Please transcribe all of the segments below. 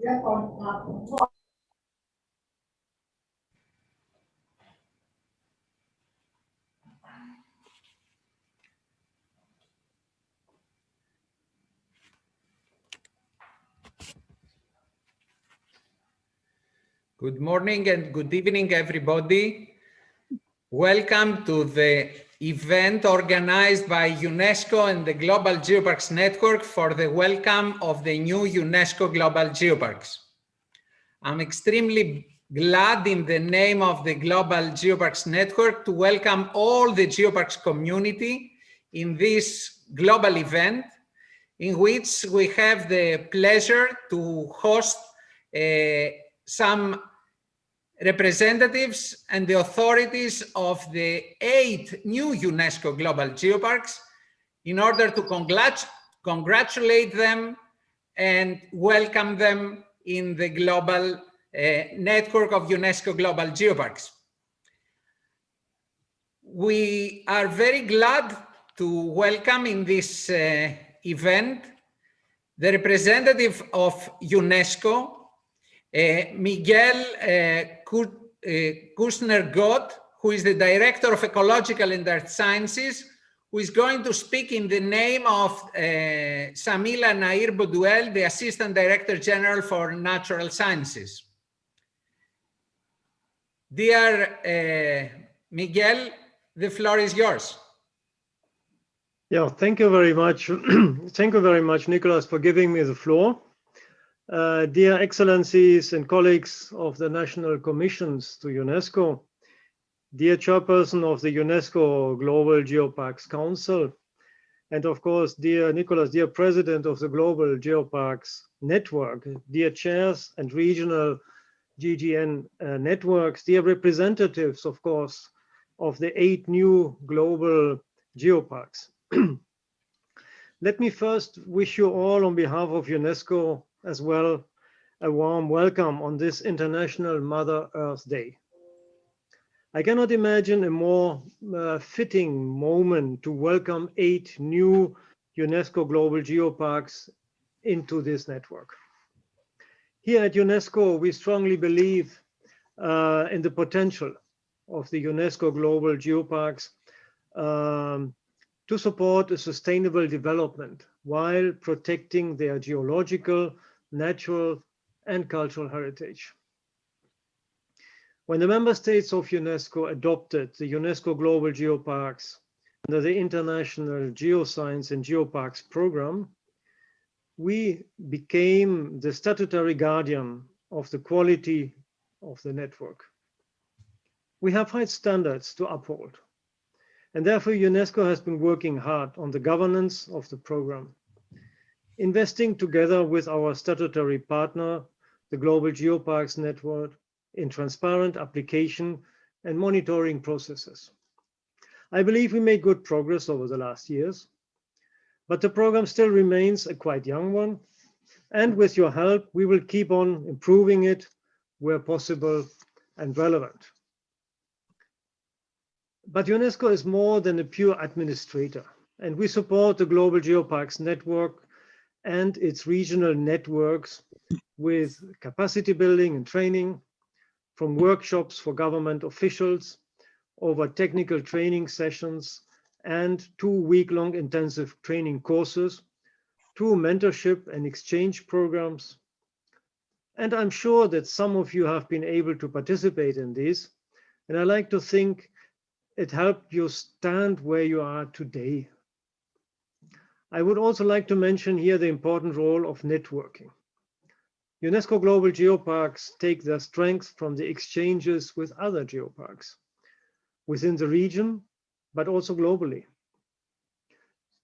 Good morning and good evening, everybody. Welcome to the event organized by UNESCO and the Global Geoparks Network for the welcome of the new UNESCO Global Geoparks. I'm extremely glad in the name of the Global Geoparks Network to welcome all the Geoparks community in this global event in which we have the pleasure to host some representatives and the authorities of the 8 new UNESCO Global Geoparks in order to congratulate them and welcome them in the global network of UNESCO Global Geoparks. We are very glad to welcome in this event the representative of UNESCO, Miguel Kushner-Gott, who is the Director of Ecological and Earth Sciences, who is going to speak in the name of Samila Nair Bouduel, the Assistant Director General for Natural Sciences. Dear Miguel, the floor is yours. Yeah, thank you very much. Thank you very much, Nicholas, for giving me the floor. Dear Excellencies and colleagues of the National Commissions to UNESCO, dear Chairperson of the UNESCO Global Geoparks Council, and of course, dear Nicholas, dear President of the Global Geoparks Network, dear chairs and regional GGN networks, dear representatives, of course, of the 8 new global geoparks. Let me first wish you all on behalf of UNESCO as well a warm welcome on this International Mother Earth Day. I cannot imagine a more fitting moment to welcome 8 new UNESCO Global Geoparks into this network. Here at UNESCO, we strongly believe in the potential of the UNESCO Global Geoparks to support a sustainable development while protecting their geological, natural, and cultural heritage. When the member states of UNESCO adopted the UNESCO Global Geoparks under the International Geoscience and Geoparks Program, we became the statutory guardian of the quality of the network. We have high standards to uphold, and therefore UNESCO has been working hard on the governance of the program, investing together with our statutory partner, the Global Geoparks Network, in transparent application and monitoring processes. I believe we made good progress over the last years, but the program still remains a quite young one, and with your help, we will keep on improving it where possible and relevant. But UNESCO is more than a pure administrator, and we support the Global Geoparks Network and its regional networks with capacity building and training, from workshops for government officials over technical training sessions and 2-week-long intensive training courses to mentorship and exchange programs. And I'm sure that some of you have been able to participate in these, and I like to think it helped you stand where you are today. I would also like to mention here the important role of networking. UNESCO Global Geoparks take their strength from the exchanges with other geoparks within the region, but also globally.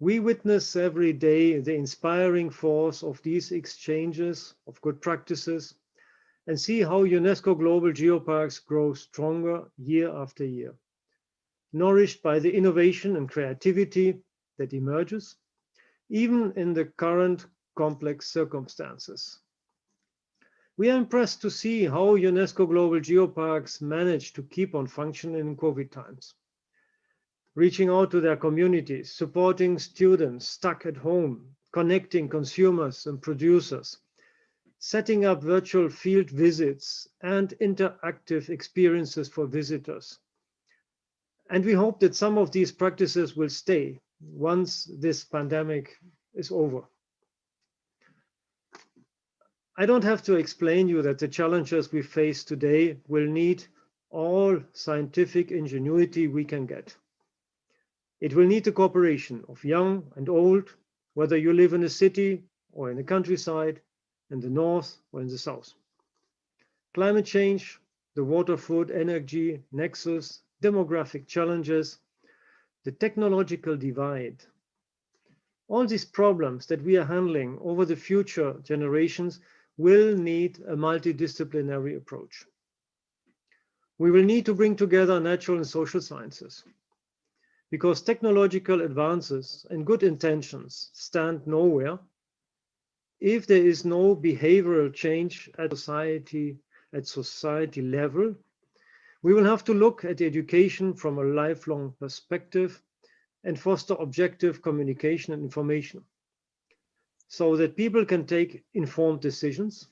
We witness every day the inspiring force of these exchanges of good practices and see how UNESCO Global Geoparks grow stronger year after year, nourished by the innovation and creativity that emerges, even in the current complex circumstances. We are impressed to see how UNESCO Global Geoparks managed to keep on functioning in COVID times, reaching out to their communities, supporting students stuck at home, connecting consumers and producers, setting up virtual field visits and interactive experiences for visitors. And we hope that some of these practices will stay once this pandemic is over. I don't have to explain you that the challenges we face today will need all scientific ingenuity we can get. It will need the cooperation of young and old, whether you live in a city or in the countryside, in the north or in the south. Climate change, the water, food, energy nexus, demographic challenges, the technological divide. All these problems that we are handling over the future generations will need a multidisciplinary approach. We will need to bring together natural and social sciences, because technological advances and good intentions stand nowhere if there is no behavioral change at society level. We will have to look at education from a lifelong perspective and foster objective communication and information so that people can take informed decisions.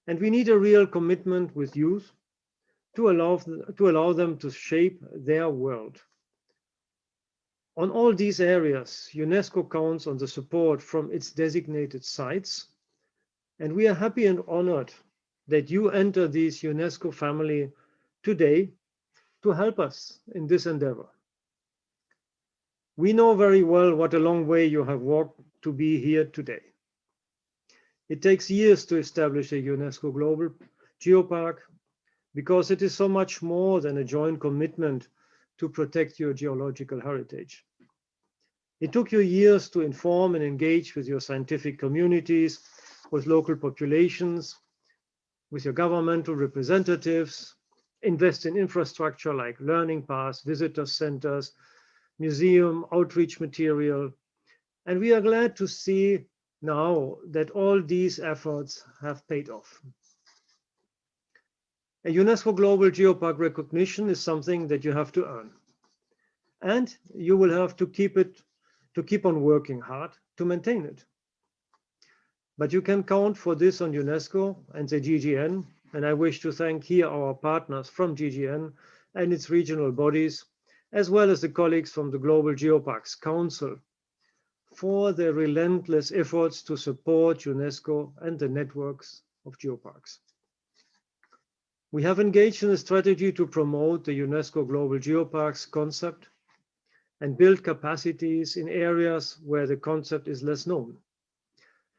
And we need a real commitment with youth to allow them to shape their world. On all these areas, UNESCO counts on the support from its designated sites, and we are happy and honored that you enter this UNESCO family today to help us in this endeavor. We know very well what a long way you have walked to be here today. It takes years to establish a UNESCO Global Geopark because it is so much more than a joint commitment to protect your geological heritage. It took you years to inform and engage with your scientific communities, with local populations, with your governmental representatives, invest in infrastructure like learning paths, visitor centers, museum, outreach material. And we are glad to see now that all these efforts have paid off. A UNESCO Global Geopark recognition is something that you have to earn. And you will have to keep on working hard to maintain it. But you can count for this on UNESCO and the GGN, and I wish to thank here our partners from GGN and its regional bodies, as well as the colleagues from the Global Geoparks Council for their relentless efforts to support UNESCO and the networks of geoparks. We have engaged in a strategy to promote the UNESCO Global Geoparks concept and build capacities in areas where the concept is less known,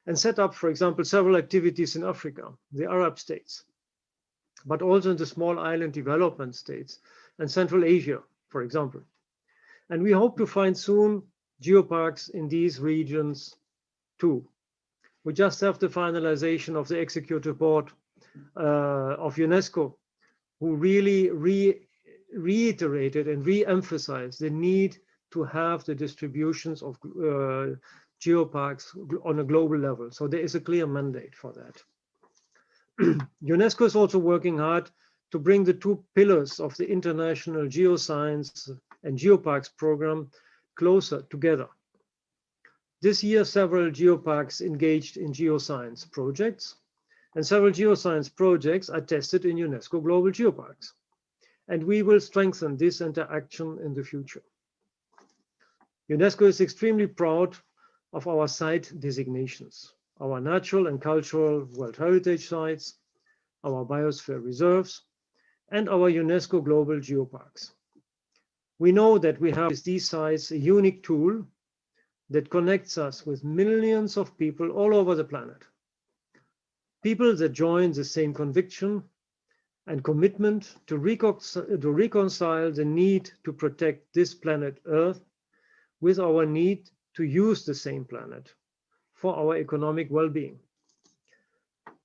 and set up, for example, several activities in Africa, the Arab states, but also in the small island development states and Central Asia, for example. And we hope to find soon geoparks in these regions too. We just have the finalization of the executive board of UNESCO, who really reiterated and re-emphasized the need to have the distributions of geoparks on a global level. So there is a clear mandate for that. UNESCO is also working hard to bring the two pillars of the International Geoscience and Geoparks program closer together. This year, several geoparks engaged in geoscience projects, and several geoscience projects are tested in UNESCO Global Geoparks. And we will strengthen this interaction in the future. UNESCO is extremely proud of our site designations, our natural and cultural World Heritage sites, our biosphere reserves, and our UNESCO Global Geoparks. We know that we have with these sites a unique tool that connects us with millions of people all over the planet. People that join the same conviction and commitment to reconcile the need to protect this planet Earth with our need to use the same planet for our economic well-being.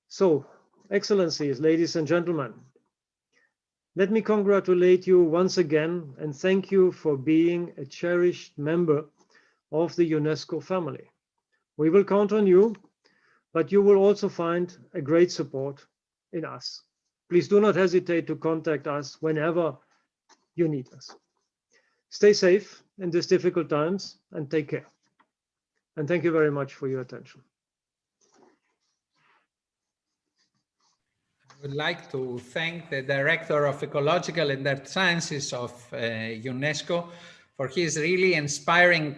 So, Excellencies, ladies and gentlemen, let me congratulate you once again and thank you for being a cherished member of the UNESCO family. We will count on you, but you will also find a great support in us. Please do not hesitate to contact us whenever you need us. Stay safe in these difficult times and take care. And thank you very much for your attention. I would like to thank the Director of Ecological and Earth Sciences of UNESCO for his really inspiring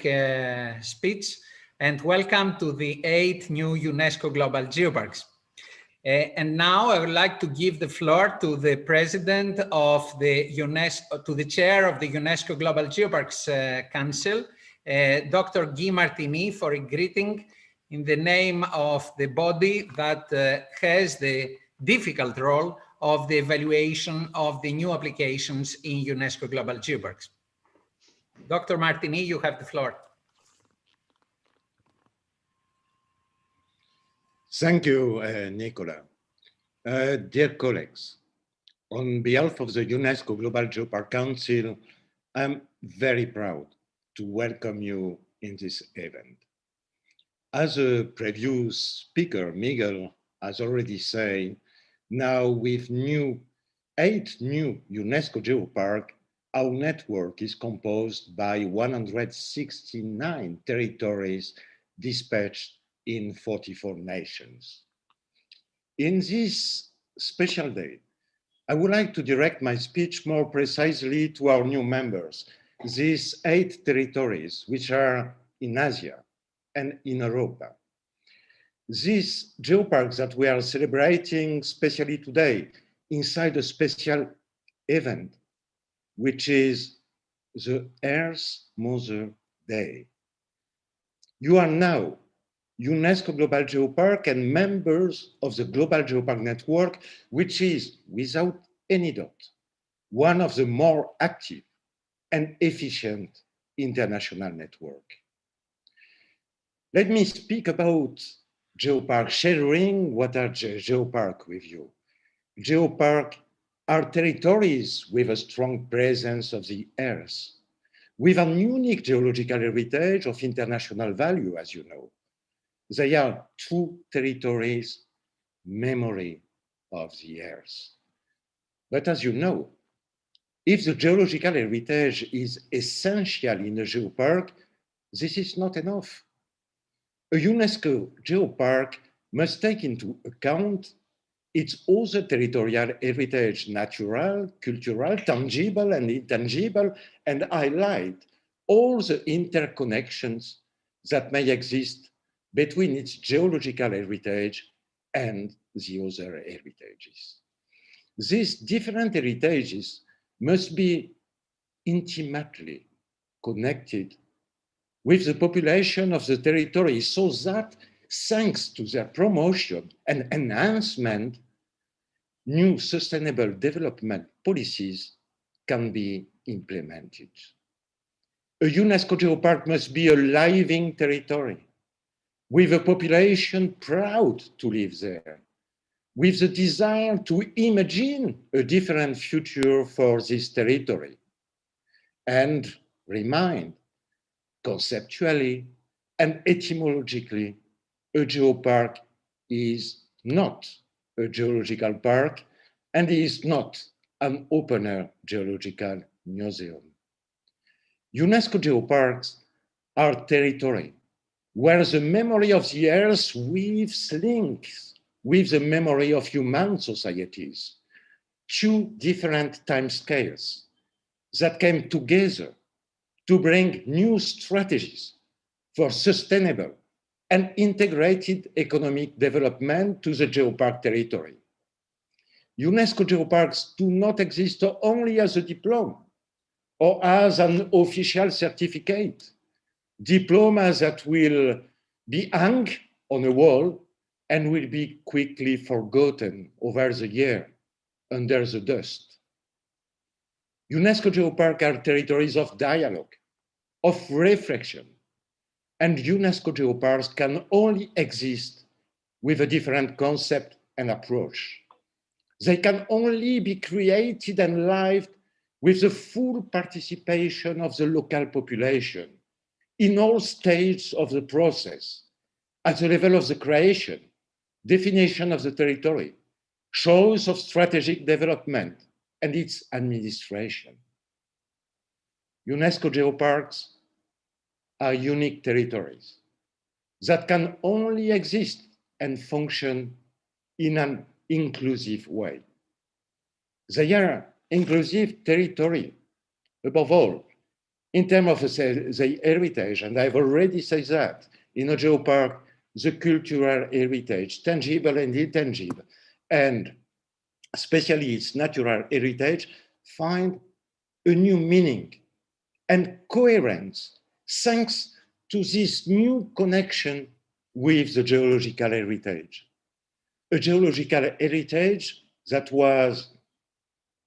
speech, and welcome to the 8 new UNESCO Global Geoparks. And now I would like to give the floor to the President of the UNESCO, to the Chair of the UNESCO Global Geoparks Council, Dr. Guy Martini, for a greeting in the name of the body that has the difficult role of the evaluation of the new applications in UNESCO Global Geoparks. Dr. Martini, you have the floor. Thank you, Nicola. Dear colleagues, on behalf of the UNESCO Global Geopark Council, I'm very proud to welcome you in this event. As a previous speaker, Miguel, has already said, now with 8 new UNESCO Geopark, our network is composed by 169 territories dispatched in 44 nations. In this special day, I would like to direct my speech more precisely to our new members, these 8 territories, which are in Asia and in Europe. These geoparks that we are celebrating, especially today, inside a special event, which is the Earth Mother Day. You are now UNESCO Global Geopark and members of the Global Geopark Network, which is, without any doubt, one of the more active and efficient international networks. Let me speak about Geopark, sharing what are Geopark with you. Geopark are territories with a strong presence of the Earth, with a unique geological heritage of international value, as you know. They are true territories, memory of the Earth. But as you know, if the geological heritage is essential in a geopark, this is not enough. A UNESCO geopark must take into account its other territorial heritage, natural, cultural, tangible, and intangible, and highlight all the interconnections that may exist between its geological heritage and the other heritages. These different heritages must be intimately connected with the population of the territory so that, thanks to their promotion and enhancement, new sustainable development policies can be implemented. A UNESCO geopark must be a living territory with a population proud to live there, with the desire to imagine a different future for this territory, and remind conceptually and etymologically, a geopark is not a geological park and is not an open-air geological museum. UNESCO geoparks are territory where the memory of the Earth weaves links with the memory of human societies, 2 different timescales that came together to bring new strategies for sustainable and integrated economic development to the geopark territory. UNESCO geoparks do not exist only as a diploma or as an official certificate, diplomas that will be hung on a wall and will be quickly forgotten over the year under the dust. UNESCO geoparks are territories of dialogue, of reflection, and UNESCO geoparks can only exist with a different concept and approach. They can only be created and lived with the full participation of the local population in all stages of the process, at the level of the creation, definition of the territory, choice of strategic development, and its administration. UNESCO geoparks are unique territories that can only exist and function in an inclusive way. They are inclusive territory, above all, in terms of the heritage, and I've already said that, in a geopark, the cultural heritage, tangible and intangible, and especially its natural heritage, find a new meaning and coherence thanks to this new connection with the geological heritage. A geological heritage that was,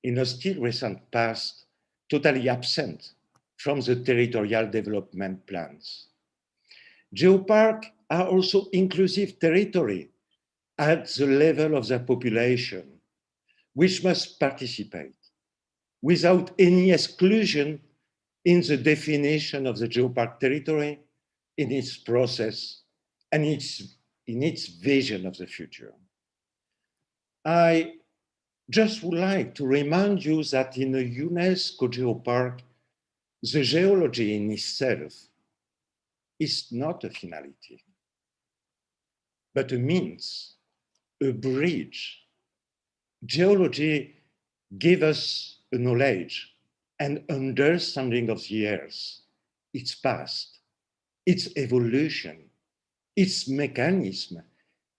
in a still recent past, totally absent from the territorial development plans. Geoparks are also inclusive territory at the level of their population, which must participate without any exclusion in the definition of the geopark territory, in its process, and in its vision of the future. I just would like to remind you that in a UNESCO geopark, the geology in itself is not a finality, but a means, a bridge. Geology gives us a knowledge and understanding of the Earth, its past, its evolution, its mechanism,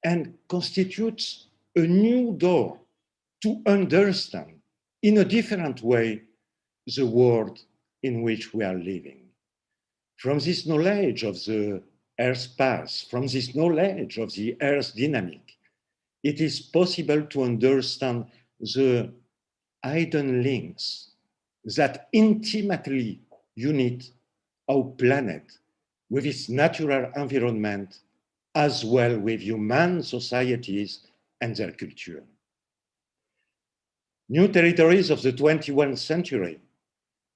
and constitutes a new door to understand in a different way the world in which we are living. From this knowledge of the Earth's past, from this knowledge of the Earth's dynamic, it is possible to understand the hidden links that intimately unite our planet with its natural environment, as well with human societies and their culture. New territories of the 21st century,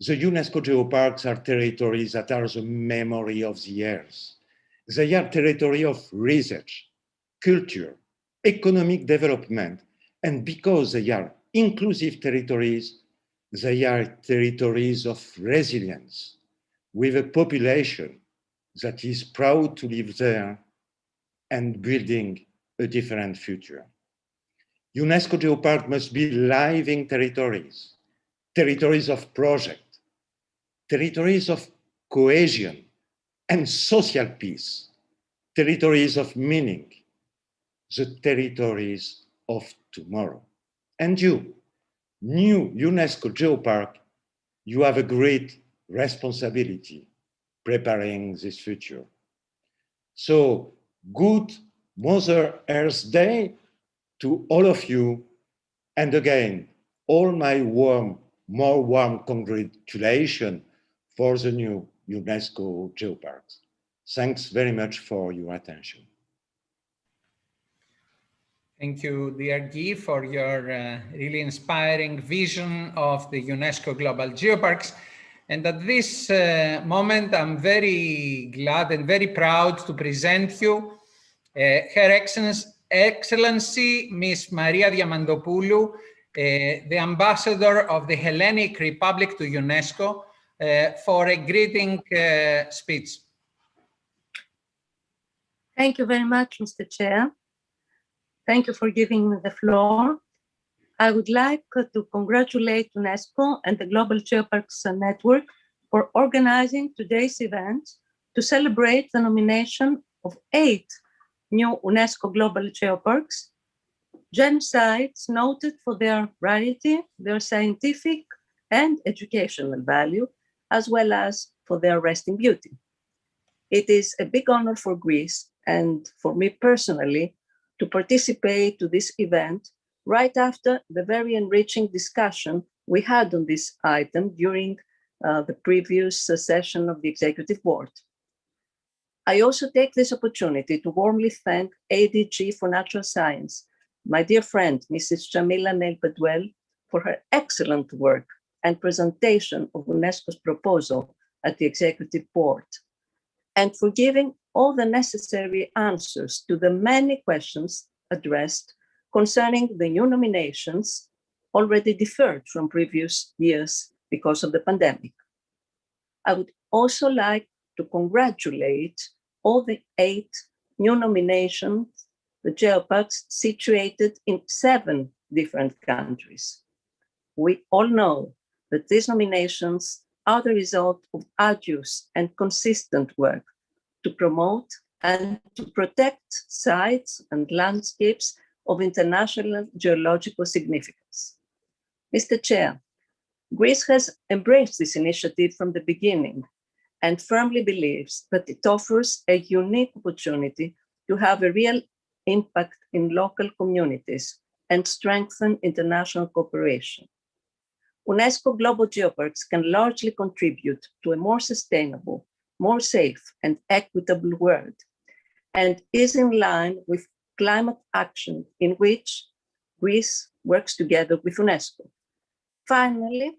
the UNESCO geoparks are territories that are the memory of the Earth. They are territory of research, culture, economic development, and because they are inclusive territories, they are territories of resilience, with a population that is proud to live there and building a different future. UNESCO geopark must be living territories, territories of project, territories of cohesion and social peace, territories of meaning, the territories of tomorrow. And you, new UNESCO geopark, you have a great responsibility preparing this future. So good Mother Earth Day to all of you. And again, all my more warm congratulations for the new UNESCO geoparks. Thanks very much for your attention. Thank you, dear Guy, for your really inspiring vision of the UNESCO Global Geoparks. And at this moment, I'm very glad and very proud to present you Her Excellency Ms. Maria Diamantopoulou, the Ambassador of the Hellenic Republic to UNESCO, for a greeting speech. Thank you very much, Mr. Chair. Thank you for giving me the floor. I would like to congratulate UNESCO and the Global Geoparks Network for organizing today's event to celebrate the nomination of 8 new UNESCO Global Geoparks, genocides noted for their rarity, their scientific and educational value, as well as for their resting beauty. It is a big honor for Greece and for me personally to participate to this event right after the very enriching discussion we had on this item during the previous session of the Executive Board. I also take this opportunity to warmly thank ADG for Natural Science, my dear friend, Mrs. Jamila Neil-Bedwell, for her excellent work and presentation of UNESCO's proposal at the Executive Board, and for giving all the necessary answers to the many questions addressed concerning the new nominations already deferred from previous years because of the pandemic. I would also like to congratulate all the 8 new nominations the geoparks situated in 7 different countries. We all know that these nominations are the result of arduous and consistent work to promote and to protect sites and landscapes of international geological significance. Mr. Chair, Greece has embraced this initiative from the beginning and firmly believes that it offers a unique opportunity to have a real impact in local communities and strengthen international cooperation. UNESCO Global Geoparks can largely contribute to a more sustainable, more safe and equitable world, and is in line with climate action in which Greece works together with UNESCO. Finally,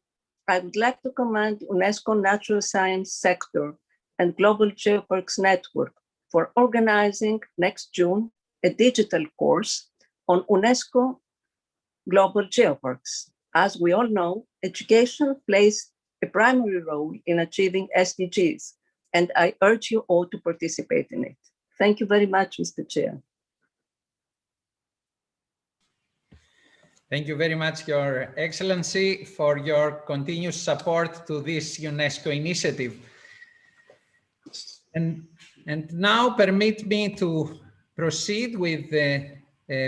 I would like to commend UNESCO Natural Science Sector and Global Geoparks Network for organizing next June a digital course on UNESCO Global Geoparks. As we all know, education plays a primary role in achieving SDGs, and I urge you all to participate in it. Thank you very much, Mr. Chair. Thank you very much, Your Excellency, for your continuous support to this UNESCO initiative. And now permit me to proceed with the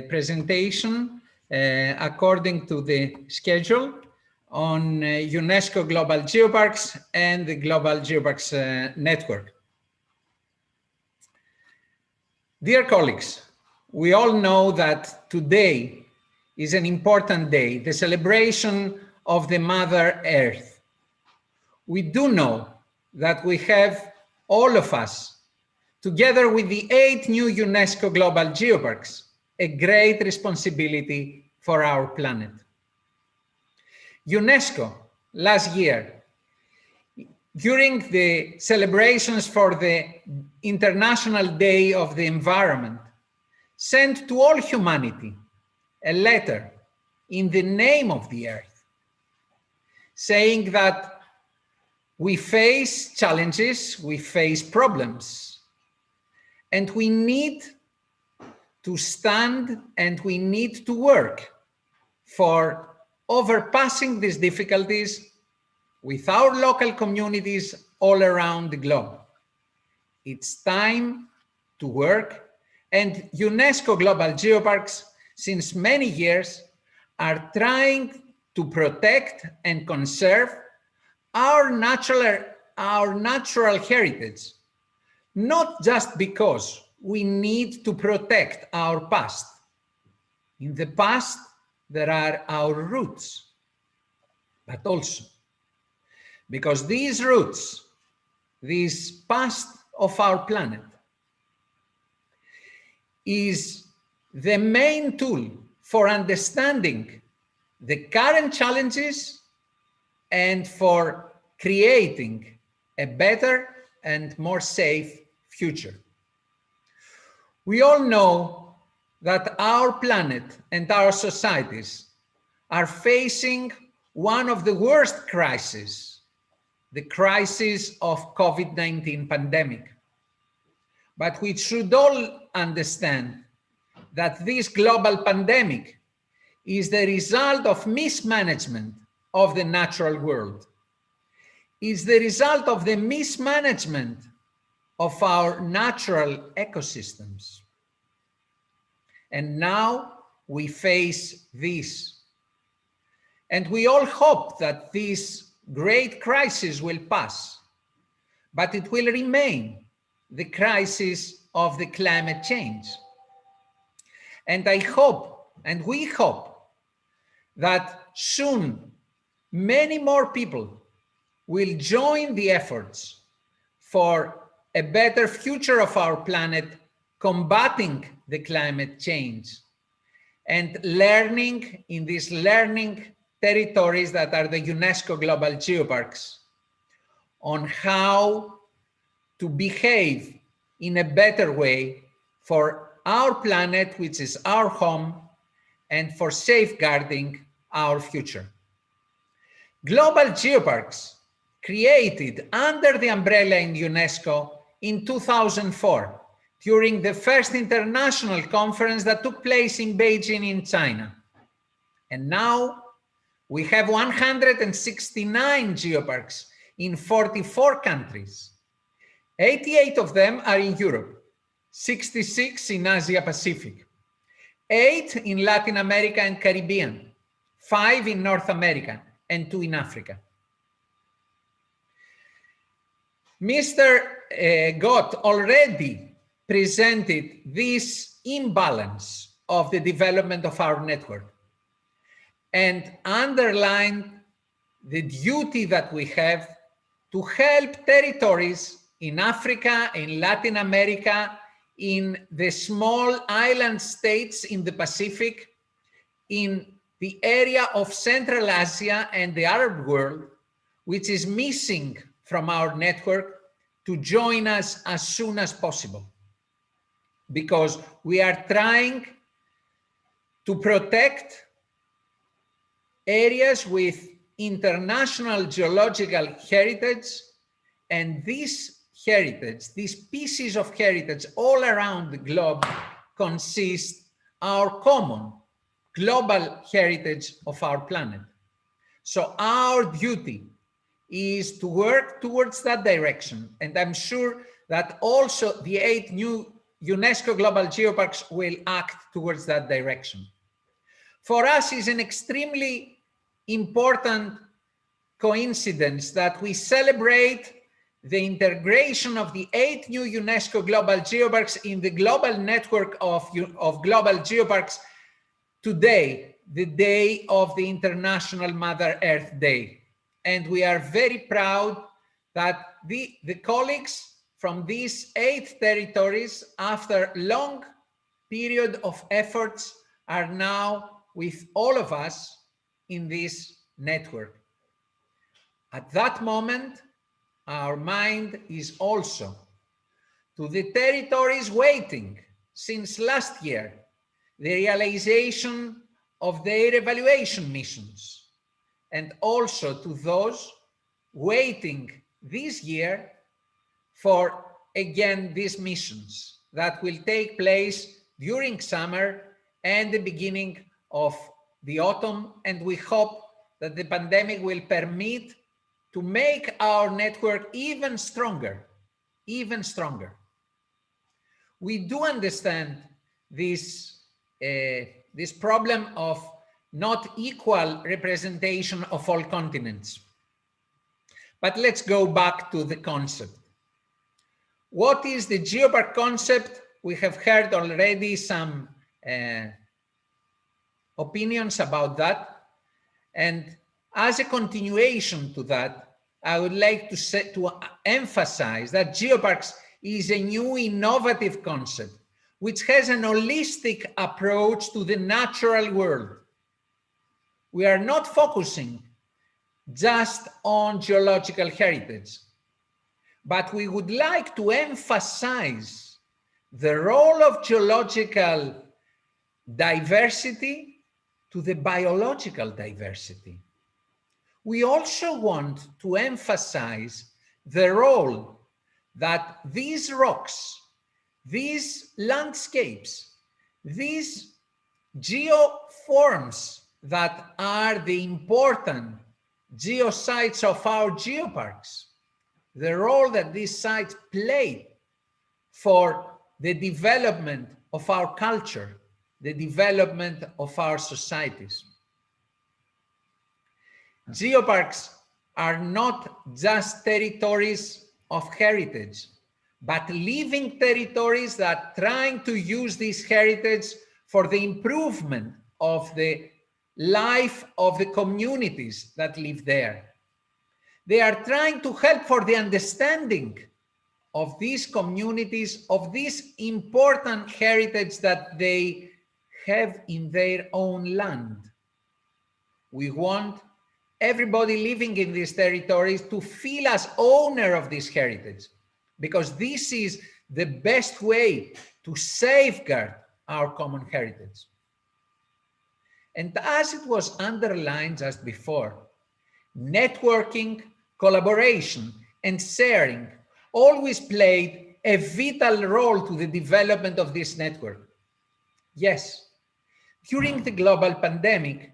presentation according to the schedule on UNESCO Global Geoparks and the Global Geoparks Network. Dear colleagues, we all know that today is an important day, the celebration of the Mother Earth. We do know that we have, all of us, together with the 8 new UNESCO Global Geoparks, a great responsibility for our planet. UNESCO, last year, during the celebrations for the International Day of the Environment, sent to all humanity a letter in the name of the Earth, saying that we face challenges, we face problems, and we need to stand and we need to work for overpassing these difficulties with our local communities all around the globe. It's time to work, and UNESCO Global Geoparks, since many years, are trying to protect and conserve our natural heritage, not just because we need to protect our past. In the past, there are our roots, but also because these roots, this past of our planet, is the main tool for understanding the current challenges and for creating a better and more safe future. We all know that our planet and our societies are facing one of the worst crises, the crisis of COVID-19 pandemic. But we should all understand that this global pandemic is the result of mismanagement of the natural world. Is the result of the mismanagement of our natural ecosystems. And now we face this. And we all hope that this great crisis will pass, but it will remain the crisis of the climate change. And I hope, and we hope, that soon many more people will join the efforts for a better future of our planet, combating the climate change and learning in these learning territories that are the UNESCO Global Geoparks on how to behave in a better way for our planet, which is our home, and for safeguarding our future. Global Geoparks, created under the umbrella in UNESCO in 2004, during the first international conference that took place in Beijing in China. And now we have 169 geoparks in 44 countries. 88 of them are in Europe, 66 in Asia Pacific, 8 in Latin America and Caribbean, 5 in North America, and 2 in Africa. Mr. Gott already presented this imbalance of the development of our network and underlined the duty that we have to help territories in Africa, in Latin America, in the small island states in the Pacific, in the area of Central Asia and the Arab world, which is missing from our network, to join us as soon as possible. Because we are trying to protect areas with international geological heritage, and this heritage, these pieces of heritage all around the globe consist our common global heritage of our planet. So our duty is to work towards that direction. And I'm sure that also the 8 new UNESCO Global Geoparks will act towards that direction. For us, it's an extremely important coincidence that we celebrate the integration of the 8 new UNESCO Global Geoparks in the global network of global geoparks today, the day of the International Mother Earth Day. And we are very proud that the colleagues from these 8 territories, after a long period of efforts, are now with all of us in this network. At that moment, our mind is also to the territories waiting since last year, the realization of their evaluation missions, and also to those waiting this year for, again, these missions that will take place during summer and the beginning of the autumn. And we hope that the pandemic will permit to make our network even stronger, even stronger. We do understand this problem of not equal representation of all continents. But let's go back to the concept. What is the geopark concept? We have heard already some opinions about that. And as a continuation to that, I would like to emphasize that geoparks is a new innovative concept, which has an holistic approach to the natural world. We are not focusing just on geological heritage, but we would like to emphasize the role of geological diversity to the biological diversity. We also want to emphasize the role that these rocks, these landscapes, these geoforms that are the important geosites of our geoparks, the role that these sites play for the development of our culture, the development of our societies. Geoparks are not just territories of heritage, but living territories that are trying to use this heritage for the improvement of the life of the communities that live there. They are trying to help for the understanding of these communities, of this important heritage that they have in their own land. We want everybody living in these territories to feel as owner of this heritage, because this is the best way to safeguard our common heritage. And as it was underlined just before, networking, collaboration, and sharing always played a vital role to the development of this network? Yes. During the global pandemic,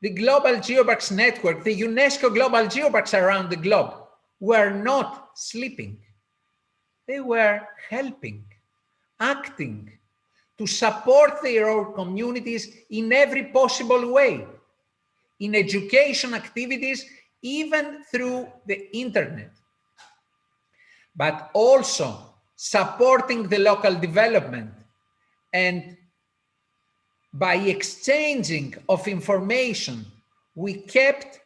the Global Geoparks Network, the UNESCO Global Geoparks around the globe, were not sleeping. They were helping, acting to support their own communities in every possible way, in education activities, even through the internet, but also supporting the local development. And by exchanging of information, we kept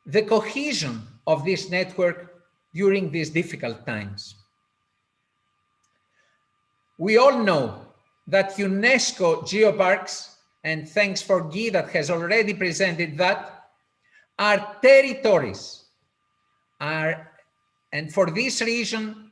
the cohesion of this network during these difficult times. We all know that UNESCO Geoparks, and thanks for Guy that has already presented that, are territories. And for this reason,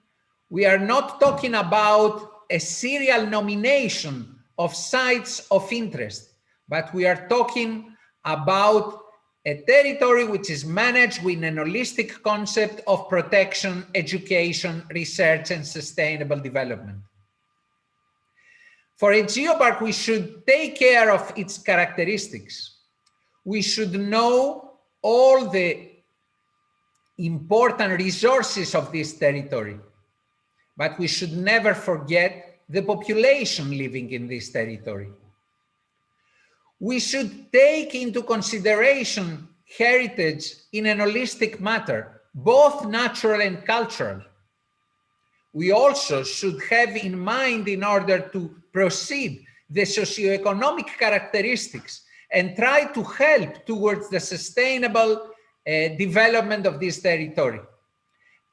we are not talking about a serial nomination of sites of interest, but we are talking about a territory which is managed with an holistic concept of protection, education, research, and sustainable development. For a geopark, we should take care of its characteristics. We should know all the important resources of this territory, but we should never forget the population living in this territory. We should take into consideration heritage in an holistic manner, both natural and cultural. We also should have in mind, in order to proceed, the socioeconomic characteristics and try to help towards the sustainable development of this territory.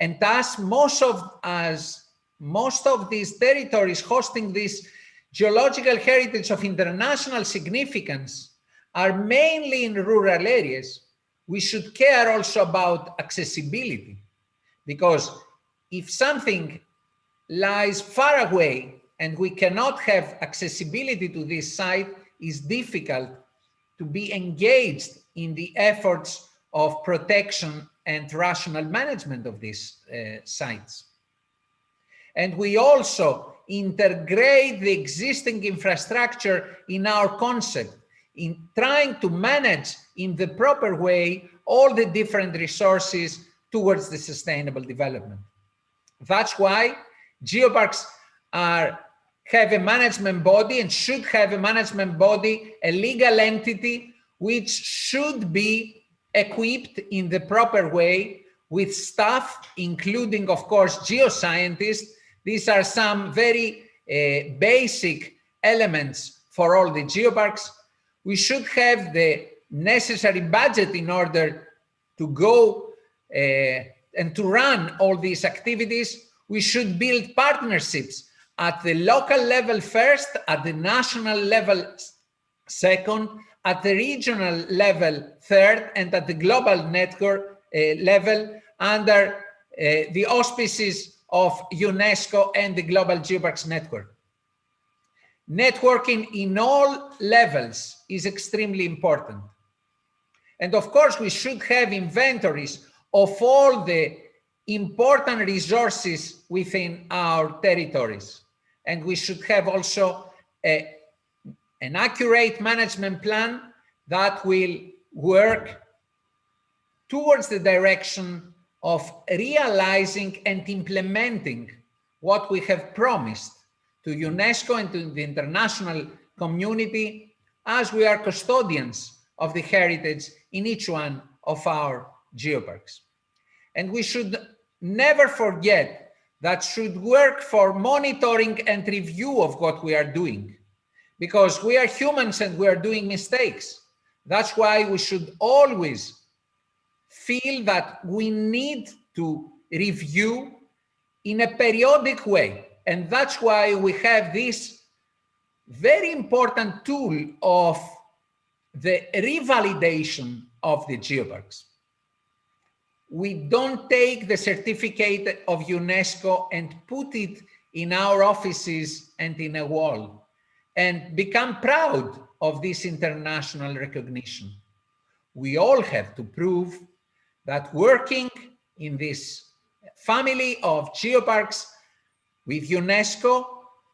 And thus, most of these territories hosting this geological heritage of international significance are mainly in rural areas. We should care also about accessibility, because if something lies far away and we cannot have accessibility to this site, it's difficult to be engaged in the efforts of protection and rational management of these sites. And we also integrate the existing infrastructure in our concept, in trying to manage in the proper way all the different resources towards the sustainable development. That's why geoparks have a management body and should have a management body, a legal entity, which should be equipped in the proper way with staff, including, of course, geoscientists. These are some very basic elements for all the geoparks. We should have the necessary budget in order to go and to run all these activities. We should build partnerships at the local level first, at the national level second, at the regional level third, and at the global network level under the auspices of UNESCO and the Global Geoparks Network. Networking in all levels is extremely important. And of course, we should have inventories of all the important resources within our territories. And we should have also an accurate management plan that will work towards the direction of realizing and implementing what we have promised to UNESCO and to the international community, as we are custodians of the heritage in each one of our geoparks. And we should never forget that should work for monitoring and review of what we are doing, because we are humans and we are doing mistakes. That's why we should always feel that we need to review in a periodic way. And that's why we have this very important tool of the revalidation of the geoparks. We don't take the certificate of UNESCO and put it in our offices and in a wall and become proud of this international recognition. We all have to prove that working in this family of geoparks With UNESCO,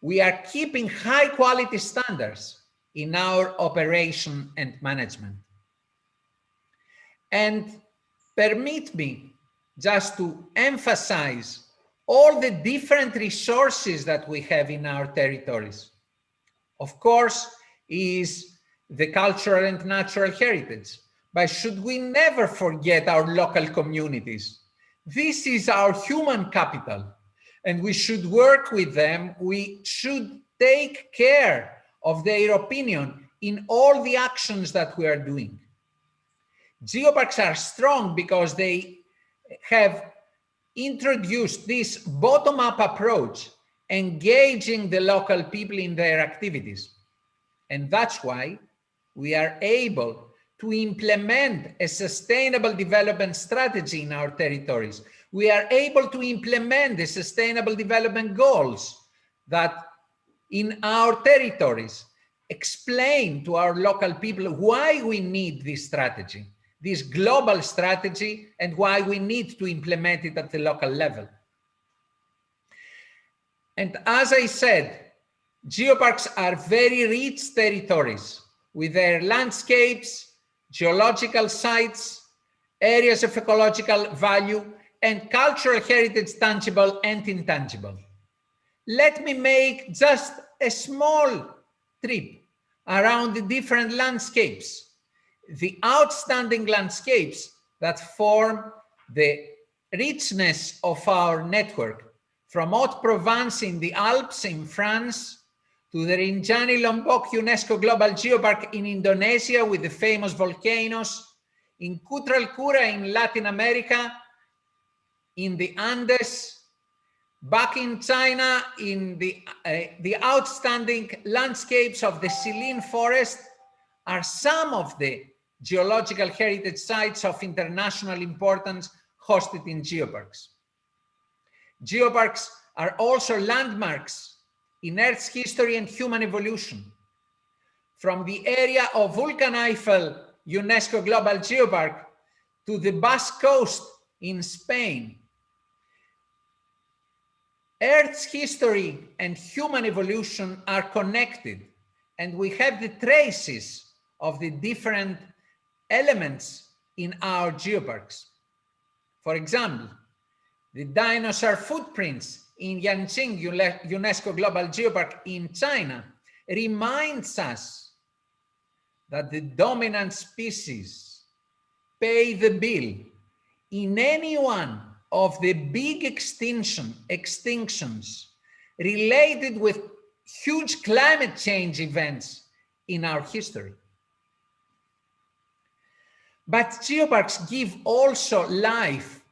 we are keeping high quality standards in our operation and management. And permit me just to emphasize all the different resources that we have in our territories. Of course, is the cultural and natural heritage, but should we never forget our local communities? This is our human capital, and we should work with them. We should take care of their opinion in all the actions that we are doing. Geoparks are strong because they have introduced this bottom-up approach, engaging the local people in their activities. And that's why we are able to implement a sustainable development strategy in our territories. We are able to implement the sustainable development goals that in our territories explain to our local people why we need this strategy, this global strategy, and why we need to implement it at the local level. And as I said, geoparks are very rich territories with their landscapes, geological sites, areas of ecological value, and cultural heritage, tangible and intangible. Let me make just a small trip around the different landscapes, the outstanding landscapes that form the richness of our network, from Haute-Provence in the Alps in France to the Rinjani-Lombok UNESCO Global Geopark in Indonesia with the famous volcanoes, in Cutralcura in Latin America, in the Andes, back in China in the outstanding landscapes of the Silene Forest are some of the geological heritage sites of international importance hosted in geoparks. Geoparks are also landmarks in Earth's history and human evolution. From the area of Vulcan-Eifel UNESCO Global Geopark to the Basque Coast in Spain, Earth's history and human evolution are connected, and we have the traces of the different elements in our geoparks. For example, the dinosaur footprints in Yanqing UNESCO Global Geopark in China reminds us that the dominant species pay the bill in any one of the big extinctions related with huge climate change events in our history. But geoparks give also life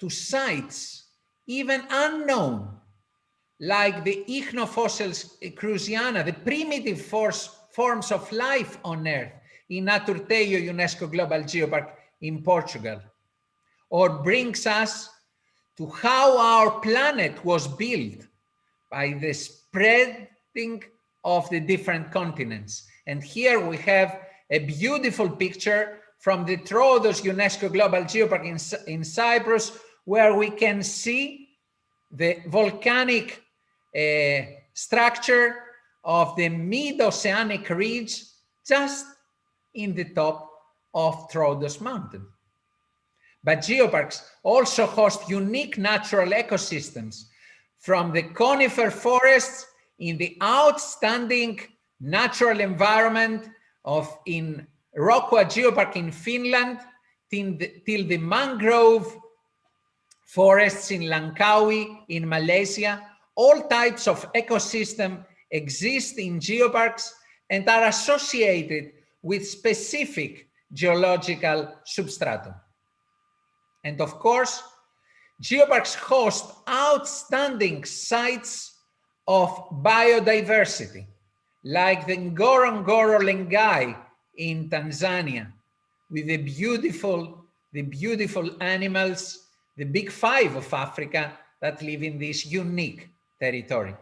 to sites even unknown, like the ichnofossils cruziana, the primitive forms of life on Earth in Aturteio UNESCO Global Geopark in Portugal, or brings us to how our planet was built by the spreading of the different continents. And here we have a beautiful picture from the Troodos UNESCO Global Geopark in Cyprus, where we can see the volcanic structure of the mid-oceanic ridge just in the top of Troodos Mountain. But geoparks also host unique natural ecosystems, from the conifer forests in the outstanding natural environment in Rokwa Geopark in Finland till the mangrove forests in Langkawi in Malaysia. All types of ecosystem exist in geoparks and are associated with specific geological substratum. And of course, geoparks host outstanding sites of biodiversity, like the Ngorongoro Lengai in Tanzania, with the beautiful animals, the big five of Africa that live in this unique territory.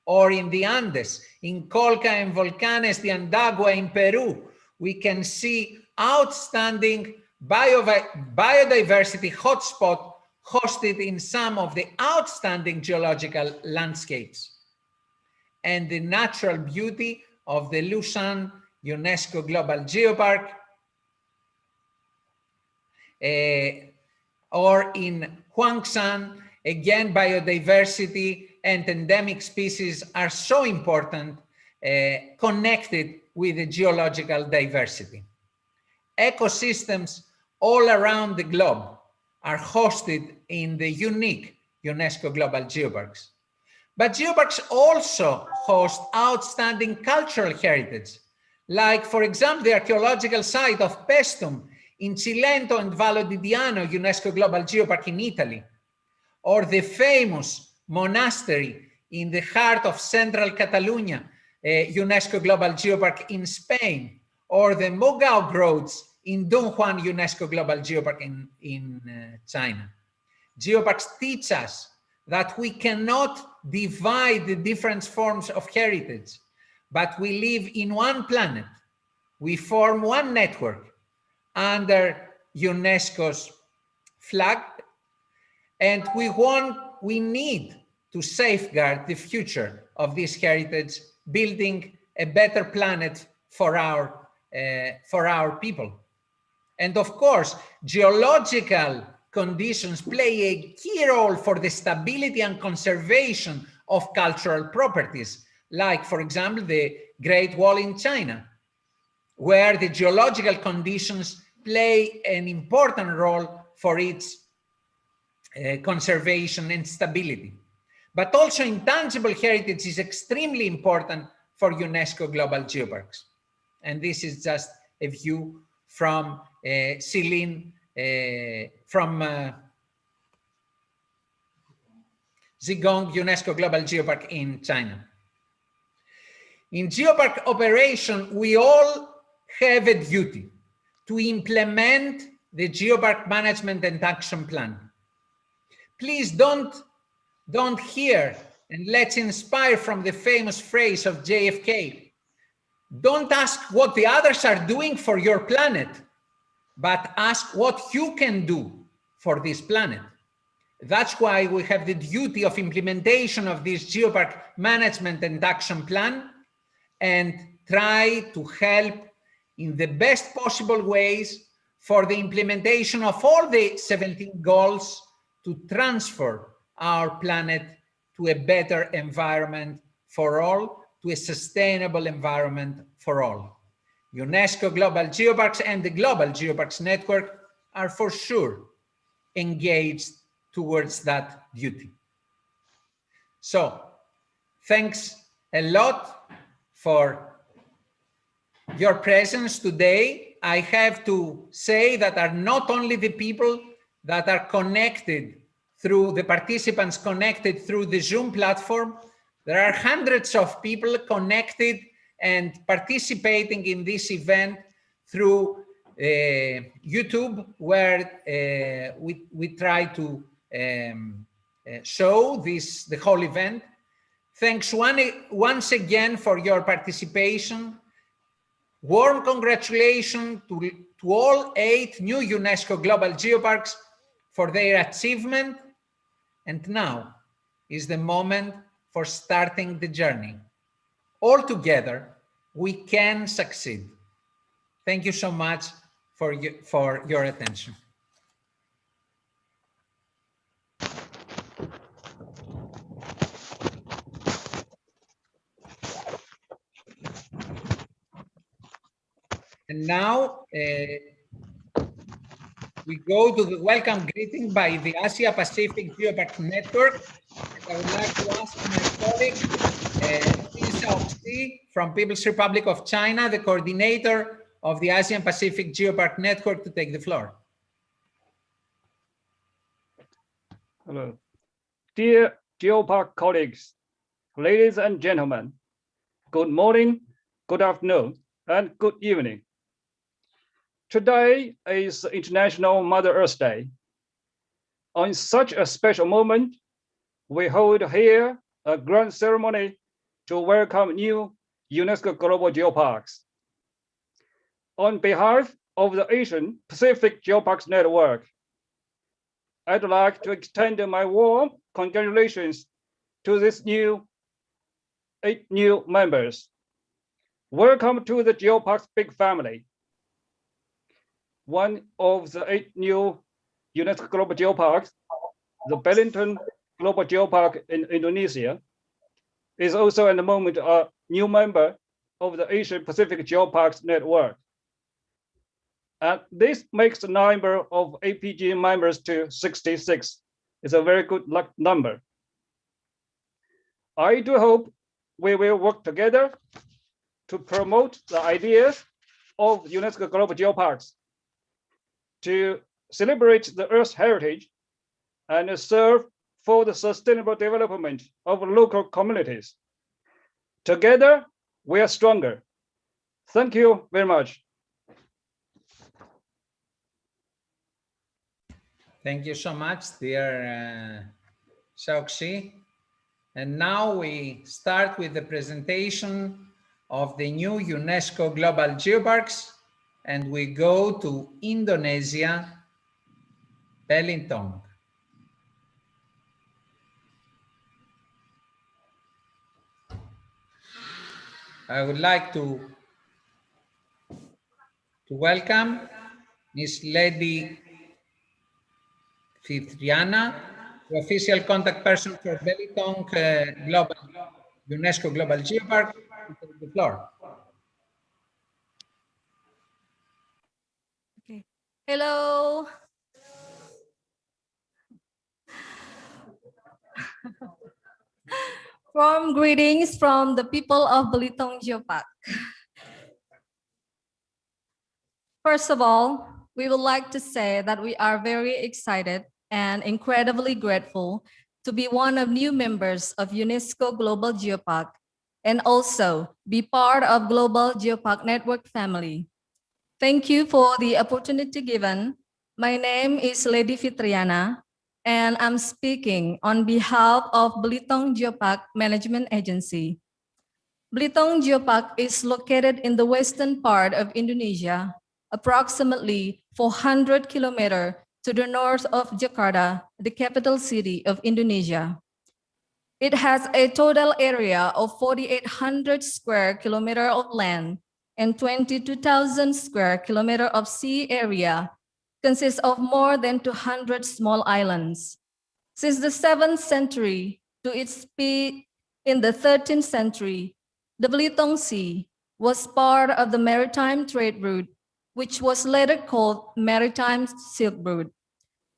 Or in the Andes, in Colca and Volcanes de Andagua in Peru, we can see outstanding biodiversity hotspot hosted in some of the outstanding geological landscapes, and the natural beauty of the Lushan UNESCO Global Geopark, or in Huangshan, again, biodiversity and endemic species are so important, connected with the geological diversity. Ecosystems all around the globe are hosted in the unique UNESCO Global Geoparks. But geoparks also host outstanding cultural heritage, like, for example, the archaeological site of Pestum in Cilento and Vallo di Diano UNESCO Global Geopark in Italy, or the famous monastery in the heart of central Catalonia, UNESCO Global Geopark in Spain, or the Mogao Groats in Dunhuan UNESCO Global Geopark in China. Geoparks teach us that we cannot divide the different forms of heritage, but we live in one planet. We form one network under UNESCO's flag, and we need to safeguard the future of this heritage, building a better planet for our people. And of course, geological conditions play a key role for the stability and conservation of cultural properties, like, for example, the Great Wall in China, where the geological conditions play an important role for its conservation and stability. But also intangible heritage is extremely important for UNESCO Global Geoparks. And this is just a view from Xilin, from Zigong UNESCO Global Geopark in China. In geopark operation, we all have a duty to implement the geopark management and action plan. Please don't hear, and let's inspire from the famous phrase of JFK. Don't ask what the others are doing for your planet, but ask what you can do for this planet. That's why we have the duty of implementation of this geopark management and action plan, and try to help in the best possible ways for the implementation of all the 17 goals to transfer our planet to a better environment for all, to a sustainable environment for all. UNESCO Global Geoparks and the Global Geoparks Network are for sure engaged towards that duty. So, thanks a lot for your presence today. I have to say that are not only the people that are connected through the participants connected through the Zoom platform. There are hundreds of people connected and participating in this event through YouTube, where we try to show the whole event. Thanks once again for your participation. Warm congratulations to all 8 new UNESCO Global Geoparks for their achievement. And now is the moment for starting the journey. All together, we can succeed. Thank you so much for your attention. And now we go to the welcome greeting by the Asia Pacific Geopark Network. I would like to ask my colleague, Xiaoxi from People's Republic of China, the coordinator of the Asian Pacific Geopark Network, to take the floor. Hello. Dear Geopark colleagues, ladies and gentlemen, good morning, good afternoon, and good evening. Today is International Mother Earth Day. On such a special moment, we hold here a grand ceremony to welcome new UNESCO Global Geoparks. On behalf of the Asian Pacific Geoparks Network, I'd like to extend my warm congratulations to these 8 new members. Welcome to the Geoparks big family. One of the 8 new UNESCO Global Geoparks, the Belitung Global Geopark in Indonesia, is also at the moment a new member of the Asian Pacific Geoparks Network. And this makes the number of APG members to 66. It's a very good number. I do hope we will work together to promote the ideas of UNESCO Global Geoparks, to celebrate the Earth's heritage and serve for the sustainable development of local communities. Together, we are stronger. Thank you very much. Thank you so much, dear Shaoxi. And now we start with the presentation of the new UNESCO Global Geoparks, and we go to Indonesia, Belitung. I would like to welcome Ms. Lady Fitriana, the official contact person for Belitung UNESCO Global Geopark. Take the floor. Okay. Hello. Warm greetings from the people of Belitung Geopark. First of all, we would like to say that we are very excited and incredibly grateful to be one of new members of UNESCO Global Geopark and also be part of Global Geopark Network family. Thank you for the opportunity given. My name is Lady Fitriana, and I'm speaking on behalf of Belitung Geopark Management Agency. Belitung Geopark is located in the western part of Indonesia, approximately 400 kilometers to the north of Jakarta, the capital city of Indonesia. It has a total area of 4,800 square kilometers of land and 22,000 square kilometers of sea area, consists of more than 200 small islands. Since the 7th century to its peak in the 13th century, the Belitung Sea was part of the maritime trade route, which was later called Maritime Silk Route.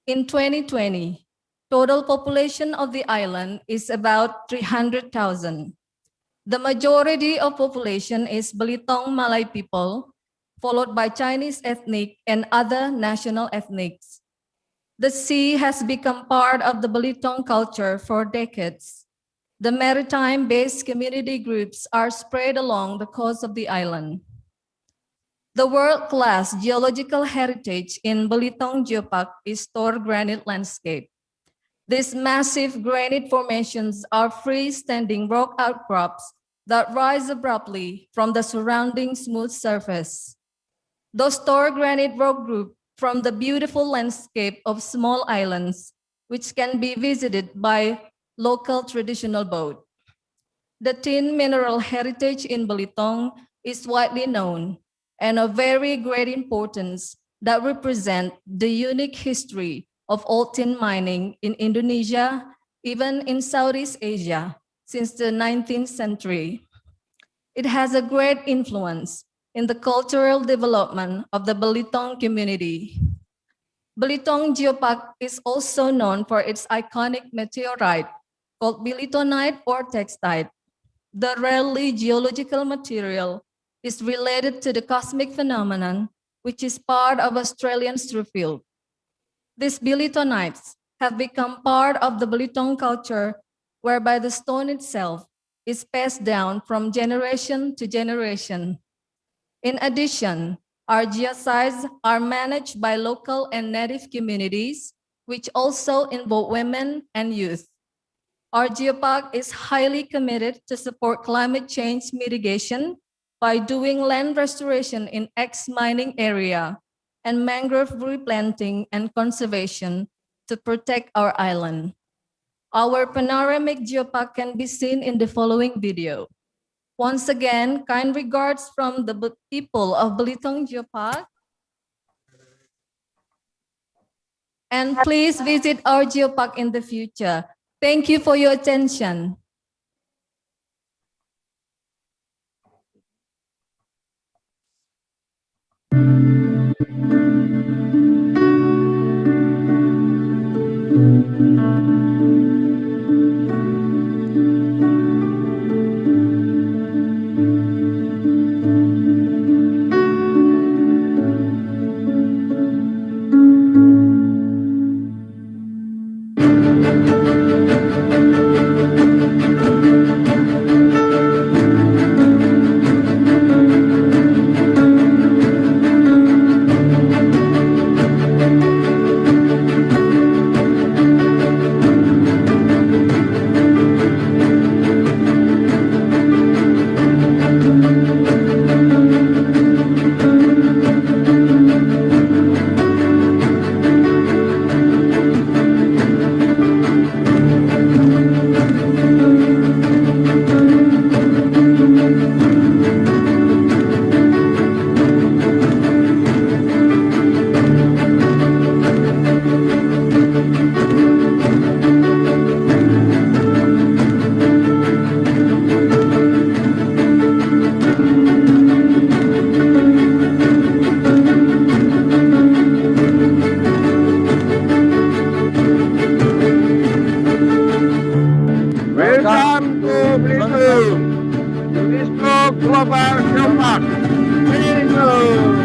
In 2020, total population of the island is about 300,000. The majority of population is Belitung Malay people, followed by Chinese ethnic and other national ethnics. The sea has become part of the Belitung culture for decades. The maritime-based community groups are spread along the coast of the island. The world-class geological heritage in Belitung Geopark is Tor Granite Landscape. These massive granite formations are freestanding rock outcrops that rise abruptly from the surrounding smooth surface. Those Tor Granite rock group from the beautiful landscape of small islands, which can be visited by local traditional boat. The tin mineral heritage in Belitung is widely known and of very great importance that represent the unique history of old tin mining in Indonesia, even in Southeast Asia, since the 19th century. It has a great influence in the cultural development of the Belitung community. Belitung Geopark is also known for its iconic meteorite called bilitonite or textite. The rarely geological material is related to the cosmic phenomenon, which is part of Australian Strufield. These bilitonites have become part of the Belitung culture, whereby the stone itself is passed down from generation to generation. In addition, our geosites are managed by local and native communities, which also involve women and youth. Our geopark is highly committed to support climate change mitigation by doing land restoration in ex-mining area and mangrove replanting and conservation to protect our island. Our panoramic geopark can be seen in the following video. Once again, kind regards from the people of Belitung Geopark. And please visit our geopark in the future. Thank you for your attention. Welcome to Belitung, Unesco Global Geopark. Belitung.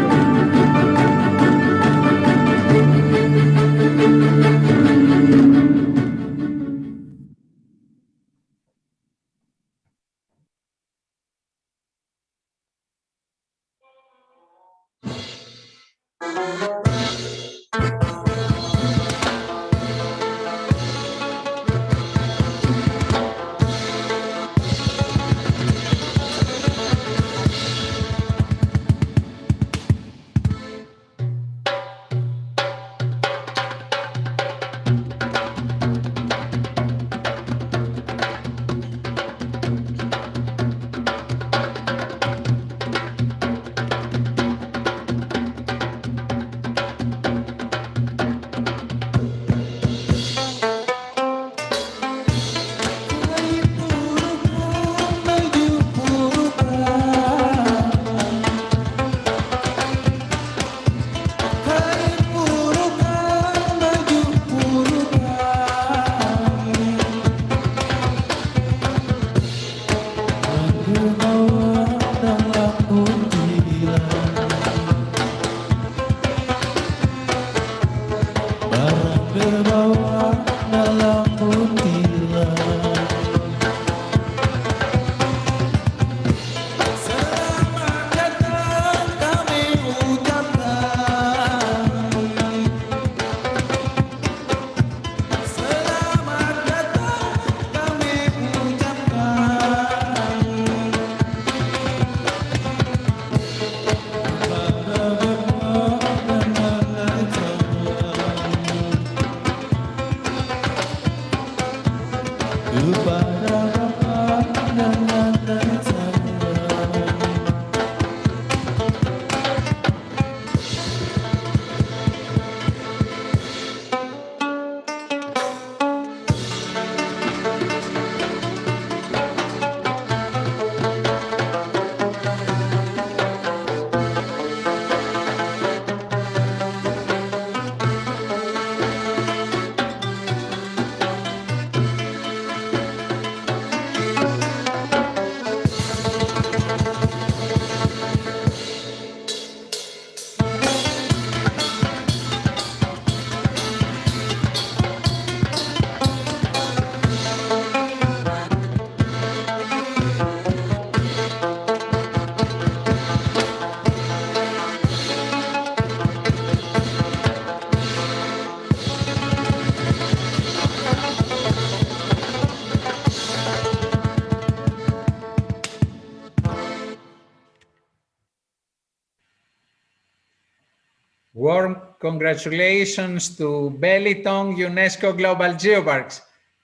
Warm congratulations to Belitung UNESCO Global Geoparks.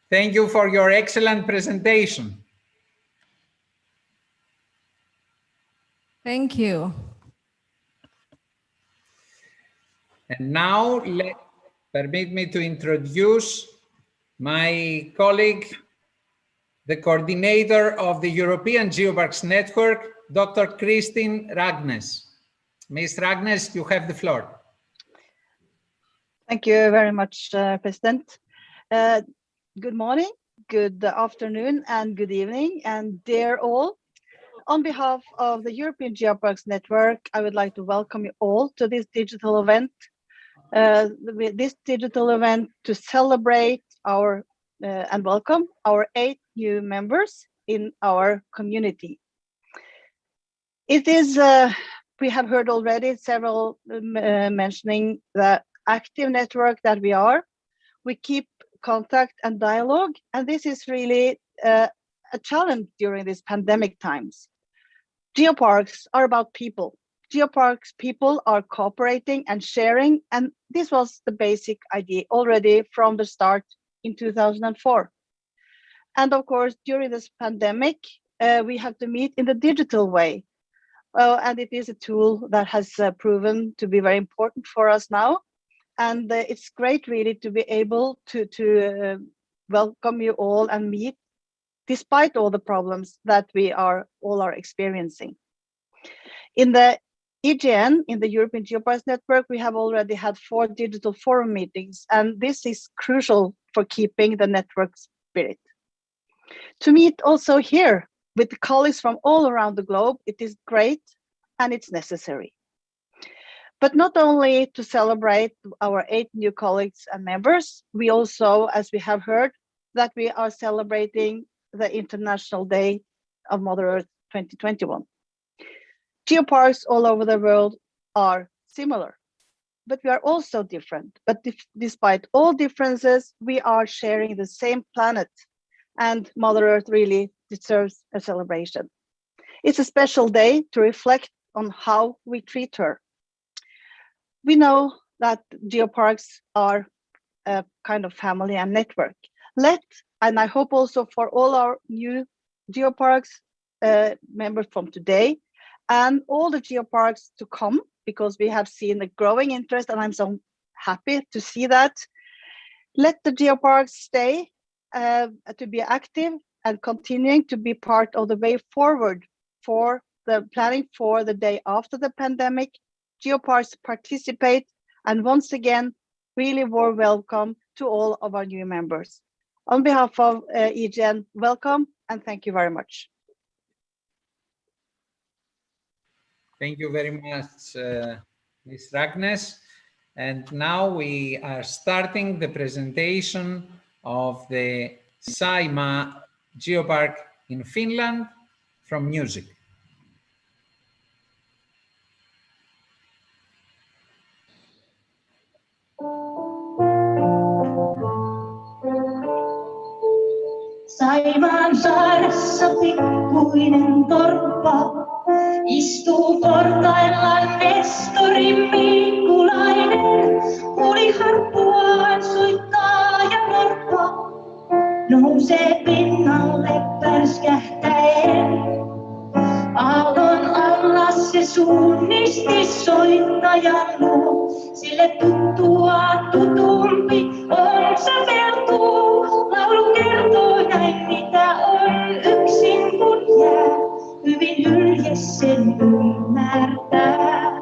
Thank you for your excellent presentation. Thank you. And now, permit me to introduce my colleague, the coordinator of the European Geoparks Network, Dr. Christine Ragnes. Ms. Ragnes, you have the floor. Thank you very much, President. Good morning, good afternoon, and good evening, and dear all. On behalf of the European Geoparks Network, I would like to welcome you all to this digital event. This digital event to celebrate our and welcome our 8 new members in our community. It is, we have heard already several mentioning the active network that we are. We keep contact and dialogue, and this is really a challenge during these pandemic times. Geoparks are about people. Geoparks people are cooperating and sharing, and this was the basic idea already from the start in 2004. And of course, during this pandemic, we have to meet in the digital way. And it is a tool that has proven to be very important for us now. And it's great really to be able to welcome you all and meet despite all the problems that we all are experiencing. In the EGN, in the European Geoparks Network, we have already had 4 digital forum meetings, and this is crucial for keeping the network spirit. To meet also here with the colleagues from all around the globe, it is great and it's necessary. But not only to celebrate our 8 new colleagues and members, we also, as we have heard, that we are celebrating the International Day of Mother Earth 2021. Geoparks all over the world are similar, but we are also different. But despite all differences, we are sharing the same planet, and Mother Earth really deserves a celebration. It's a special day to reflect on how we treat her. We know that Geoparks are a kind of family and network. And I hope also for all our new Geoparks members from today and all the Geoparks to come, because we have seen a growing interest and I'm so happy to see that. Let the Geoparks stay to be active and continuing to be part of the way forward for the planning for the day after the pandemic. Geoparks participate, and once again, really warm welcome to all of our new members. On behalf of EGN, welcome and thank you very much. Thank you very much, Ms. Ragnes. And now we are starting the presentation of the Saimaa Geopark in Finland from music. Saimaan saaressa pikkuinen torppa, istuu portaillaan Nestori Mikkulainen. Huuliharppuaan soittaa ja norppa nousee pinnalle pärskähtäen. Aallon alla se suunnisti soittajan luo, sille tuttua tutumpi on säveltuu. Laulu kertoo näin mitä on yksin kun jää, hyvin hylje sen ymmärtää.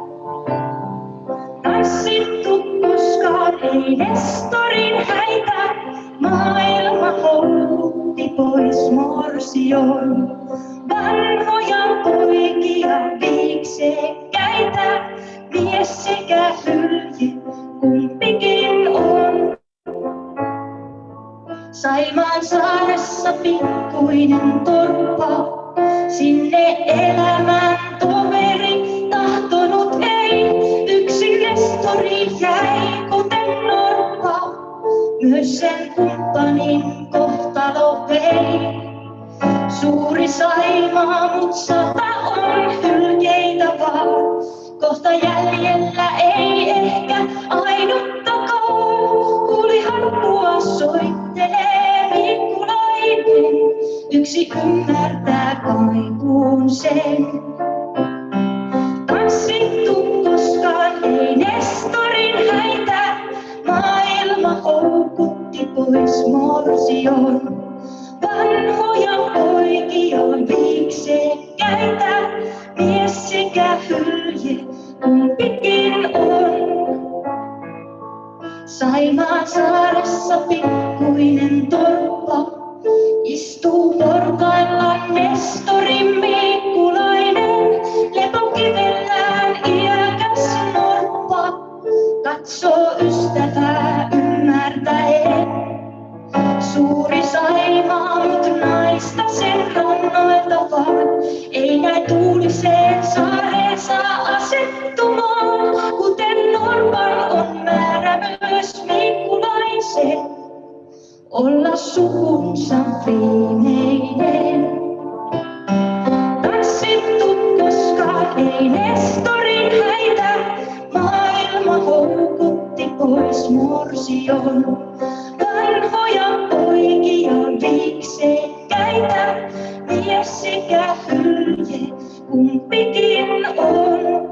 Tanssittu koskaan ei Nestorin häitä, maailma houkutti pois morsion. Vanhoja poikia viiksekkäitä, mies sekä hylje kumpikin on. Saimaan saaressa pikkuinen torppa, sinne elämän toveri tahtonut ei. Yksin Nestori jäi kuten norppa, myös sen kumppanin kohtalo vei. Suuri Saimaa, mut sata on hylkeitä vaan, kohta jäljellä ei ehkä lainuttakoon, huuliharppua soittelee pikkulainen. Yksi ymmärtää kaipuun sen. Tanssittu koskaan ei Nestorin häitä, maailma houkutti pois morsion. Vanhoja poikia viiksekkäitä, mies sekä hylje kumpikin on. Saimaan saaressa pikkuinen torppa, istuu portaillaan Nestorin Mikkulainen. Lepokivellään iäkäs norppa, katsoo ystävää ymmärtäen. Suuri Saimaa, mut naista sen rannoilta vaan. Ei näin tuuliseen saareen saa asettumaan, kuten norpan on määrä myös Mikkulaisen olla sukunsa viimeinen. Tanssittu koskaan ei Nestorin häitä, maailma houkutti pois morsion. Vanhoja poikia viiksekkäitä, mies sekä hylje kumpikin on.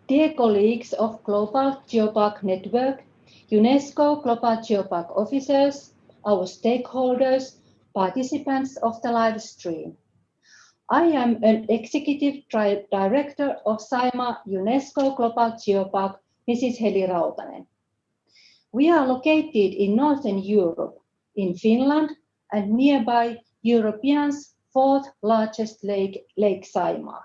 Dear colleagues of Global Geopark Network, UNESCO Global Geopark officers, our stakeholders, participants of the live stream. I am an Executive Director of Saimaa UNESCO Global Geopark, Mrs. Heli Rautanen. We are located in Northern Europe, in Finland, and nearby Europe's fourth largest lake, Lake Saimaa.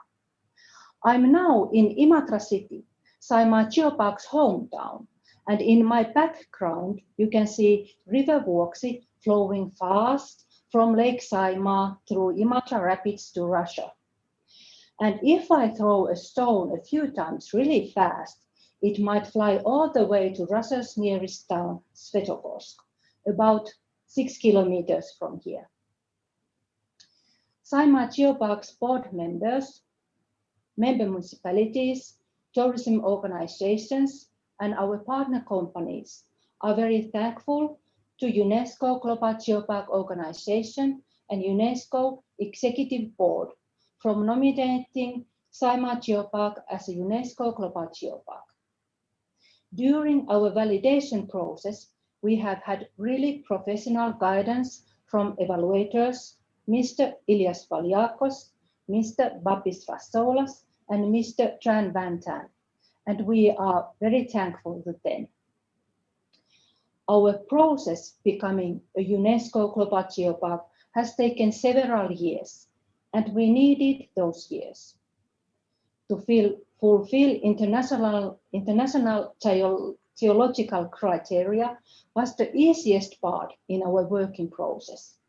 I'm now in Imatra city, Saimaa Geopark's hometown, and in my background you can see River Vuoksi flowing fast from Lake Saimaa through Imatra Rapids to Russia. And if I throw a stone a few times really fast, it might fly all the way to Russia's nearest town, Svetogorsk, about 6 kilometers from here. Saimaa Geopark's board members, member municipalities, tourism organizations, and our partner companies are very thankful to UNESCO Global Geopark Organization and UNESCO Executive Board from nominating Saimaa Geopark as a UNESCO Global Geopark. During our validation process, we have had really professional guidance from evaluators, Mr. Ilias Valiakos, Mr. Babis Rastolas, and Mr. Tran Van Tan, and we are very thankful to them. Our process becoming a UNESCO Global Geopark has taken several years, and we needed those years. To fulfill international geological criteria was the easiest part in our working process.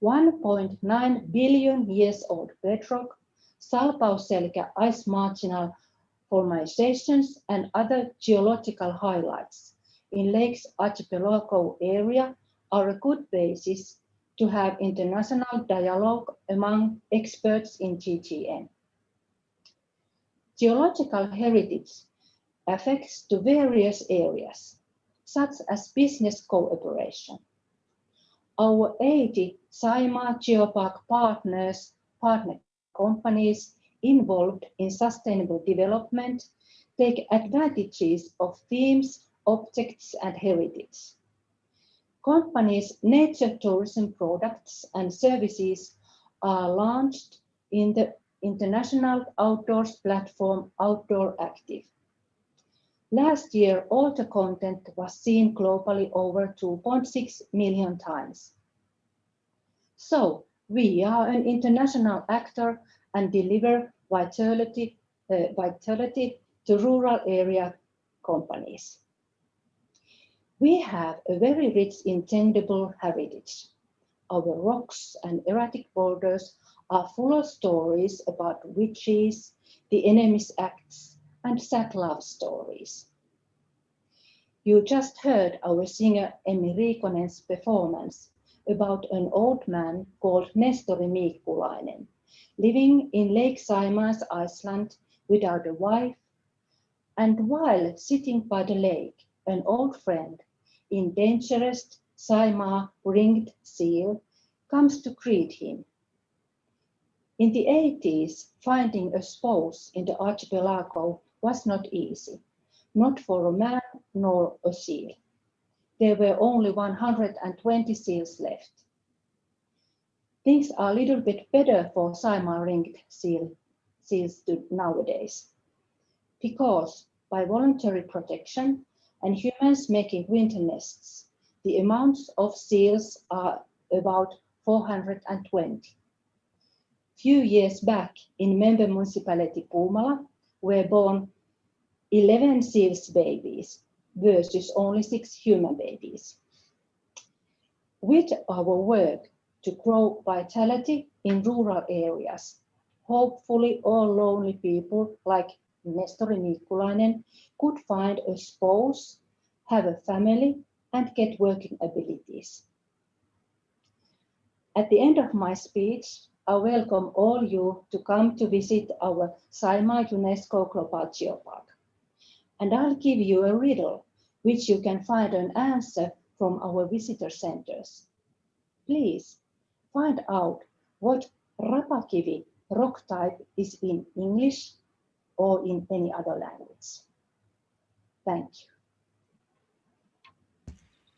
1.9 billion years old bedrock, salpausselkä ice marginal formations and other geological highlights in Lake's archipelago area are a good basis to have international dialogue among experts in GGN. Geological heritage affects to various areas, such as business cooperation. Our 80 Saimaa Geopark partner companies involved in sustainable development take advantages of themes, objects, and heritage. Companies' nature tourism products and services are launched in the international outdoors platform Outdoor Active. Last year, all the content was seen globally over 2.6 million times. So we are an international actor and deliver vitality to rural area companies. We have a very rich intangible heritage. Our rocks and erratic borders are full of stories about witches, the enemy's acts, and sad love stories. You just heard our singer Emmi Riikonen's performance about an old man called Nestori Miikkulainen, living in Lake Saima's Iceland without a wife, and while sitting by the lake, an old friend, endangered Saimaa ringed seal, comes to greet him. In the 80s, finding a spouse in the archipelago was not easy, not for a man nor a seal. There were only 120 seals left. Things are a little bit better for Saimaa ringed seals nowadays, because by voluntary protection and humans making winter nests, the amounts of seals are about 420. Few years back in member municipality Puumala were born 11 seals babies versus only 6 human babies. With our work to grow vitality in rural areas, hopefully all lonely people like Nestori Miikkulainen could find a spouse, have a family, and get working abilities. At the end of my speech, I welcome all you to come to visit our Saimaa UNESCO Global Geopark. And I'll give you a riddle, which you can find an answer from our visitor centers. Please find out what rapakivi rock type is in English or in any other language. Thank you.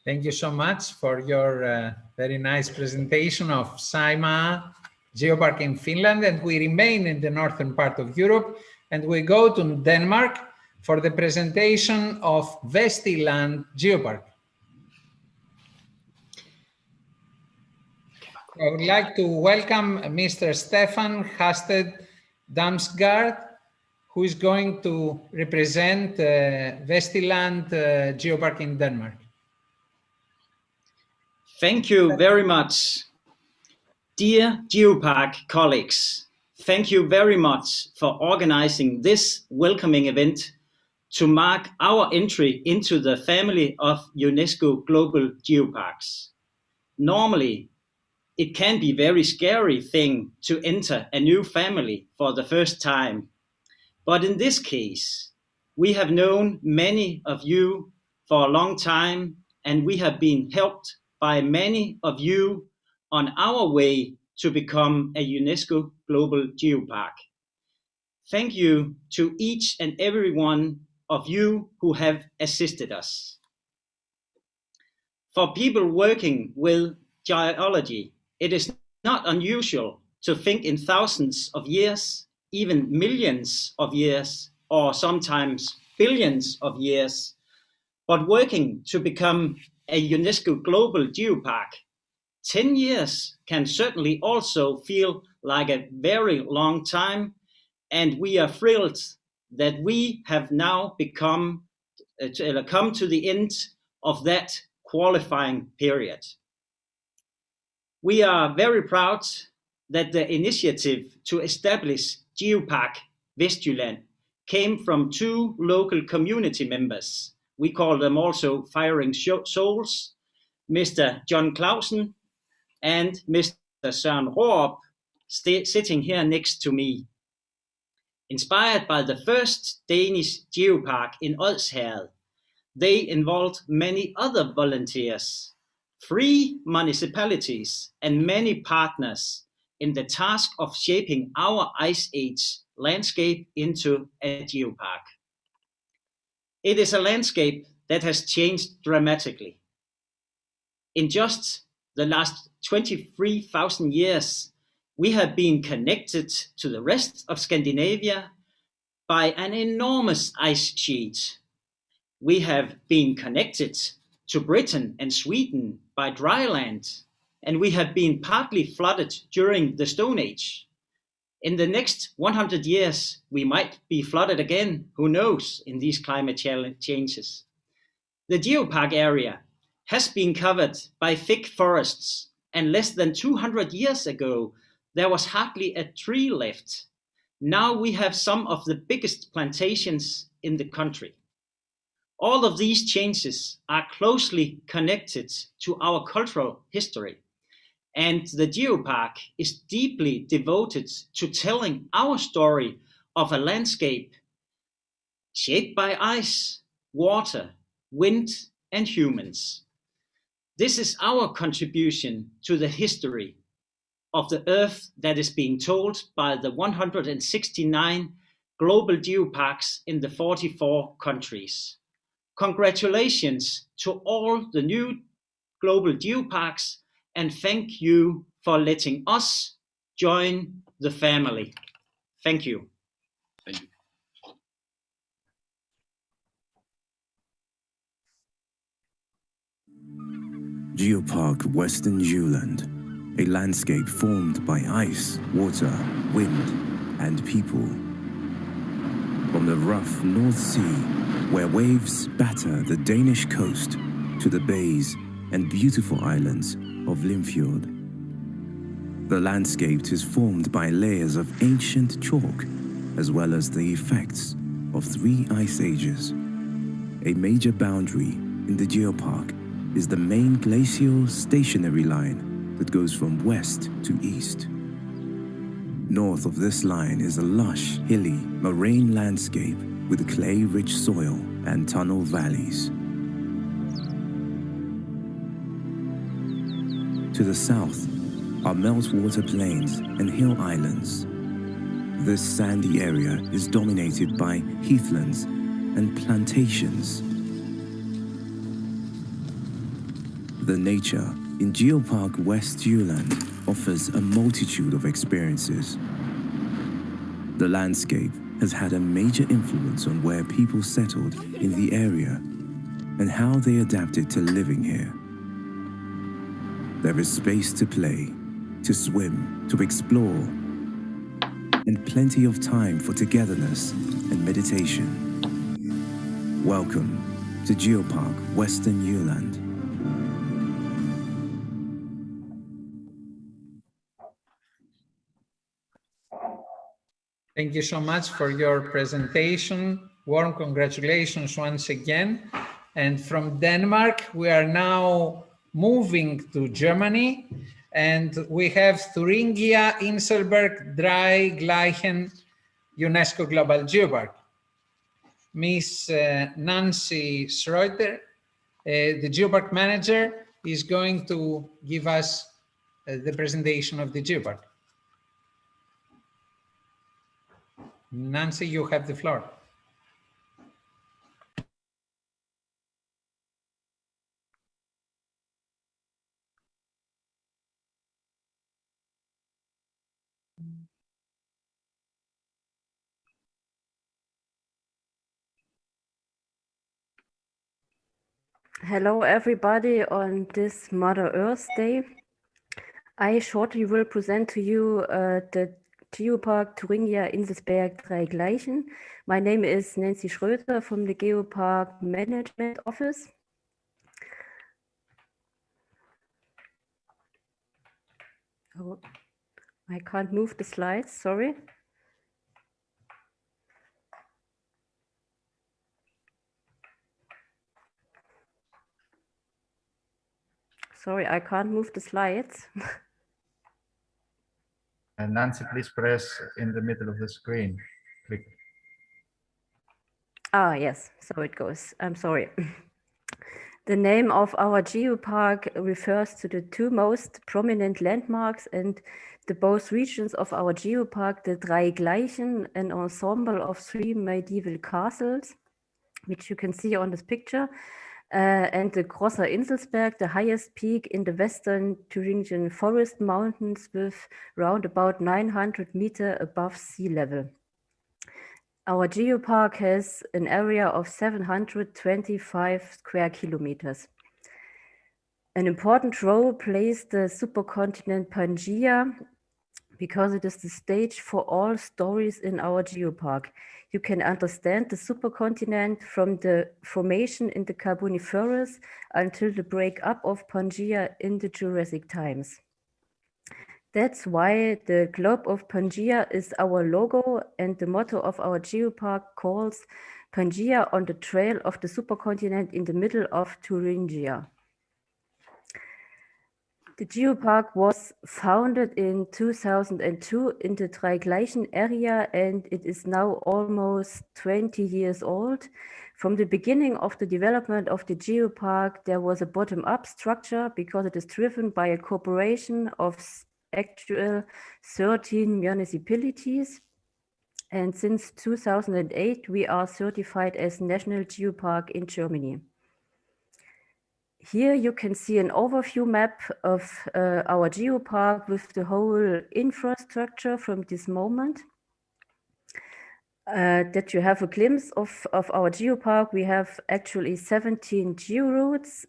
Thank you so much for your very nice presentation of Saimaa Geopark in Finland. And we remain in the northern part of Europe, and we go to Denmark for the presentation of Vestiland Geopark. I would like to welcome Mr. Stefan Hasted Damsgaard, who is going to represent Vestiland Geopark in Denmark. Thank you very much. Dear Geopark colleagues, thank you very much for organizing this welcoming event to mark our entry into the family of UNESCO Global Geoparks. Normally, it can be a very scary thing to enter a new family for the first time. But in this case, we have known many of you for a long time, and we have been helped by many of you on our way to become a UNESCO Global Geopark. Thank you to each and every one of you who have assisted us. For people working with geology, it is not unusual to think in thousands of years, even millions of years, or sometimes billions of years. But working to become a UNESCO Global Geopark, 10 years can certainly also feel like a very long time, and we are thrilled that we have now come to the end of that qualifying period. We are very proud that the initiative to establish Geopark Vestjylland came from two local community members. We call them also Firing Souls, Mr. John Clausen and Mr. Søren Raarup, sitting here next to me. Inspired by the first Danish geopark in Odsherred, they involved many other volunteers, 3 municipalities, and many partners in the task of shaping our Ice Age landscape into a geopark. It is a landscape that has changed dramatically. In just the last 23,000 years, we have been connected to the rest of Scandinavia by an enormous ice sheet. We have been connected to Britain and Sweden by dry land, and we have been partly flooded during the Stone Age. In the next 100 years, we might be flooded again, who knows, in these climate changes. The geopark area has been covered by thick forests, and less than 200 years ago, there was hardly a tree left. Now we have some of the biggest plantations in the country. All of these changes are closely connected to our cultural history, and the geopark is deeply devoted to telling our story of a landscape shaped by ice, water, wind, and humans. This is our contribution to the history of the Earth that is being told by the 169 global geoparks in the 44 countries. Congratulations to all the new global geoparks, and thank you for letting us join the family. Thank you. Thank you. Geopark Western Jylland, a landscape formed by ice, water, wind, and people. From the rough North Sea, where waves batter the Danish coast, to the bays and beautiful islands of Limfjord. The landscape is formed by layers of ancient chalk, as well as the effects of 3 ice ages. A major boundary in the geopark is the main glacial stationary line that goes from west to east. North of this line is a lush, hilly, moraine landscape with clay-rich soil and tunnel valleys. To the south are meltwater plains and hill islands. This sandy area is dominated by heathlands and plantations. The nature in Geopark West Jylland offers a multitude of experiences. The landscape has had a major influence on where people settled in the area and how they adapted to living here. There is space to play, to swim, to explore, and plenty of time for togetherness and meditation. Welcome to Geopark Western Jylland. Thank you so much for your presentation. Warm congratulations once again. And from Denmark, we are now moving to Germany, and we have Thuringia Inselberg Drei Gleichen UNESCO Global Geopark. Miss Nancy Schroeder, the Geopark manager, is going to give us the presentation of the Geopark. Nancy, you have the floor. Hello, everybody, on this Mother Earth Day. I shortly will present to you the Geopark Thuringia Inselberg Drei Gleichen. My name is Nancy Schröter from the Geopark Management Office. Oh, I can't move the slides, sorry. Sorry, I can't move the slides. And Nancy, please press in the middle of the screen. Click. Ah, yes, so it goes. I'm sorry. The name of our geopark refers to the two most prominent landmarks and the both regions of our geopark, the Drei Gleichen, an ensemble of 3 medieval castles, which you can see on this picture, and the Grosser Inselsberg, the highest peak in the western Thuringian forest mountains with round about 900 meters above sea level. Our geopark has an area of 725 square kilometers. An important role plays the supercontinent Pangaea because it is the stage for all stories in our geopark. You can understand the supercontinent from the formation in the Carboniferous until the breakup of Pangaea in the Jurassic times. That's why the globe of Pangaea is our logo, and the motto of our geopark calls Pangaea on the trail of the supercontinent in the middle of Thuringia. The geopark was founded in 2002 in the Drei Gleichen area, and it is now almost 20 years old. From the beginning of the development of the geopark, there was a bottom-up structure because it is driven by a cooperation of actual 13 municipalities. And since 2008, we are certified as National Geopark in Germany. Here you can see an overview map of our geopark with the whole infrastructure from this moment. That you have a glimpse of our geopark. We have actually 17 georoutes.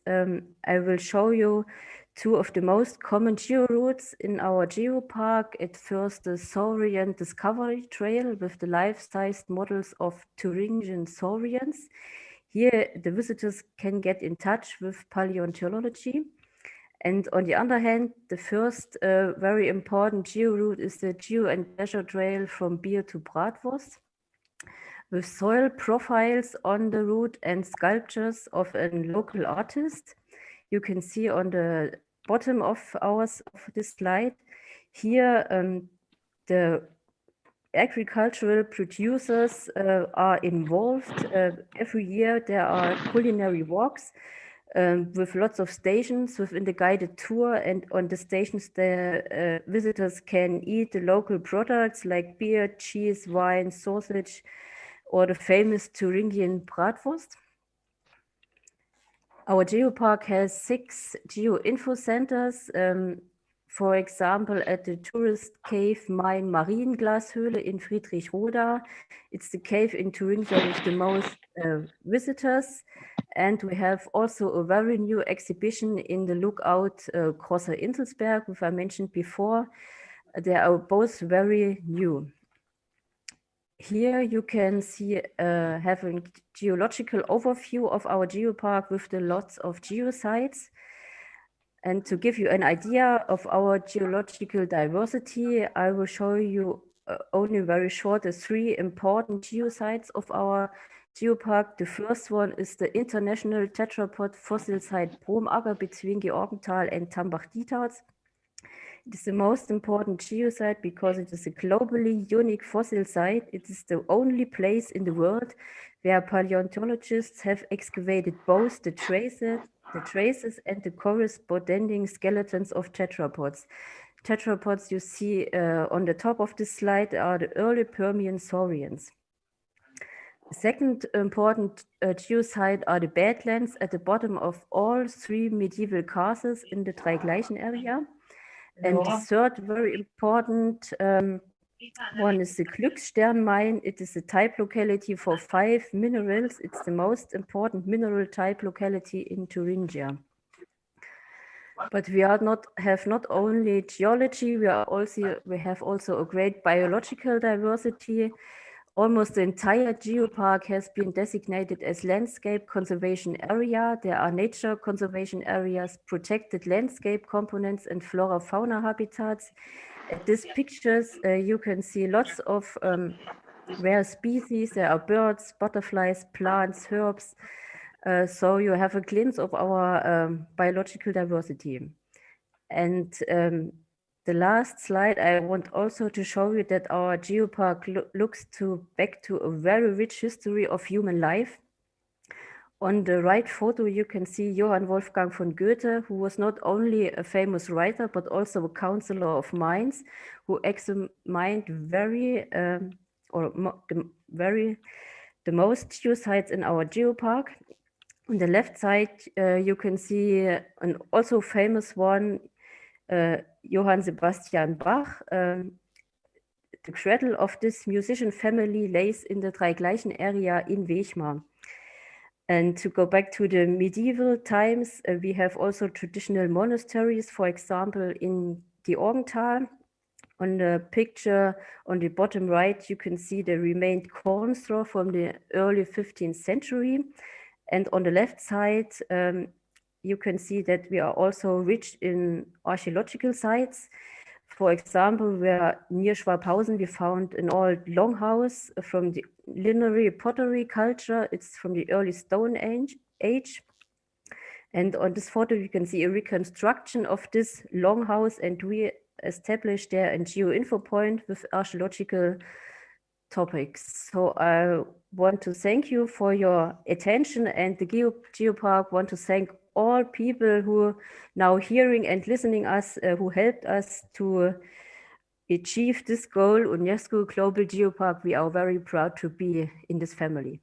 I will show you 2 of the most common georoutes in our geopark. At first, the Saurian Discovery Trail with the life-sized models of Thuringian saurians. Here, the visitors can get in touch with paleontology. And on the other hand, the first very important georoute is the Geo and Pleasure Trail from Beer to Bratwurst, with soil profiles on the route and sculptures of a local artist. You can see on the bottom of this slide. Here, the agricultural producers are involved. Every year there are culinary walks with lots of stations within the guided tour, and on the stations the visitors can eat the local products like beer, cheese, wine, sausage, or the famous Thuringian Bratwurst. Our geopark has 6 geo-info centers. For example, at the tourist cave Main Marienglashöhle in Friedrichroda. It's the cave in Thuringia with the most visitors. And we have also a very new exhibition in the lookout Grosser Inselsberg, which I mentioned before. They are both very new. Here you can see have a geological overview of our geopark with the lots of geosites. And to give you an idea of our geological diversity, I will show you only very short the 3 important geosites of our geopark. The first one is the international tetrapod fossil site Bromacker between Georgenthal and Tambach-Dietharz. It is the most important geosite because it is a globally unique fossil site. It is the only place in the world where paleontologists have excavated both the traces and the corresponding skeletons of tetrapods. Tetrapods you see on the top of this slide are the early Permian saurians. The second important geosite are the badlands at the bottom of all 3 medieval castles in the Drei Gleichen area. And the third very important one is the Glücksstern mine. It is a type locality for 5 minerals. It's the most important mineral type locality in Thuringia. But we have not only geology, we have also a great biological diversity. almost the entire geopark has been designated as landscape conservation area. There are nature conservation areas, protected landscape components, and flora-fauna habitats. At these pictures, you can see lots of rare species. There are birds, butterflies, plants, herbs. So you have a glimpse of our biological diversity. And the last slide, I want also to show you that our geopark looks back to a very rich history of human life. On the right photo, you can see Johann Wolfgang von Goethe, who was not only a famous writer, but also a counselor of mines, who examined the most geosites in our geopark. On the left side, you can see an also famous one, Johann Sebastian Bach. The cradle of this musician family lays in the Dreigleichen area in Wechmar. And to go back to the medieval times, we have also traditional monasteries, for example, in the Orgenthal. On the picture on the bottom right, you can see the remained corn straw from the early 15th century. And on the left side, you can see that we are also rich in archaeological sites. For example, near Schwabhausen, we found an old longhouse from the linear pottery culture. It's from the early Stone Age. And on this photo, you can see a reconstruction of this longhouse, and we established there a geo-info point with archaeological topics. So I want to thank you for your attention, and the Geopark want to thank all people who now hearing and listening us, who helped us to achieve this goal, UNESCO Global Geopark. We are very proud to be in this family.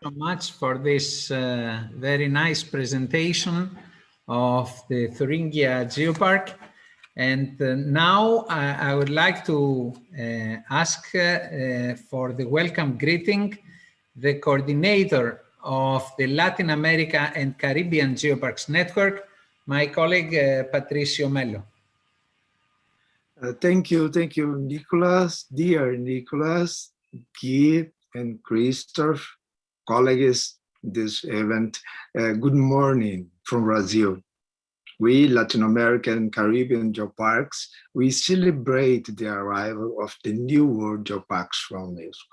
So much for this very nice presentation of the Thuringia Geopark. And now I would like to ask for the welcome greeting the coordinator of the Latin America and Caribbean Geoparks Network, my colleague Patricio Mello. Thank you, Nicolas, dear Nicolas, Guy, and Christoph, colleagues this event. Good morning from Brazil. We Latin American and Caribbean Geoparks, we celebrate the arrival of the new World Geoparks from UNESCO.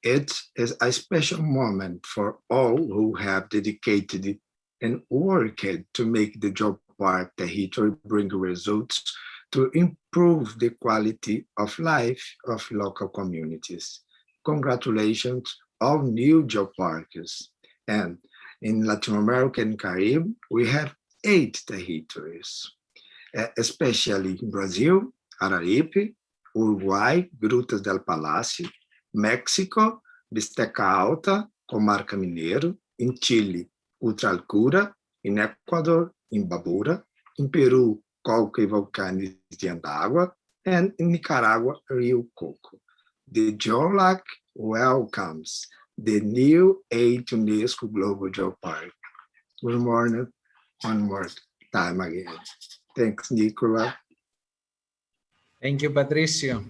It is a special moment for all who have dedicated and worked to make the Geopark territory bring results to improve the quality of life of local communities. Congratulations, all new Geoparks. And in Latin America and Caribbean, we have 8 territories, especially in Brazil, Araripe, Uruguay, Grutas del Palacio, Mexico, Bisteca Alta, Comarca Mineiro, in Chile, Ultraalcura, in Ecuador, Imbabura, in Peru, Colca e Volcanes de Andagua, and in Nicaragua, Rio Coco. The GeoLAC welcomes the new 8 UNESCO Global Geopark. Good morning, one more time again. Thanks, Nicola. Thank you, Patricio.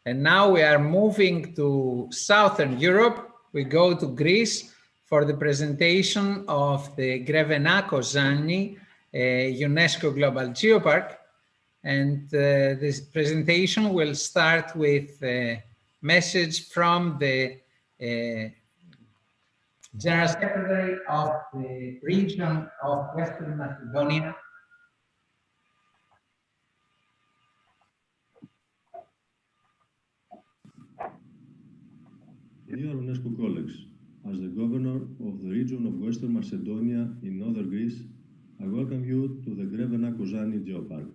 And now we are moving to Southern Europe. We go to Greece for the presentation of the Grevenaco-Zani UNESCO Global Geopark. And this presentation will start with a message from the General Secretary of the region of Western Macedonia. Dear UNESCO colleagues, as the governor of the region of Western Macedonia in northern Greece, I welcome you to the Grevenaco-Zani Geopark.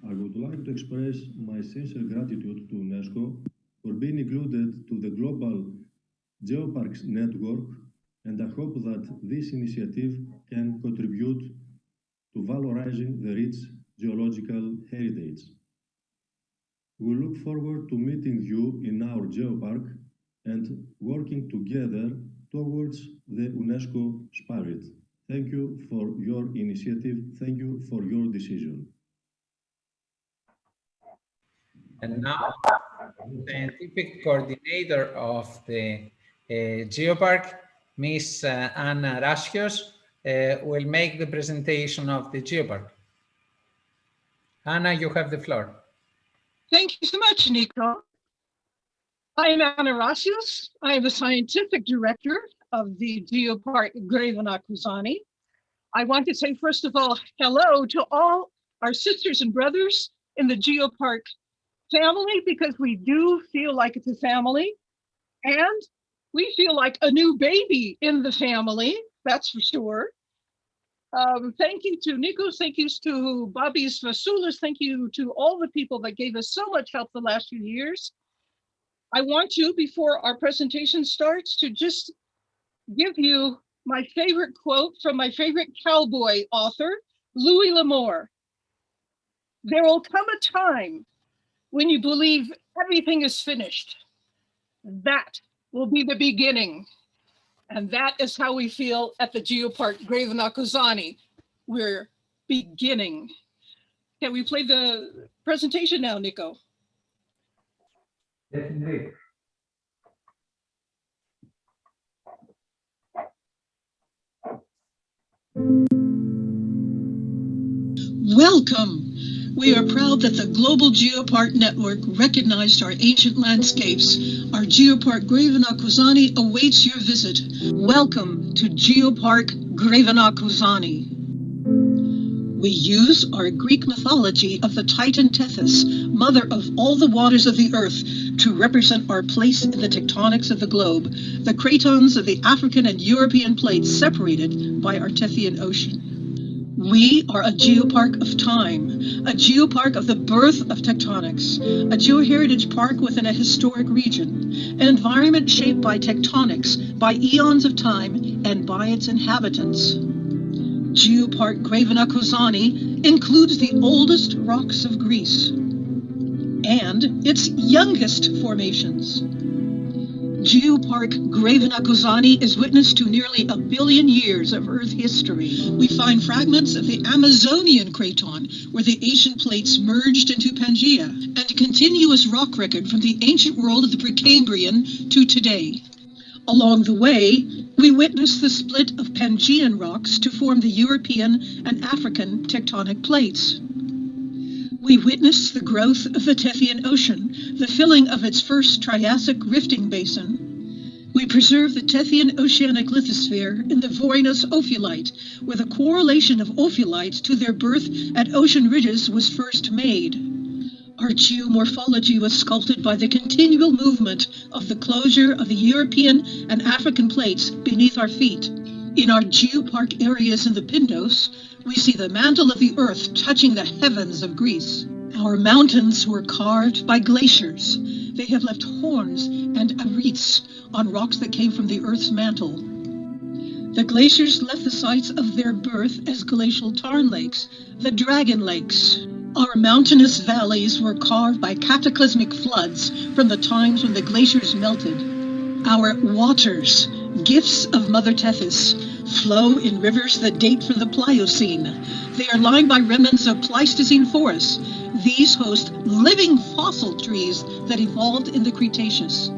I would like to express my sincere gratitude to UNESCO for being included to the Global Geoparks Network, and I hope that this initiative can contribute to valorizing the rich geological heritage. We look forward to meeting you in our Geopark and working together towards the UNESCO spirit. Thank you for your initiative. Thank you for your decision. And now, the scientific coordinator of the Geopark, Ms. Anna Rasios, will make the presentation of the Geopark. Anna, you have the floor. Thank you so much, Nico. I am Anna Rasios. I am the scientific director of the Geopark Grevena Kuzani. I want to say, first of all, hello to all our sisters and brothers in the Geopark family, because we do feel like it's a family, and we feel like a new baby in the family, that's for sure. Thank you to Nico, thank you to Babis Vasulis, thank you to all the people that gave us so much help the last few years. I want to, before our presentation starts, to just give you my favorite quote from my favorite cowboy author, Louis L'Amour. There will come a time when you believe everything is finished. That will be the beginning. And that is how we feel at the Geopark Grevena Kuzani. We're beginning. Can we play the presentation now, Nico? Yes, indeed. Welcome. We are proud that the Global Geopark Network recognized our ancient landscapes. Our Geopark Grevena Kuzani awaits your visit. Welcome to Geopark Grevena Kuzani. We use our Greek mythology of the Titan Tethys, mother of all the waters of the earth, to represent our place in the tectonics of the globe, the cratons of the African and European plates separated by our Tethyan Ocean. We are a geopark of time, a geopark of the birth of tectonics, a geoheritage park within a historic region, an environment shaped by tectonics, by eons of time, and by its inhabitants. Geopark Grevena Kuzani includes the oldest rocks of Greece and its youngest formations. Geopark Grevena Kuzani is witness to nearly 1 billion years of Earth history. We find fragments of the Amazonian craton, where the ancient plates merged into Pangaea, and a continuous rock record from the ancient world of the Precambrian to today. Along the way, we witness the split of Pangaean rocks to form the European and African tectonic plates. We witnessed the growth of the Tethyan Ocean, the filling of its first Triassic rifting basin. We preserve the Tethyan oceanic lithosphere in the Vorenus ophiolite, where the correlation of ophiolites to their birth at ocean ridges was first made. Our geomorphology was sculpted by the continual movement of the closure of the European and African plates beneath our feet. In our geopark areas in the Pindos, we see the mantle of the earth touching the heavens of Greece. Our mountains were carved by glaciers. They have left horns and arites on rocks that came from the earth's mantle. The glaciers left the sites of their birth as glacial tarn lakes, the dragon lakes. Our mountainous valleys were carved by cataclysmic floods from the times when the glaciers melted. Our waters, gifts of Mother Tethys, flow in rivers that date from the Pliocene. They are lined by remnants of Pleistocene forests. These host living fossil trees that evolved in the Cretaceous.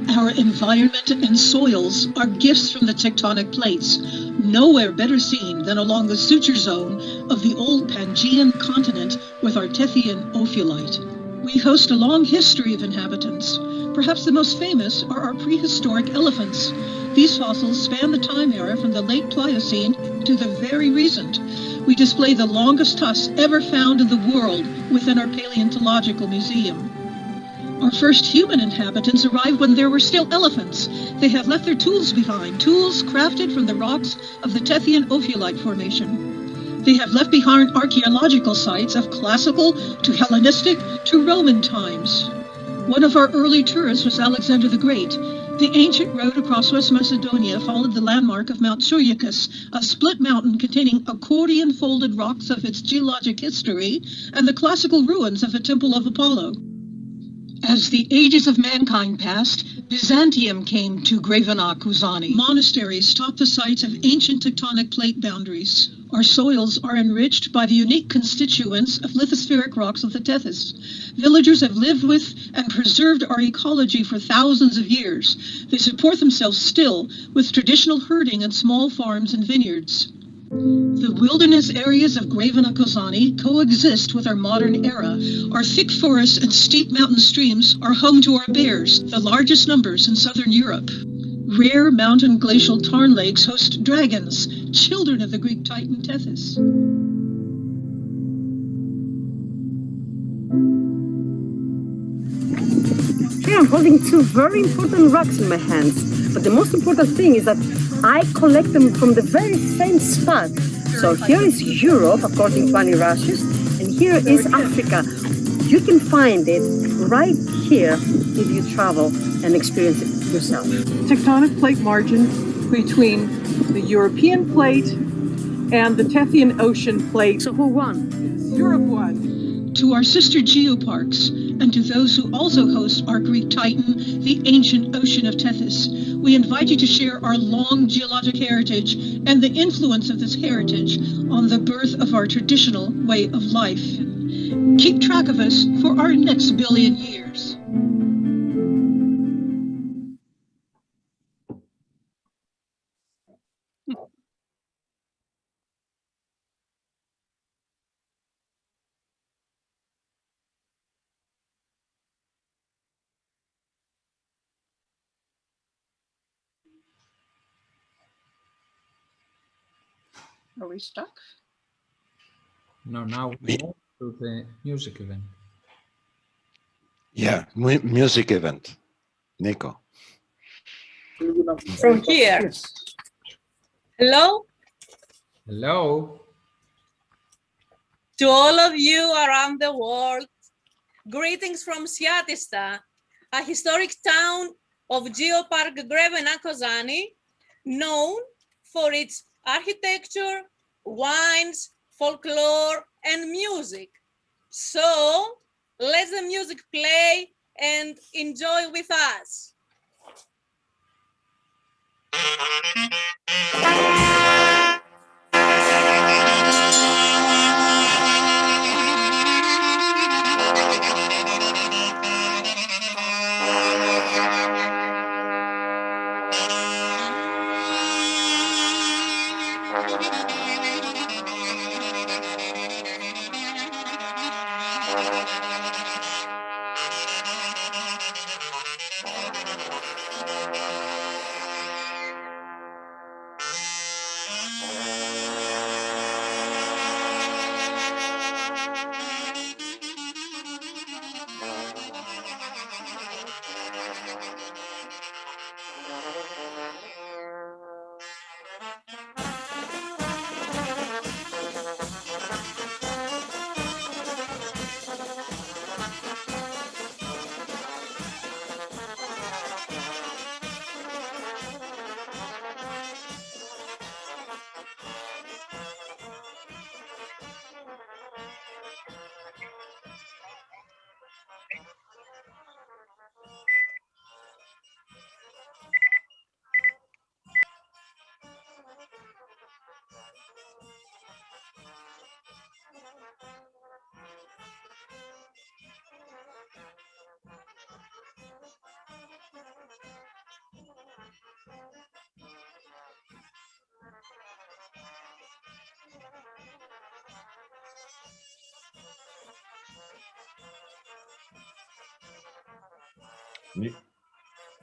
Our environment and soils are gifts from the tectonic plates, nowhere better seen than along the suture zone of the old Pangaean continent with our Tethyan ophiolite. We host a long history of inhabitants. Perhaps the most famous are our prehistoric elephants. These fossils span the time era from the late Pliocene to the very recent. We display the longest tusks ever found in the world within our paleontological museum. Our first human inhabitants arrived when there were still elephants. They have left their tools behind, tools crafted from the rocks of the Tethyan ophiolite formation. They have left behind archaeological sites of classical to Hellenistic to Roman times. One of our early tourists was Alexander the Great. The ancient road across West Macedonia followed the landmark of Mount Suryakus, a split mountain containing accordion-folded rocks of its geologic history and the classical ruins of a temple of Apollo. As the ages of mankind passed, Byzantium came to Grevena Kuzani. Monasteries topped the sites of ancient tectonic plate boundaries. Our soils are enriched by the unique constituents of lithospheric rocks of the Tethys. Villagers have lived with and preserved our ecology for thousands of years. They support themselves still with traditional herding and small farms and vineyards. The wilderness areas of Grevena Kozani coexist with our modern era. Our thick forests and steep mountain streams are home to our bears, the largest numbers in southern Europe. Rare mountain glacial tarn lakes host dragons, children of the Greek titan Tethys. Here I'm holding two very important rocks in my hands, but the most important thing is that I collect them from the very same spot. So here is Europe, according to Anirasius, and here is Africa. You can find it right here if you travel and experience it yourself. Tectonic plate margin between the European plate and the Tethyan Ocean plate. So who won? Europe won. To our sister Geoparks, and to those who also host our Greek titan, the ancient ocean of Tethys, we invite you to share our long geologic heritage and the influence of this heritage on the birth of our traditional way of life. Keep track of us for our next billion years. Are we stuck? No, now we move to the music event. Yeah, music event. Nico. From here. Hello Hello. to all of you around the world. Greetings from Siatista, a historic town of Geopark Grevena Kozani, known for its architecture, wines, folklore, and music. So let the music play and enjoy with us.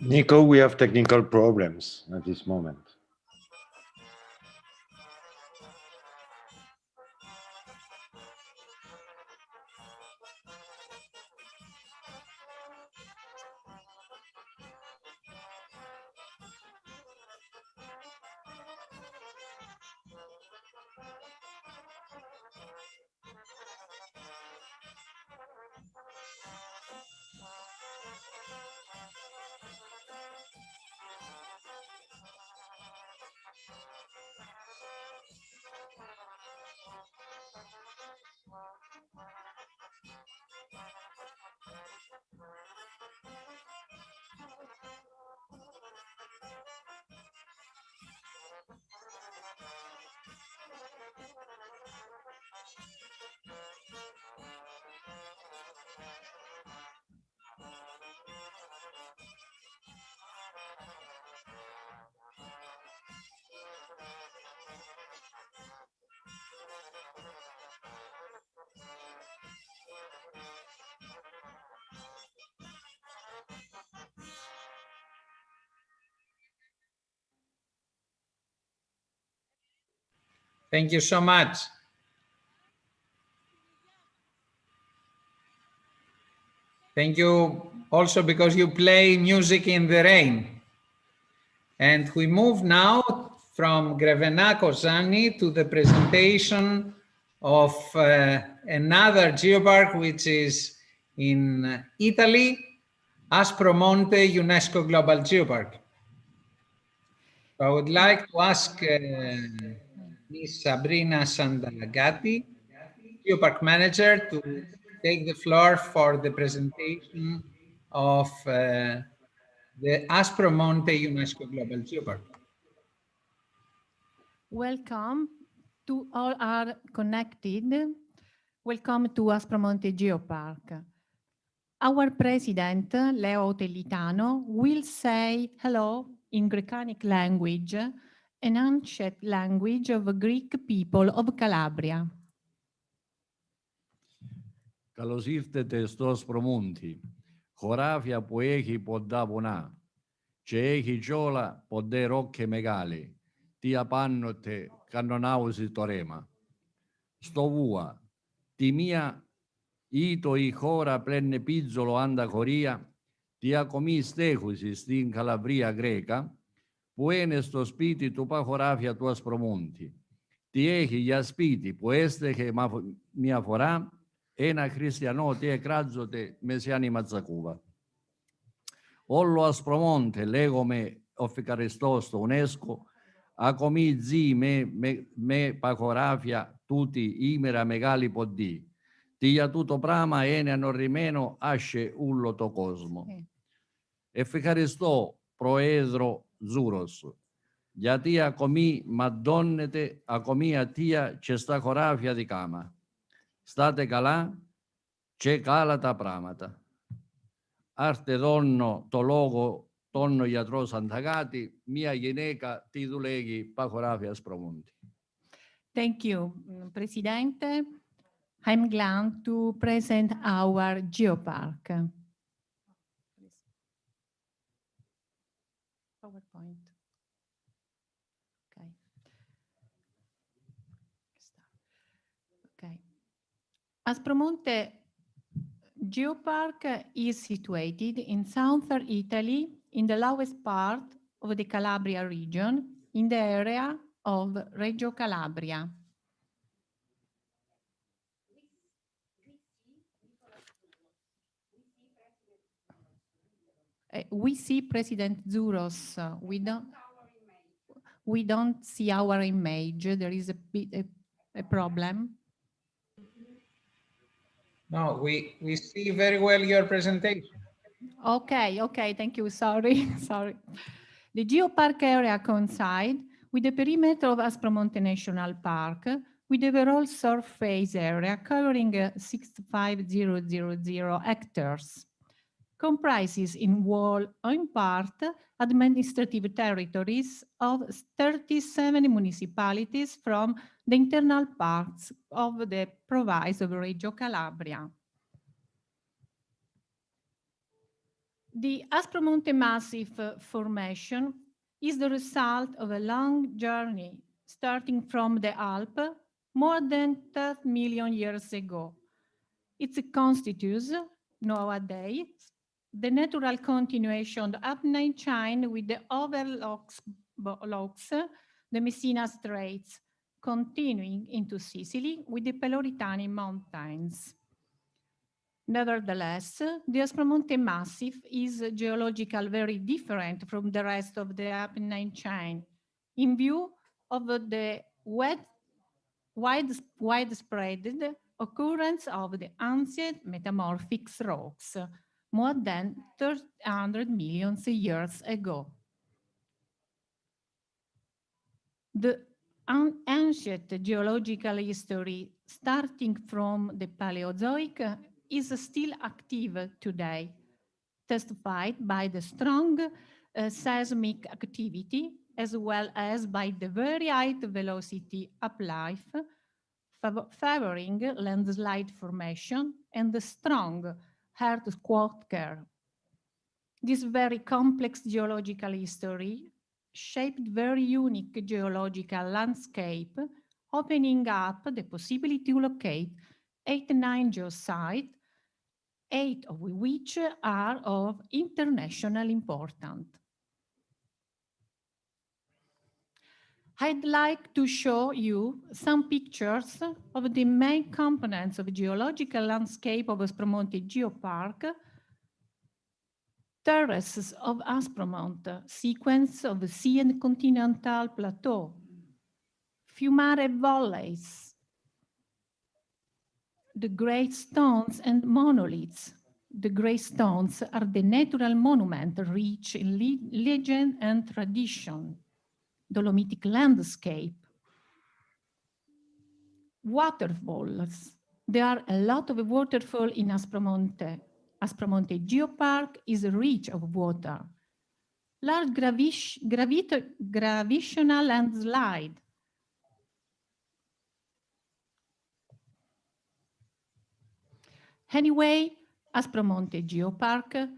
Nico, we have technical problems at this moment. Thank you so much. Thank you also because you play music in the rain. And we move now from Grevena Kozani to the presentation of another geopark, which is in Italy, Aspromonte UNESCO Global Geopark. I would like to ask Ms. Sabrina Sandagati, Geopark Manager, to take the floor for the presentation of the Aspromonte UNESCO Global Geopark. Welcome to all are connected. Welcome to Aspromonte Geopark. Our president, Leo Tellitano, will say hello in Greek language, an ancient language of the Greek people of Calabria. Καλώς ήρθετε στο Ασπρομούντι, χωράφια που έχει ποντά πονά και έχει κιόλα ποντέ ρόκκε μεγάλη, τι απάνωτε κανονάουζι το ρέμα. Στο βούα, τη μία ήτο η χώρα πλένε πίτζολο άντα χωρία, τι ακομή στέχουση στην Καλαβρία Γκρέκα, που είναι στο σπίτι του παχωράφια του Ασπρομούντι. Τι έχει για σπίτι που έστεχε μια φορά, ένα χριστιανό τι εκράτζονται μεσιάνη ματζακούβα. Όλο Ασπρομόντε λέγομαι οφικαριστό στο UNESCO, ακόμη ζει με παχωράφια τούτη ήμερα μεγάλη ποντή. Τι για τούτο πράγμα είναι ανορριμένο άσε ούλο το κόσμο. Ευχαριστώ Προέδρο Ζούρος, γιατί ακόμη μαντώνεται ακόμη ατία και στα χωράφια δικά μας. Στάτε καλά και καλά τα πράγματα. Άρτε δώνω το λόγο τον γιατρό Σανταγάτη, μια γυναίκα τι δουλεύει παχωράφια Ασπρομούντι. Thank you, Presidente. I'm glad to present our geopark. PowerPoint. Okay. Okay. Aspromonte Geopark is situated in southern Italy, in the lowest part of the Calabria region, in the area of Reggio Calabria. We see President Zouros. We don't see our image. There is a problem. No, we see very well your presentation. Okay, thank you, sorry. The geopark area coincides with the perimeter of Aspromonte National Park, with the overall surface area covering 65,000 hectares. Comprises in whole or in part administrative territories of 37 municipalities from the internal parts of the province of Reggio Calabria. The Aspromonte Massif formation is the result of a long journey starting from the Alps more than 30 million years ago. It constitutes nowadays the natural continuation of the Apennine chain with the overlooks, the Messina Straits, continuing into Sicily with the Peloritani Mountains. Nevertheless, the Aspromonte Massif is geologically very different from the rest of the Apennine chain in view of the widespread occurrence of the ancient metamorphic rocks more than 300 million years ago. The ancient geological history starting from the Paleozoic is still active today, testified by the strong seismic activity as well as by the very high velocity uplife, favoring landslide formation and the strong earthquake. This very complex geological history shaped very unique geological landscape opening up the possibility to locate 89 geosites, 8 of which are of international importance. I'd like to show you some pictures of the main components of the geological landscape of Aspromonte Geopark, terraces of Aspromonte, sequence of the sea and continental plateau, Fiumare valleys, the great stones and monoliths. The great stones are the natural monument rich in legend and tradition, Dolomitic landscape, waterfalls. There are a lot of waterfalls in Aspromonte. Aspromonte Geopark is rich of water. Large gravitational landslide. Anyway, Aspromonte Geopark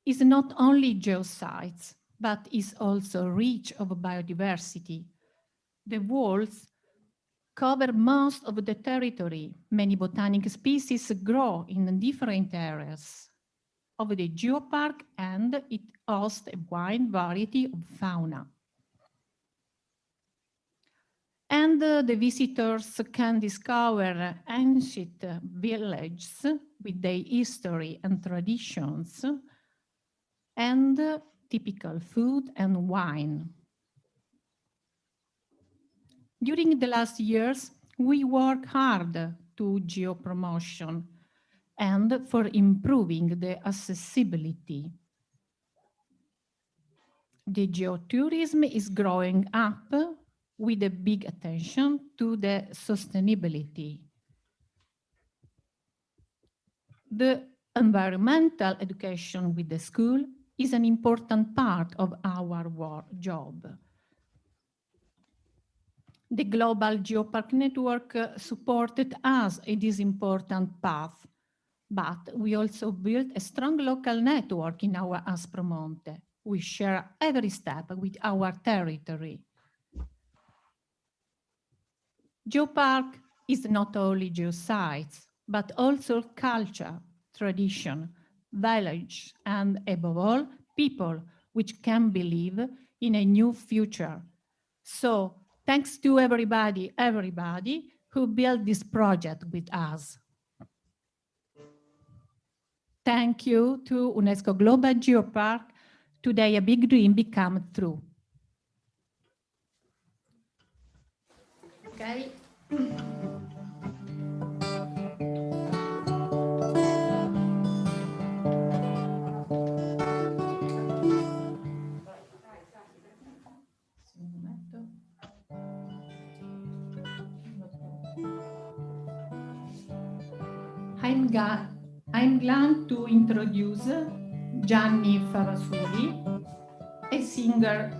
is not only geosites, but is also rich of biodiversity. The walls cover most of the territory. Many botanic species grow in different areas of the geopark, and it hosts a wide variety of fauna. And the visitors can discover ancient villages with their history and traditions, and typical food and wine. During the last years, we worked hard to geo-promotion and for improving the accessibility. The geotourism is growing up with a big attention to the sustainability. The environmental education with the school is an important part of our job. The Global Geopark Network supported us in this important path, but we also built a strong local network in our Aspromonte. We share every step with our territory. Geopark is not only geosites, but also culture, tradition, village, and above all, people which can believe in a new future. So thanks to everybody who built this project with us. Thank you to UNESCO Global Geopark. Today a big dream became true. Okay. I'm glad to introduce Gianni Favasuli, a singer,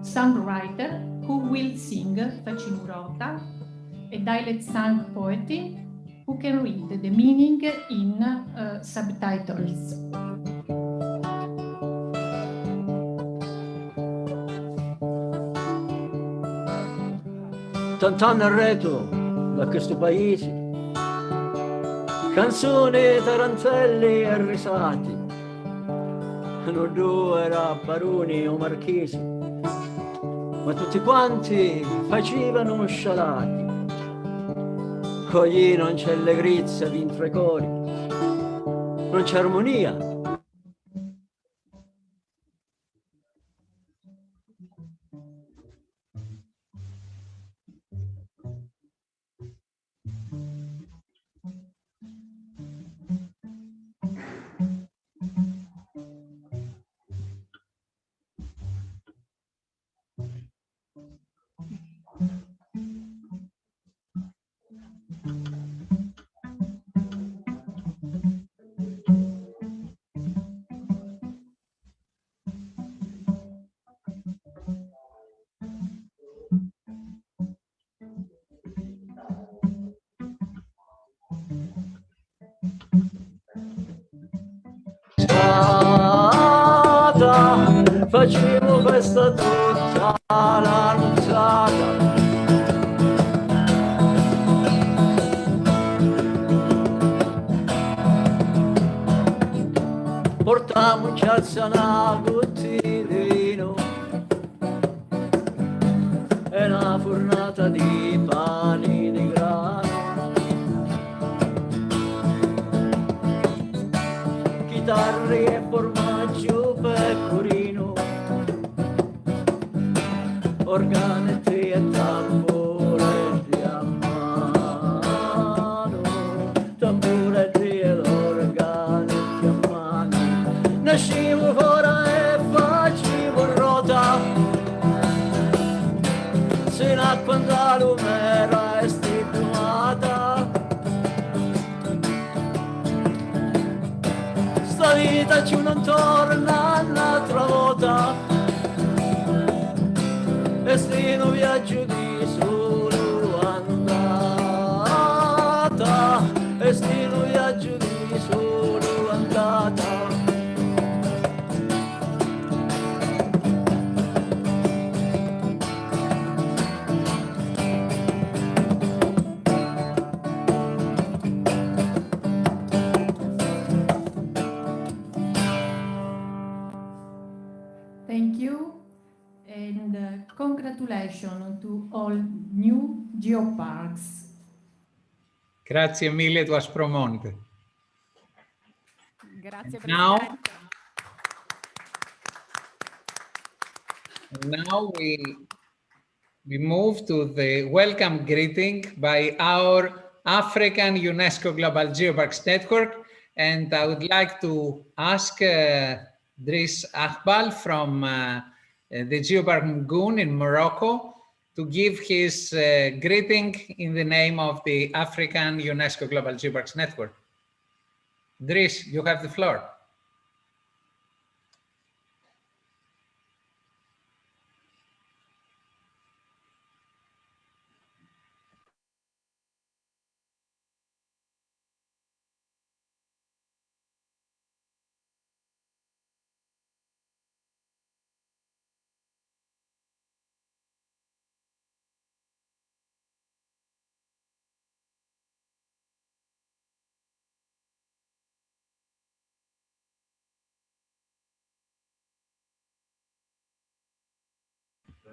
songwriter who will sing Facimurota, a dialect song poetry who can read the meaning in subtitles. Tant'anni arreto da questo paese, canzoni, tarantelli e risate, non due era baroni o marchesi, ma tutti quanti facevano scialati. Oggi non c'è allegrizia dentro i cori, non c'è armonia. Facevo festa tutta la nottata, una muchacha una guttilino e una fornata di pani di grano, chitarre e formaggio pecorino, organetti e tamburetti a mano, tamburetti ed organetti a mano. Nascivo fuori e facevo rota, sino a quando la lume era estenuata. Sta vita ci non torna un'altra volta, e stino viaggio di solo andata, e stino viaggio di solo andata. Thank you, and congratulations to all new geoparks. Grazie mille to Aspromonte. Grazie Now, Presidente. now we move to the welcome greeting by our African UNESCO Global Geoparks Network, and I would like to ask Driss Ahbal from the Geopark Mgoun in Morocco to give his greeting in the name of the African UNESCO Global Geoparks Network. Driss, you have the floor.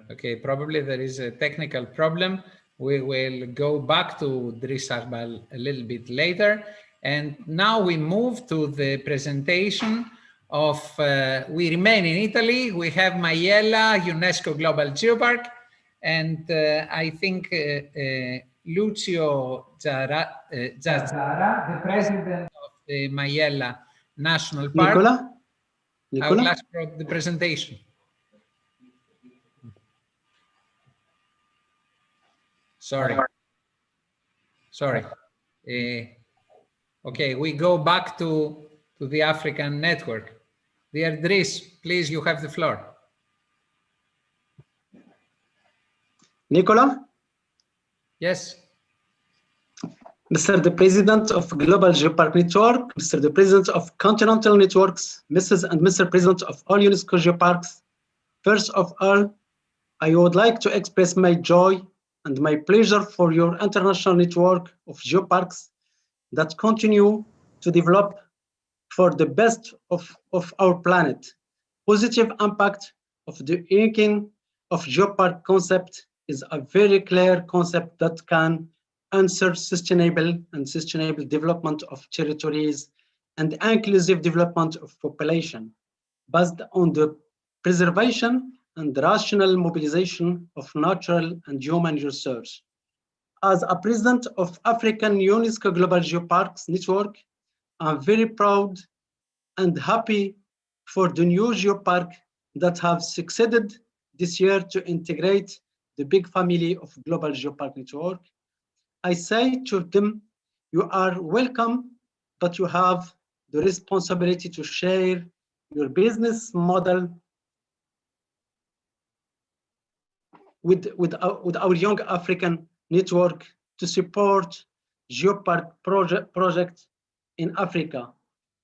Okay, probably there is a technical problem. We will go back to Driss Ahbal a little bit later. And now we move to the presentation of, we remain in Italy. We have Maiella, UNESCO Global Geopark, and I think Lucio Zazzara, the president of the Maiella National Park. Nicola? I will ask for the presentation. Sorry. Okay, we go back to the African network. Dear Driss, please, you have the floor. Nicola? Yes. Mr. the President of Global Geopark Network, Mr. the President of Continental Networks, Mrs. and Mr. President of all UNESCO Geoparks, first of all, I would like to express my joy and my pleasure for your international network of geoparks that continue to develop for the best of our planet. Positive impact of the inking of geopark concept is a very clear concept that can answer sustainable development of territories and inclusive development of population based on the preservation and rational mobilization of natural and human resources. As a president of African UNESCO Global Geoparks Network, I'm very proud and happy for the new geopark that have succeeded this year to integrate the big family of Global Geopark Network. I say to them, you are welcome, but you have the responsibility to share your business model with our young African network to support geopark projects in Africa.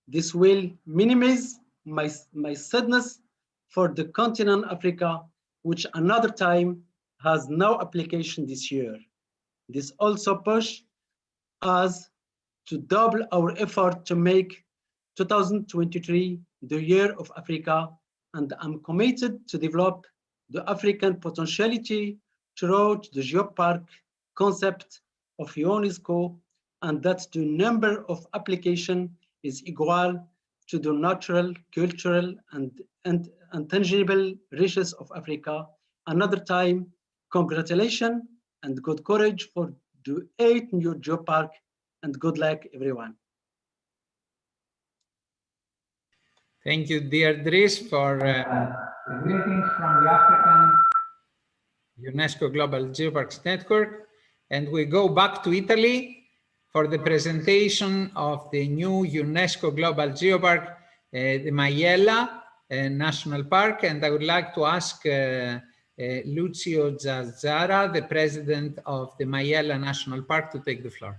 This will minimize my sadness for the continent Africa, which another time has no application this year. This also pushes us to double our effort to make 2023 the Year of Africa, and I'm committed to develop the African potentiality throughout the Geopark concept of UNESCO, and that the number of applications is equal to the natural, cultural, and tangible riches of Africa. Another time, congratulations and good courage for the 8 new Geopark, and good luck, everyone. Thank you, dear Dries, for the greetings from the African UNESCO Global Geoparks Network. And we go back to Italy for the presentation of the new UNESCO Global Geopark, the Maiella National Park. And I would like to ask Lucio Zazzara, the president of the Maiella National Park, to take the floor.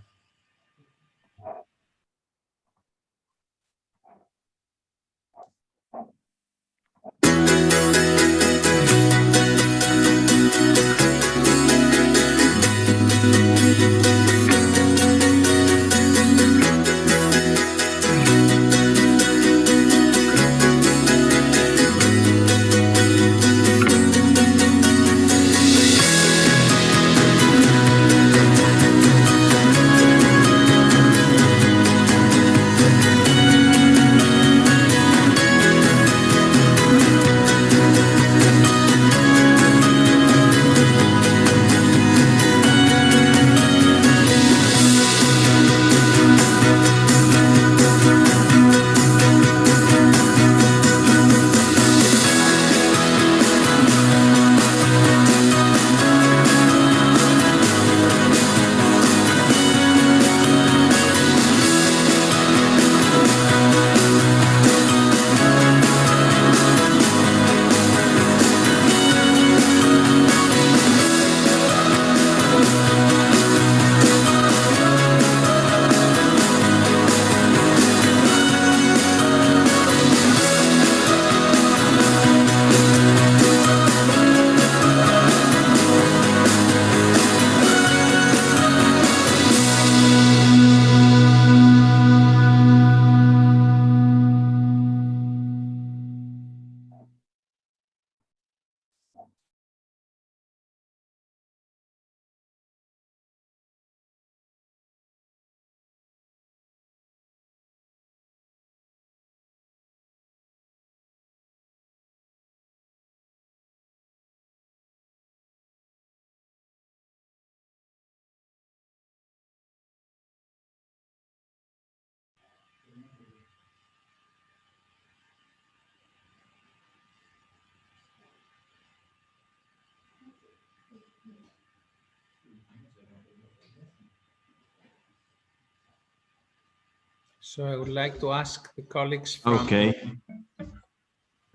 So I would like to ask the colleagues from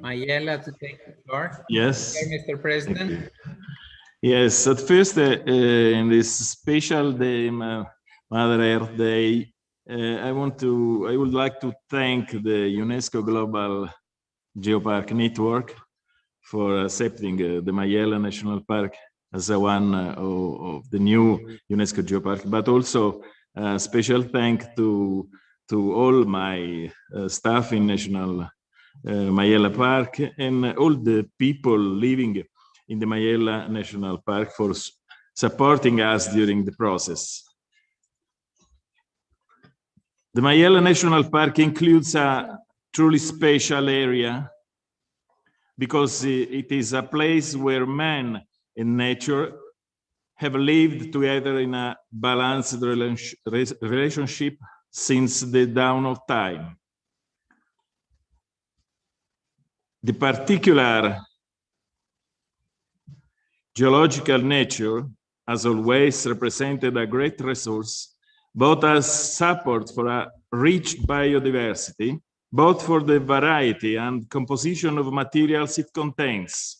Maiella to take the floor. Yes. Here, Mr. President. Yes, at first, in this special day, Mother Earth Day, I would like to thank the UNESCO Global Geopark Network for accepting the Maiella National Park as one of the new UNESCO Geopark, but also a special thank to all my staff in National Maiella Park and all the people living in the Maiella National Park for supporting us during the process. The Maiella National Park includes a truly special area because it is a place where man and nature have lived together in a balanced relationship since the dawn of time. The particular geological nature has always represented a great resource, both as support for a rich biodiversity, both for the variety and composition of materials it contains,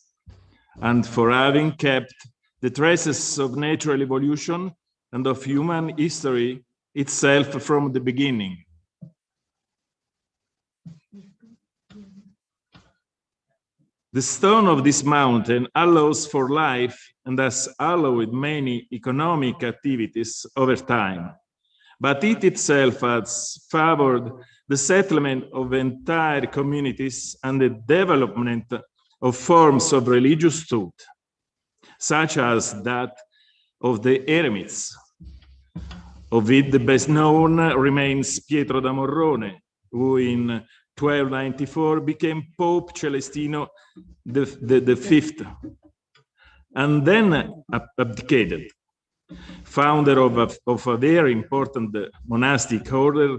and for having kept the traces of natural evolution and of human history itself from the beginning. The stone of this mountain allows for life and has allowed many economic activities over time. but it itself has favored the settlement of entire communities and the development of forms of religious thought, such as that of the eremites. Of it, the best known remains Pietro da Morrone, who in 1294 became Pope Celestino V, and then abdicated, founder of a very important monastic order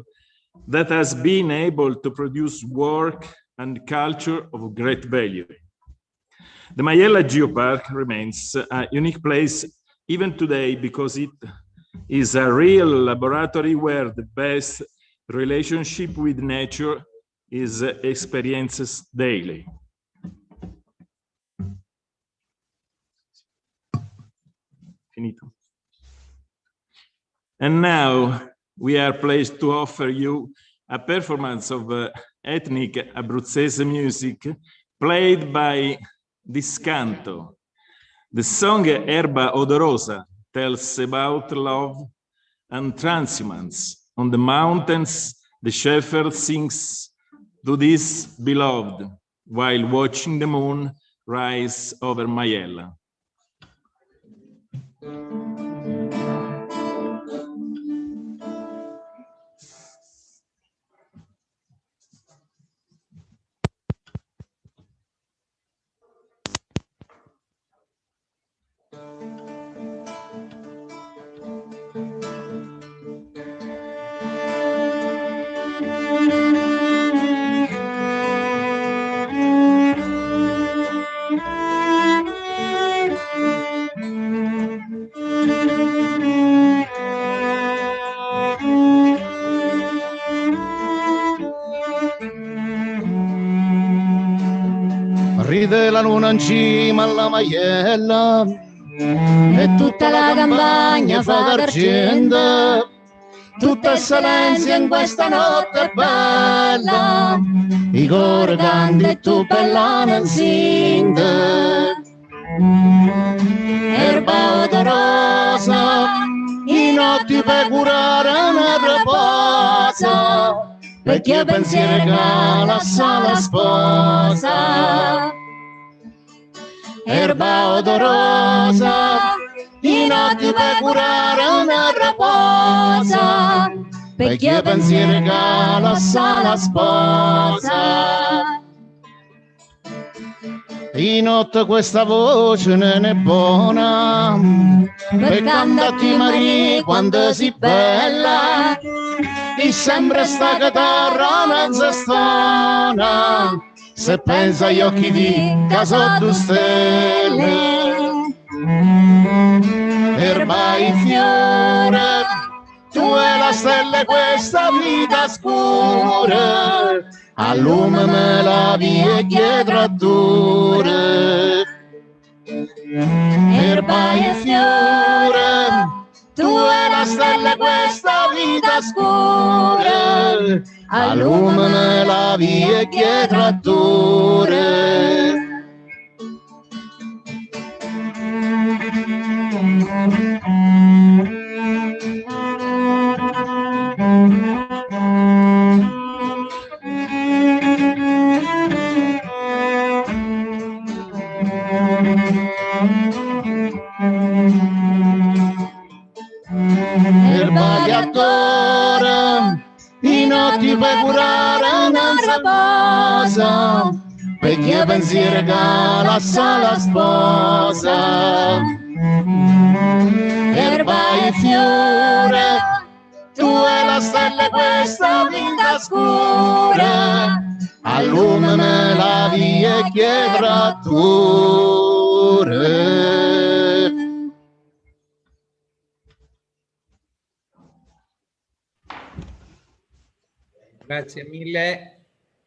that has been able to produce work and culture of great value. The Maiella Geopark remains a unique place even today because it is a real laboratory where the best relationship with nature is experienced daily. Finito. And now we are pleased to offer you a performance of ethnic Abruzzese music played by Discanto. The song Erba Odorosa tells about love and transhumance. On the mountains, the shepherd sings to this beloved while watching the moon rise over Maiella. Ride la luna in cima alla Maiella e tutta la campagna fa d'argento, tutta silenzio in questa notte bella, i cori canti e tu bella nel sinde. Erba odorosa, i notti per curare una riposa, perché pensiero regala sa la sposa. Erba odorosa, i notti per curare una riposa, perché pensiero regala sa la sposa. Di notte questa voce non è buona, per cantarti Maria quando sei bella, e sempre sta chitarra non si stona, se pensa agli occhi di casa tu stelle. Erba in fiore, tu e la stella questa vita scura, allumami la via dietro a dure. Erba in fiore, tu e la stella questa vita scura, allumami la via dietro a dure. Erba che adora, i notti per curare un'altra cosa, perché pensiero regala sa la sposa. Erba in fiore, tu e la stella questa vita scura, allumami la via dietro a dure. Grazie mille,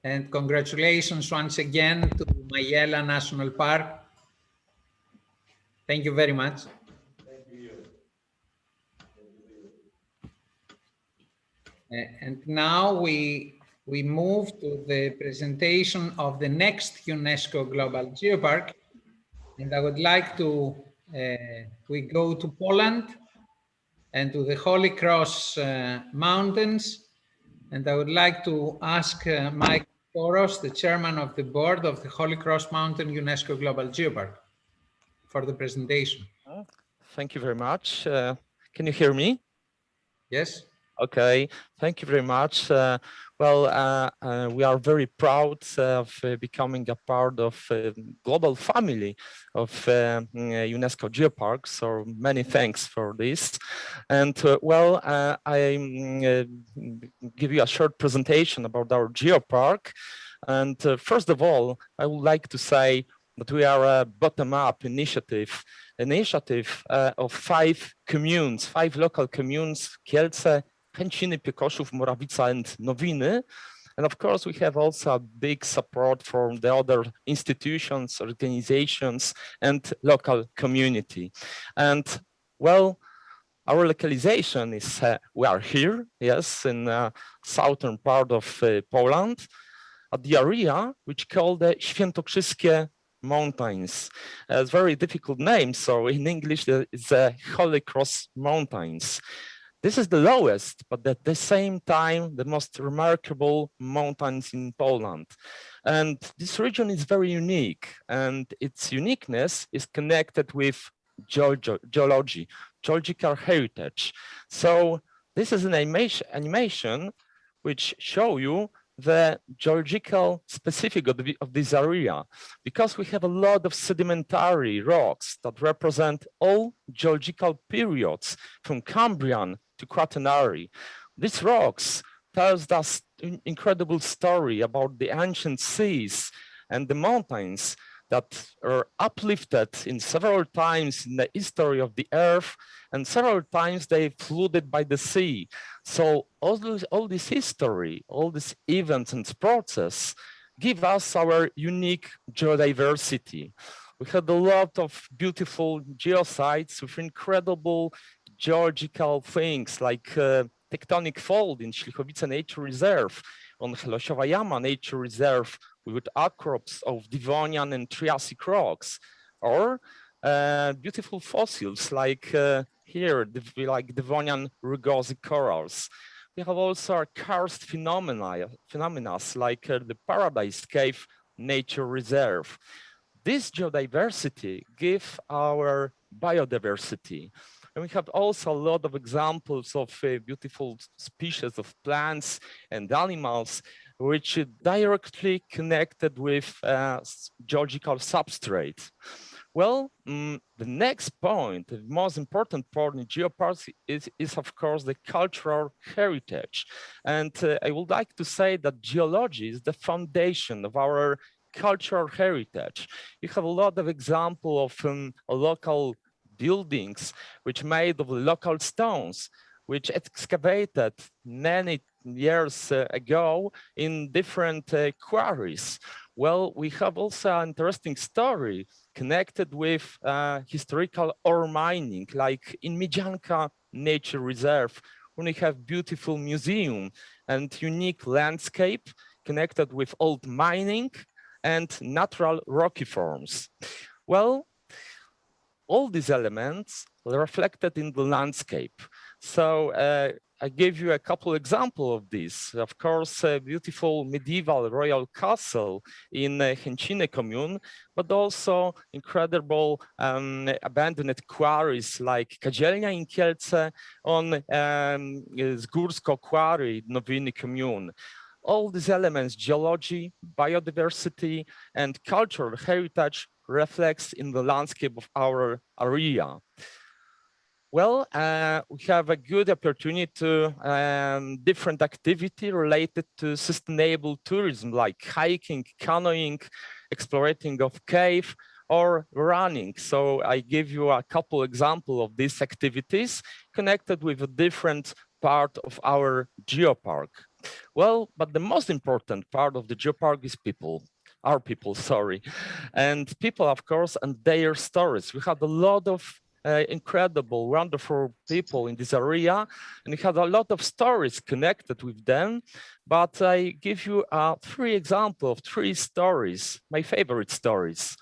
and congratulations once again to Maiella National Park. Thank you very much. And now we move to the presentation of the next UNESCO Global Geopark. And I would like to, we go to Poland. and to the Holy Cross Mountains. And I would like to ask Mike Koros, the chairman of the board of the Holy Cross Mountain UNESCO Global Geopark, for the presentation. Thank you very much. Can you hear me? Yes. Okay, thank you very much. We are very proud of becoming a part of global family of UNESCO Geoparks. So many thanks for this. And I give you a short presentation about our Geopark. And first of all, I would like to say that we are a bottom-up initiative of 5 communes, 5 local communes: Kielce, Chęciny, Piekoszów, Morawica, and Nowiny. And of course, we have also a big support from the other institutions, organizations, and local community. And well, our localization is, we are here, yes, in the southern part of Poland, at the area which called the Świętokrzyskie Mountains. It's a very difficult name, so in English it's the Holy Cross Mountains. This is the lowest, but at the same time, the most remarkable mountains in Poland. And this region is very unique, and its uniqueness is connected with geology, geological heritage. So this is an animation which show you the geological specific of this area, because we have a lot of sedimentary rocks that represent all geological periods from Cambrian to Quaternary. These rocks tells us an incredible story about the ancient seas and the mountains that are uplifted in several times in the history of the earth, and several times they flooded by the sea. So all this history, all these events and process give us our unique geodiversity. We had a lot of beautiful geosites with incredible geological things like tectonic fold in Ślichowice Nature Reserve, on Helosiowa Jama Nature Reserve, with outcrops of Devonian and Triassic rocks, or beautiful fossils like here, like Devonian rugose corals. We have also karst phenomena like the Paradise Cave Nature Reserve. This geodiversity gives our biodiversity. And we have also a lot of examples of beautiful species of plants and animals which are directly connected with geological substrate. Well, the next point, the most important part in geoparks is of course the cultural heritage. And I would like to say that geology is the foundation of our cultural heritage. You have a lot of examples of local buildings which made of local stones, which excavated many years ago in different quarries. Well, we have also an interesting story connected with historical ore mining, like in Miedzianka Nature Reserve, when we have beautiful museum and unique landscape connected with old mining and natural rocky forms. Well, all these elements are reflected in the landscape. So I gave you a couple examples of this. Of course, a beautiful medieval royal castle in Chęciny commune, but also incredible abandoned quarries like Kadzielnia in Kielce, on Zgórsko quarry, Nowiny commune. All these elements, geology, biodiversity, and cultural heritage reflects in the landscape of our area. Well, we have a good opportunity to different activity related to sustainable tourism, like hiking, canoeing, exploring of cave, or running. So I give you a couple examples of these activities connected with a different part of our geopark. Well, but the most important part of the geopark is people. Our people, sorry. And people, of course, and their stories. We had a lot of incredible, wonderful people in this area, and we had a lot of stories connected with them. But I give you 3 examples of 3 stories, my favorite stories.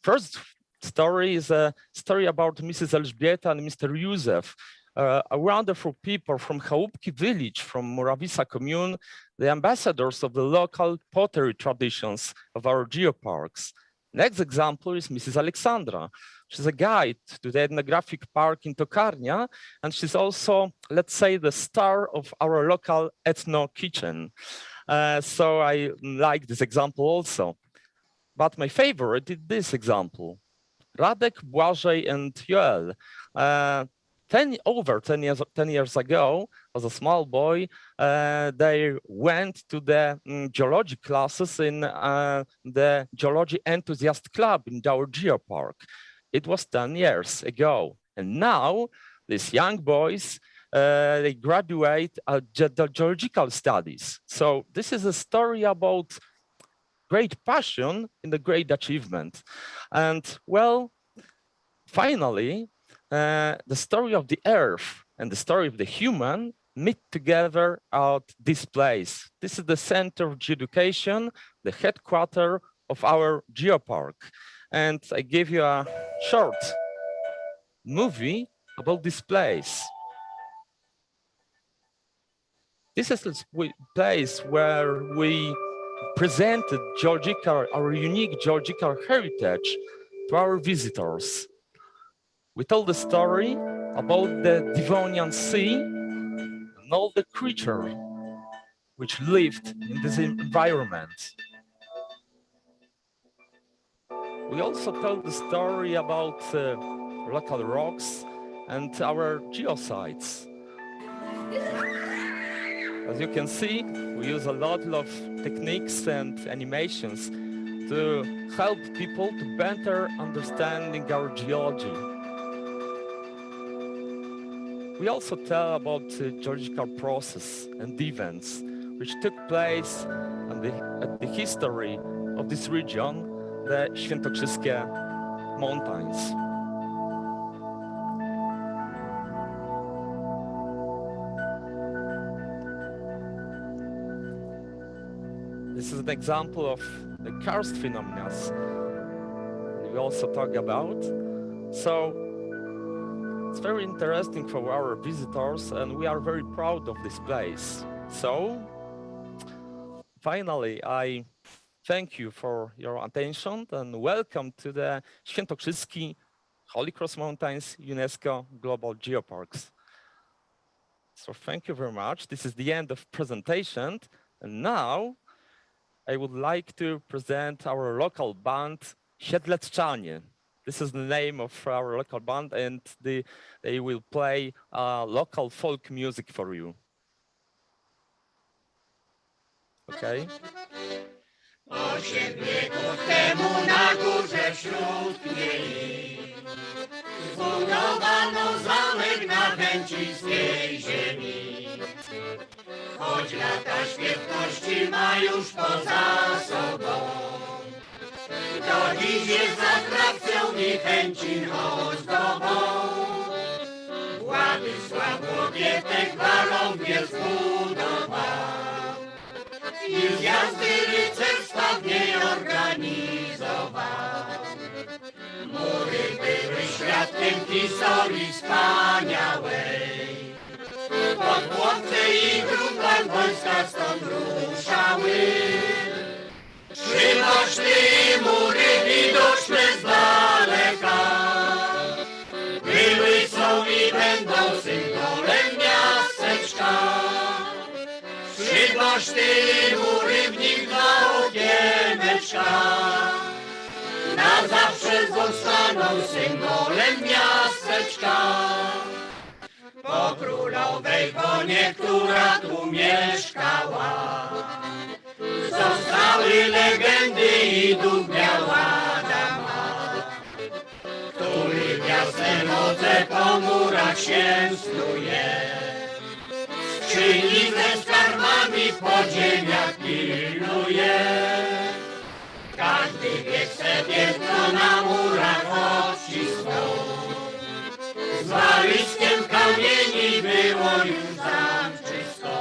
First story is a story about Mrs. Elżbieta and Mr. Józef. wonderful people from Chałupki village, from Morawica commune, the ambassadors of the local pottery traditions of our geoparks. Next example is Mrs. Alexandra. She's a guide to the ethnographic park in Tokarnia, and she's also, let's say, the star of our local ethno kitchen. So I like this example also. But my favorite is this example. Radek, Błażej, and Joel. Over 10 years ago, as a small boy, they went to the geology classes in the Geology Enthusiast Club in our geopark. It was 10 years ago. And now, these young boys, they graduate the geological studies. So this is a story about great passion and a great achievement. And well, finally, the story of the Earth and the story of the human meet together at this place. This is the center of geoeducation, the headquarters of our geopark. And I give you a short movie about this place. This is a place where we presented our unique geological heritage to our visitors. We told the story about the Devonian Sea and all the creatures which lived in this environment. We also told the story about local rocks and our geosites. As you can see, we use a lot of techniques and animations to help people to better understanding our geology. We also tell about the geological process and events which took place at the history of this region, the Świętokrzyskie Mountains. This is an example of the karst phenomena we also talk about. So it's very interesting for our visitors, and we are very proud of this place. So finally, I thank you for your attention and welcome to the Świętokrzyskie Holy Cross Mountains UNESCO Global Geoparks. So thank you very much. This is the end of presentation. And now I would like to present our local band, Siedleczanie. This is the name of our local band, and they will play local folk music for you. Okay? Osiedlieków temu na górze wśród kniei zbudowano zamek na chęciskiej ziemi. Choć lata świetności ma już poza sobą, to dziś jest atrakcją i Chęcin ozdobą. Władysław Łokietek warownie zbudował i zjazdy rycerstwa w niej organizował. Mury były świadkiem historii wspaniałej. Pod Płotce i Grudach wojska stąd ruszały. Krzywoszty i mury widoczne z daleka były, są i będą symbolem miasteczka. Krzywoszty i mury w nich dla okieneczka na zawsze zostaną symbolem miasteczka. Po królowej wonie, która tu mieszkała, zostały legendy i duch Białadama, który w jasne noce po murach się snuje. Skrzyni ze skarbami w podziemiach pilnuje. Każdy wie, chce piętno na murach odcisnął. Z walizkiem kamieni było już zamczysto.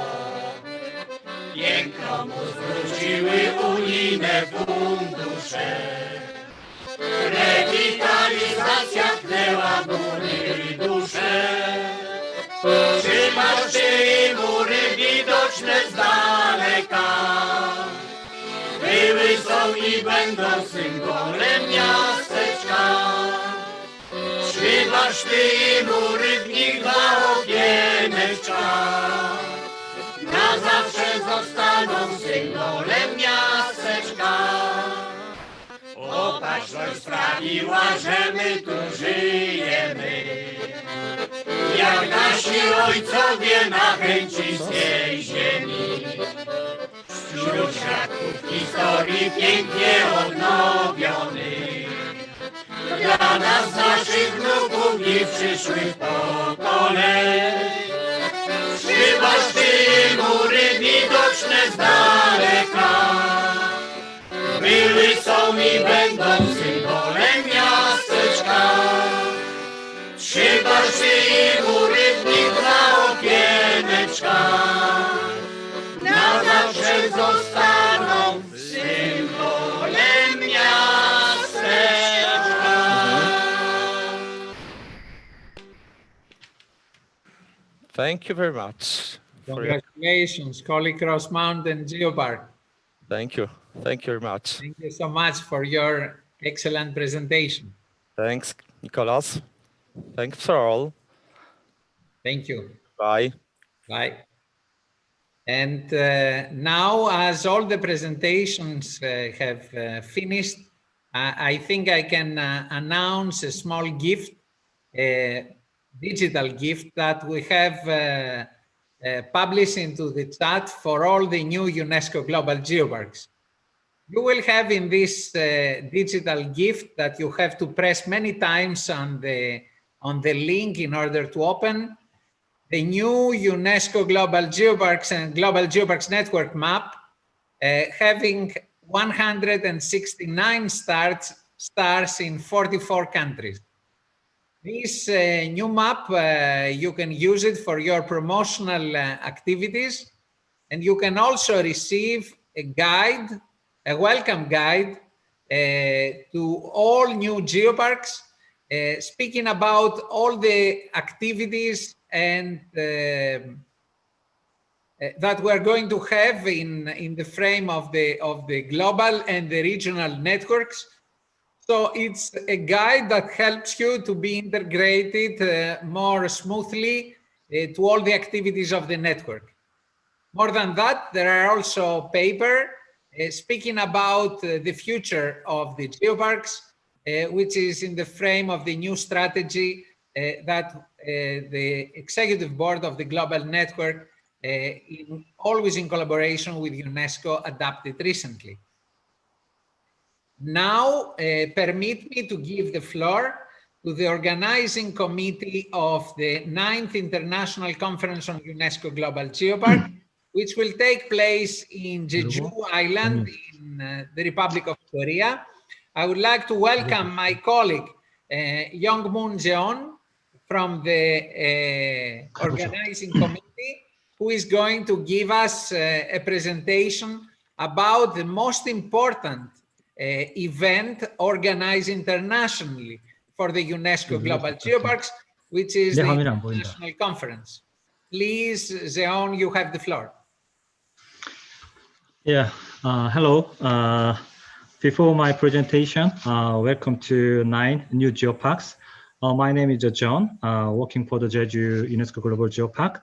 Piękno mu zwróciły unijne fundusze. Rewitalizacja tknęła góry i dusze. szczyty mury widoczne z daleka. Były, są i będą symbolem miasteczka. Trzy baszty i mury, w nich dwa okieneczka. Na zawsze zostaną symbolem miasteczka. Opatrzność sprawiła, że my tu żyjemy, jak nasi ojcowie na chęciskiej ziemi. Wśród świadków historii pięknie odnowionych, dla nas, naszych wnuków i przyszłych pokoleń. Trzy baszty i mury widoczne z daleka, były, są i będą symbolem miasteczka. Trzy baszty i mury, w nich dwa okieneczka, na zawsze zostaną symbolem miasteczka. Thank you very much. Congratulations, Holy Cross Mountain Geopark. Thank you. Thank you very much. Thank you so much for your excellent presentation. Thanks, Nicholas. Thanks for all. Thank you. Bye. Bye. And now, as all the presentations have finished, I think I can announce a small gift, a digital gift that we have published into the chat for all the new UNESCO Global Geoparks. You will have in this digital gift that you have to press many times on the link in order to open the new UNESCO Global Geoparks and Global Geoparks Network map, having 169 stars in 44 countries. This new map, you can use it for your promotional activities, and you can also receive a guide, a welcome guide to all new geoparks, speaking about all the activities and that we're going to have in the frame of the global and the regional networks. So it's a guide that helps you to be integrated more smoothly to all the activities of the network. More than that, there are also paper speaking about the future of the geoparks, which is in the frame of the new strategy that the executive board of the global network, always in collaboration with UNESCO, adopted recently. Now, permit me to give the floor to the organizing committee of the 9th International Conference on UNESCO Global Geopark, which will take place in Jeju Island in the Republic of Korea. I would like to welcome my colleague, Young-Moon Jeon, from the organizing committee, who is going to give us a presentation about the most important event organized internationally for the UNESCO Global Geoparks, which is the International Conference. Please, Zeon, you have the floor. Yeah, hello. Before my presentation, welcome to 9 new geoparks. My name is John, working for the Jeju UNESCO Global Geopark.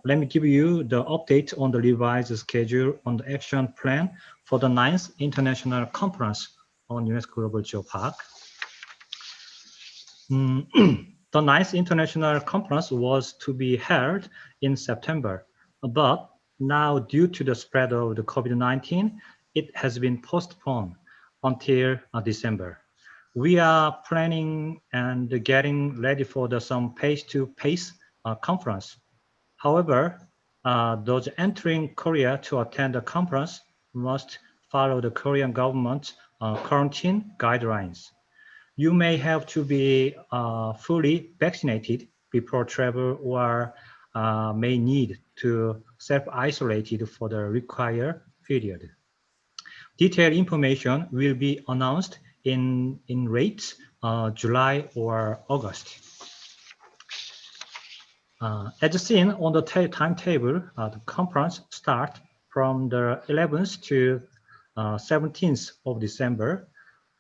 Let me give you the update on the revised schedule on the action plan for the 9th International Conference on UNESCO Global Geopark. The 9th International Conference was to be held in September, but now due to the spread of the COVID-19, it has been postponed until December. We are planning and getting ready for some face-to-face conference. However, those entering Korea to attend the conference must follow the Korean government quarantine guidelines. You may have to be fully vaccinated before travel or may need to self-isolate for the required period. Detailed information will be announced in late July or August. As seen on the timetable, the conference starts from the 11th to 17th of December.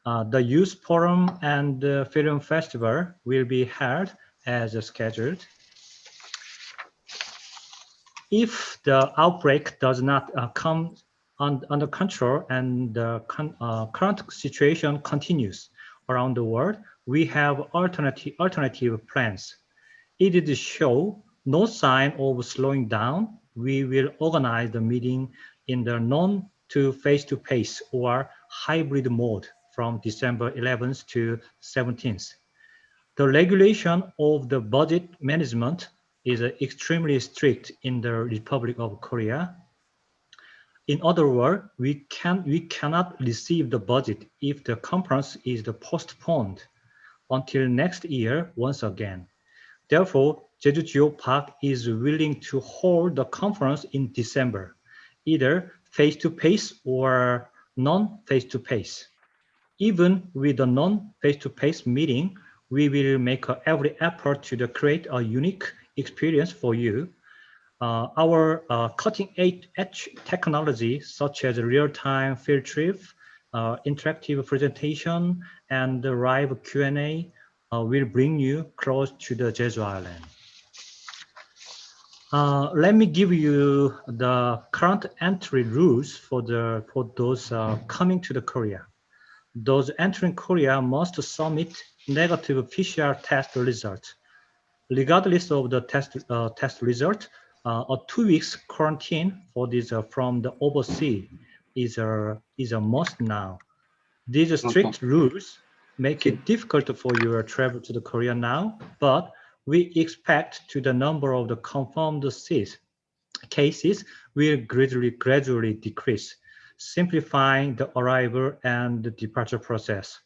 The Youth Forum and the Film Festival will be held as scheduled. If the outbreak does not come under control and the current situation continues around the world, we have alternative plans. It did show no sign of slowing down. We will organize the meeting in the to face-to-face or hybrid mode from December 11th to 17th. The regulation of the budget management is extremely strict in the Republic of Korea. In other words, we cannot receive the budget if the conference is postponed until next year once again. Therefore, Jeju Geopark is willing to hold the conference in December, either face-to-face or non-face-to-face. Even with a non-face-to-face meeting, we will make every effort to create a unique experience for you. Our cutting-edge technology, such as real-time field trip, interactive presentation, and live Q&A, will bring you close to the Jeju Island. Let me give you the current entry rules for those coming to the Korea. Those entering Korea must submit negative PCR test results. Regardless of the test result, a 2 weeks quarantine for this from the overseas is a must now. These strict rules make it difficult for your travel to the Korea now, but we expect the number of the confirmed cases will gradually decrease, simplifying the arrival and the departure process.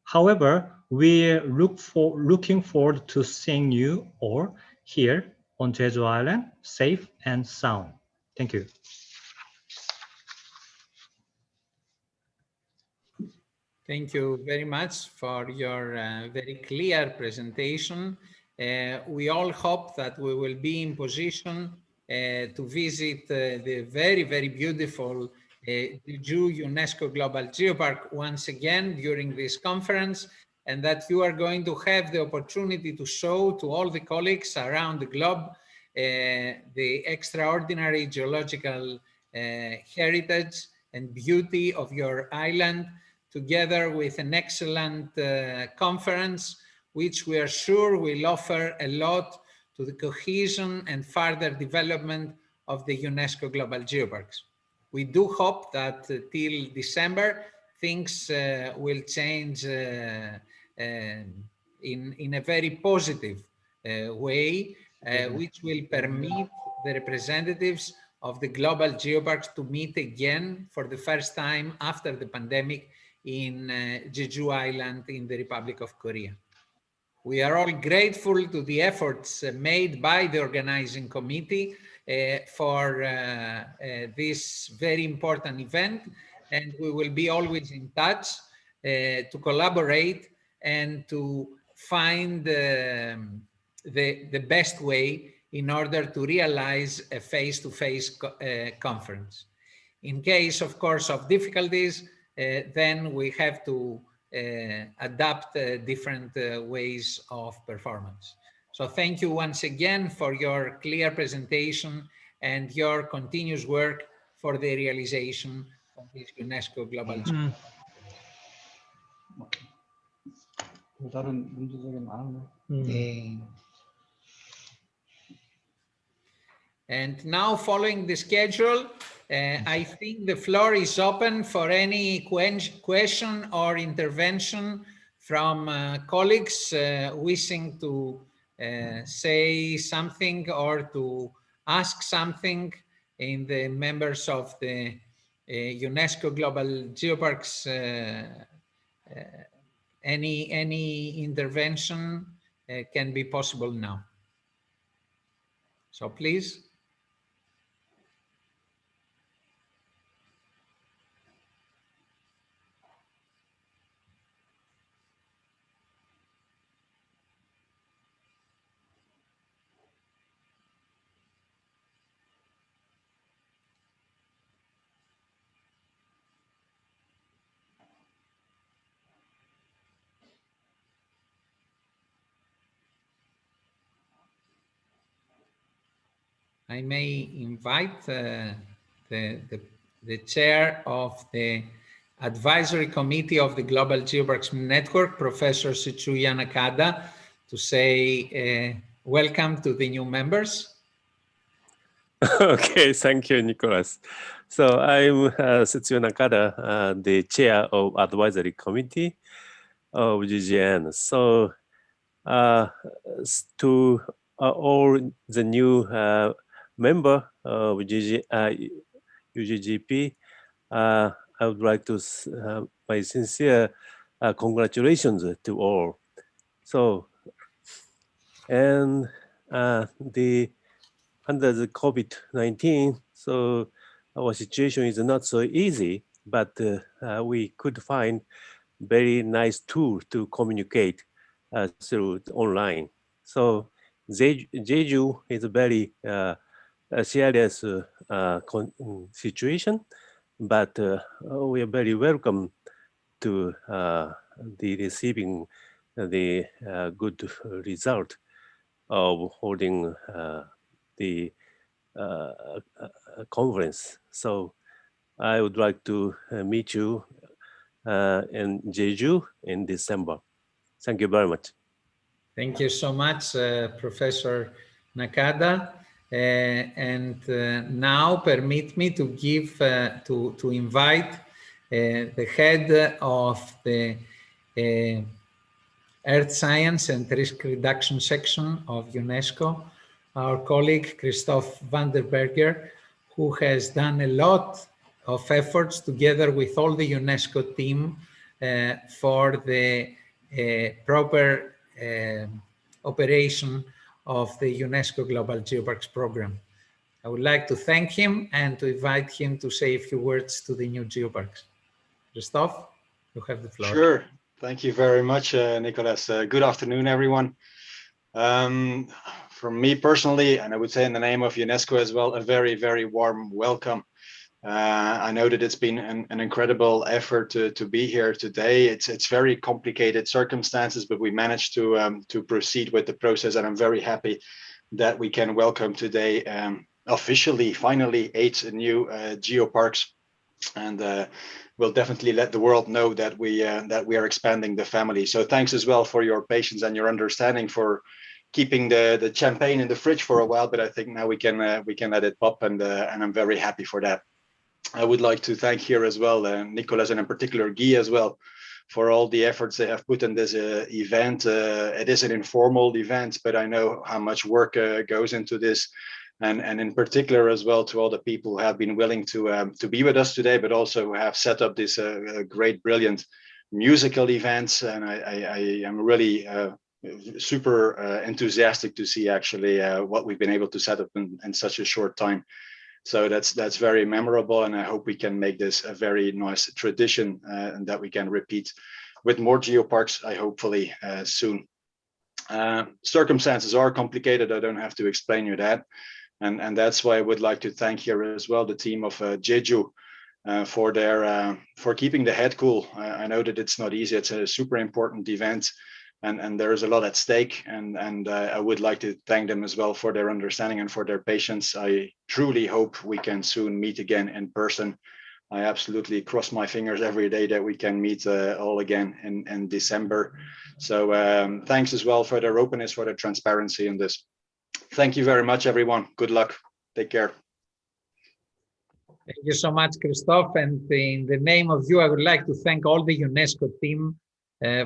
However, we're looking forward to seeing you all here on Jeju Island, safe and sound. Thank you. Thank you very much for your very clear presentation. We all hope that we will be in position to visit the very, very beautiful Jeju UNESCO Global Geopark once again during this conference, and that you are going to have the opportunity to show to all the colleagues around the globe the extraordinary geological heritage and beauty of your island, together with an excellent conference, which we are sure will offer a lot to the cohesion and further development of the UNESCO Global Geoparks. We do hope that till December, things will change in a very positive way, which will permit the representatives of the global geoparks to meet again for the first time after the pandemic in Jeju Island in the Republic of Korea. We are all grateful to the efforts made by the organizing committee for this very important event, and we will be always in touch to collaborate and to find the best way in order to realize a face-to-face conference. In case, of course, of difficulties, then we have to adapt different ways of performance. So thank you once again for your clear presentation and your continuous work for the realization of this UNESCO Global And now, following the schedule, I think the floor is open for any question or intervention from colleagues wishing to say something or to ask something in the members of the UNESCO Global Geoparks. Any intervention can be possible now. So please. I may invite the chair of the Advisory Committee of the Global Geoparks Network, Professor Setsuya Nakada, to say welcome to the new members. Okay, thank you, Nicholas. So I'm Setsuya Nakada, the chair of Advisory Committee of GGN. So to all the new member of UGGP, I would like to my sincere congratulations to all. So, and under the COVID-19, so our situation is not so easy, but we could find very nice tool to communicate through online. So Jeju is a very serious situation, but we are very welcome to the receiving the good result of holding the conference. So I would like to meet you in Jeju in December. Thank you very much. Thank you so much, Professor Nakada. Now permit me to give, to invite the head of the Earth Science and Risk Reduction section of UNESCO, our colleague Christoph van der Berger, who has done a lot of efforts together with all the UNESCO team for the proper operation of the UNESCO Global Geoparks program. I would like to thank him and to invite him to say a few words to the new Geoparks. Christoph, you have the floor. Sure. Thank you very much, Nicholas. Good afternoon, everyone. From me personally, and I would say in the name of UNESCO as well, a very, very warm welcome. I know that it's been an incredible effort to be here today. It's very complicated circumstances, but we managed to proceed with the process, and I'm very happy that we can welcome today officially, finally, 8 new geoparks, and we'll definitely let the world know that we are expanding the family. So thanks as well for your patience and your understanding for keeping the champagne in the fridge for a while, but I think now we can let it pop, and I'm very happy for that. I would like to thank here as well Nicholas, and in particular Guy as well, for all the efforts they have put in this event. It is an informal event, but I know how much work goes into this, and in particular as well to all the people who have been willing to be with us today, but also have set up this great, brilliant musical events. And I am really super enthusiastic to see actually what we've been able to set up in such a short time. So that's very memorable, and I hope we can make this a very nice tradition and that we can repeat with more geoparks, hopefully soon. Circumstances are complicated. I don't have to explain you that, and that's why I would like to thank here as well the team of Jeju for keeping the head cool. I know that it's not easy. It's a super important event. And there is a lot at stake, and I would like to thank them as well for their understanding and for their patience. I truly hope we can soon meet again in person. I absolutely cross my fingers every day that we can meet all again in December. So thanks as well for their openness, for their transparency in this. Thank you very much, everyone. Good luck. Take care. Thank you so much, Christoph. And in the name of you, I would like to thank all the UNESCO team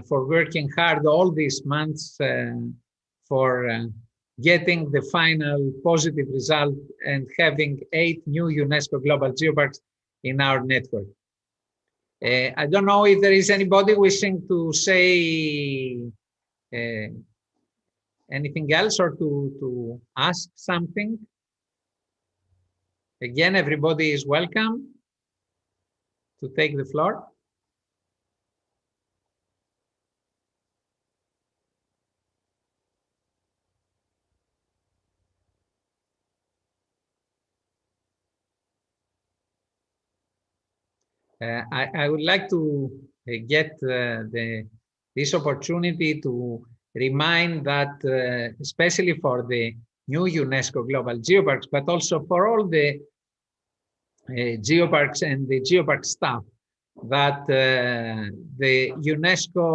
for working hard all these months for getting the final positive result and having 8 new UNESCO Global Geoparks in our network. I don't know if there is anybody wishing to say anything else or to ask something. Again, everybody is welcome to take the floor. I would like to get this opportunity to remind that, especially for the new UNESCO Global Geoparks, but also for all the geoparks and the geopark staff that the UNESCO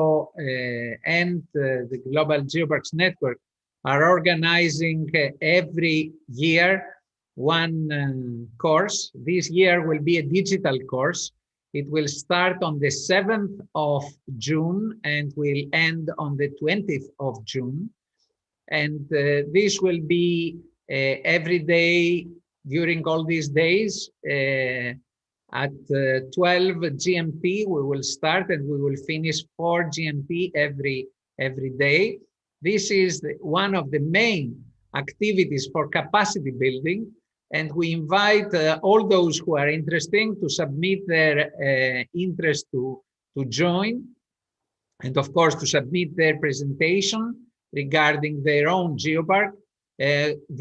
and the Global Geoparks Network are organizing every year one course. This year will be a digital course. It will start on the 7th of June and will end on the 20th of June. And this will be every day during all these days at 12 GMT. We will start and we will finish 4 GMT every day. This is one of the main activities for capacity building. And we invite all those who are interested to submit their interest to join. And of course, to submit their presentation regarding their own geopark.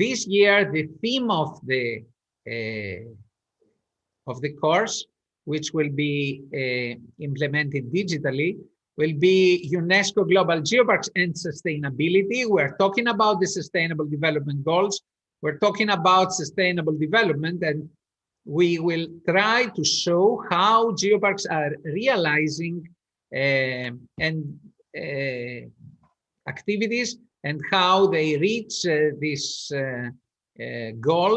This year, the theme of the course, which will be implemented digitally, will be UNESCO Global Geoparks and Sustainability. We're talking about the Sustainable Development Goals. We're talking about sustainable development, and we will try to show how geoparks are realizing activities and how they reach this goal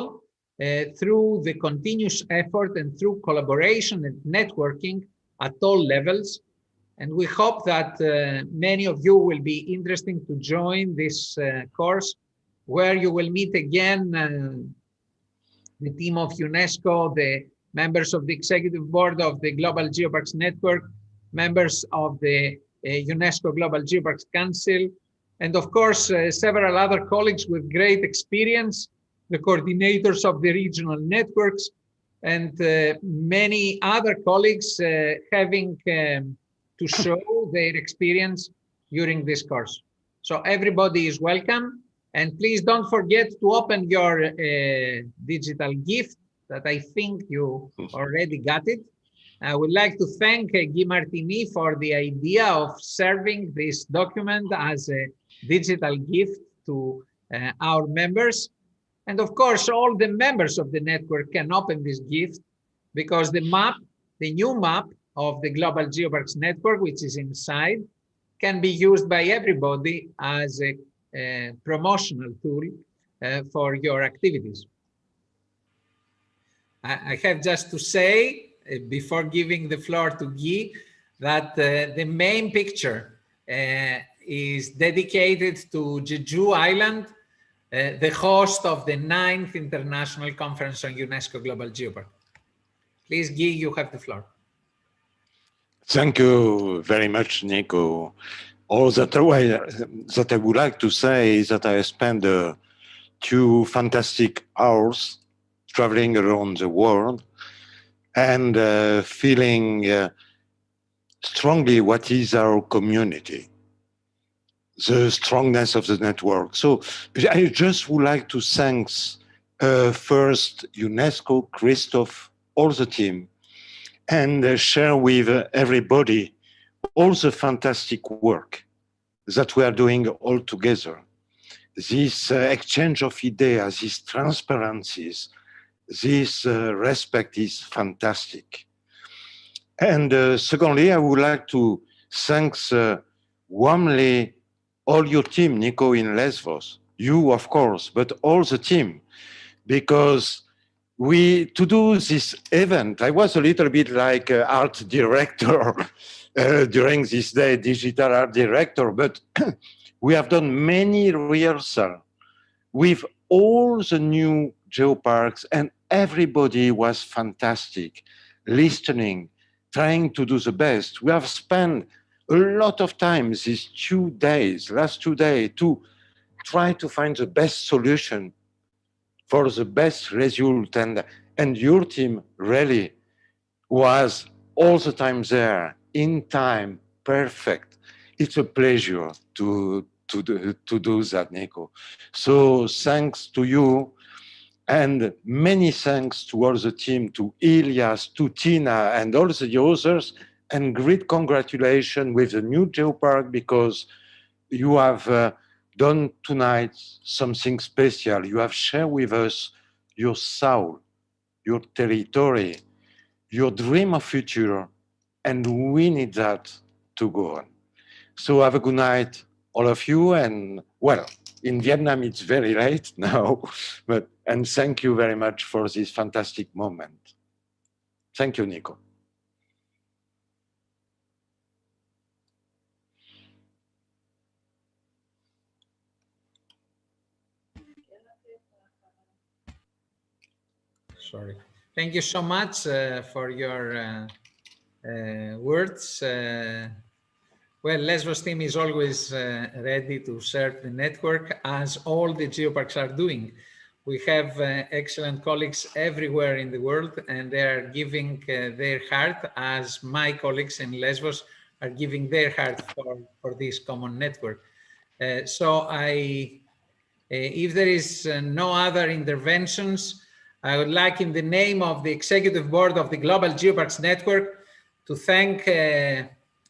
through the continuous effort and through collaboration and networking at all levels. And we hope that many of you will be interested to join this course, where you will meet again the team of UNESCO, the members of the executive board of the Global Geoparks Network, members of the UNESCO Global Geoparks Council, and of course, several other colleagues with great experience, the coordinators of the regional networks, and many other colleagues having to show their experience during this course. So everybody is welcome. And please don't forget to open your digital gift that I think you already got it. I would like to thank Guy Martini for the idea of serving this document as a digital gift to our members. And of course, all the members of the network can open this gift because the map, the new map of the Global Geoparks Network, which is inside, can be used by everybody as a promotional tool for your activities. I have just to say, before giving the floor to Guy, that the main picture is dedicated to Jeju Island, the host of the 9th International Conference on UNESCO Global Geopark. Please, Guy, you have the floor. Thank you very much, Nico. All that I would like to say is that I spent 2 fantastic hours traveling around the world and feeling strongly what is our community, the strongness of the network. So I just would like to thank first UNESCO, Christophe, all the team, and share with everybody all the fantastic work that we are doing all together. This exchange of ideas, these transparencies, this respect is fantastic. And secondly, I would like to thank warmly all your team, Nico in Lesvos, you of course, but all the team, because to do this event, I was a little bit like art director during this day, digital art director, but we have done many rehearsals with all the new geoparks, and everybody was fantastic, listening, trying to do the best. We have spent a lot of time these last 2 days, to try to find the best solution for the best result, and your team really was all the time there, in time, perfect. It's a pleasure to do that, Nico. So thanks to you, and many thanks to all the team, to Ilias, to Tina, and all the others, and great congratulations with the new geopark, because you have done tonight something special. You have shared with us your soul, your territory, your dream of future, and we need that to go on. So have a good night, all of you, and well, in Vietnam it's very late now, and thank you very much for this fantastic moment. Thank you, Nico. Sorry. Thank you so much for your words. Well, Lesbos team is always ready to serve the network, as all the Geoparks are doing. We have excellent colleagues everywhere in the world, and they are giving their heart, as my colleagues in Lesbos are giving their heart for this common network. If there is no other interventions, I would like, in the name of the Executive Board of the Global Geoparks Network, to thank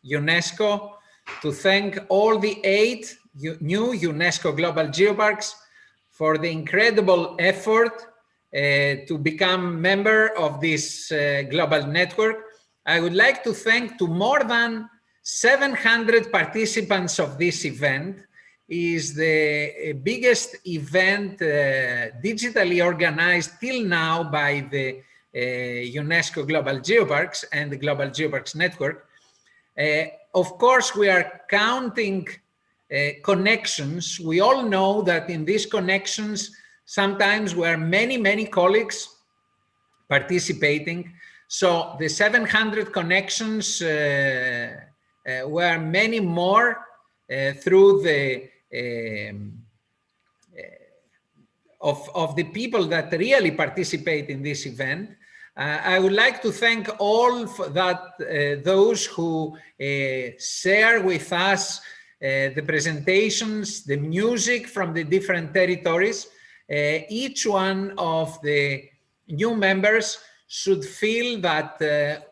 UNESCO, to thank all the 8 new UNESCO Global Geoparks for the incredible effort to become member of this global network. I would like to thank to more than 700 participants of this event. Is the biggest event digitally organized till now by the UNESCO Global Geoparks and the Global Geoparks Network. Of course, we are counting connections. We all know that in these connections, sometimes we are many colleagues participating. So the 700 connections were many more through the of the people that really participate in this event. I would like to thank all those who share with us the presentations, the music from the different territories. Each one of the new members should feel that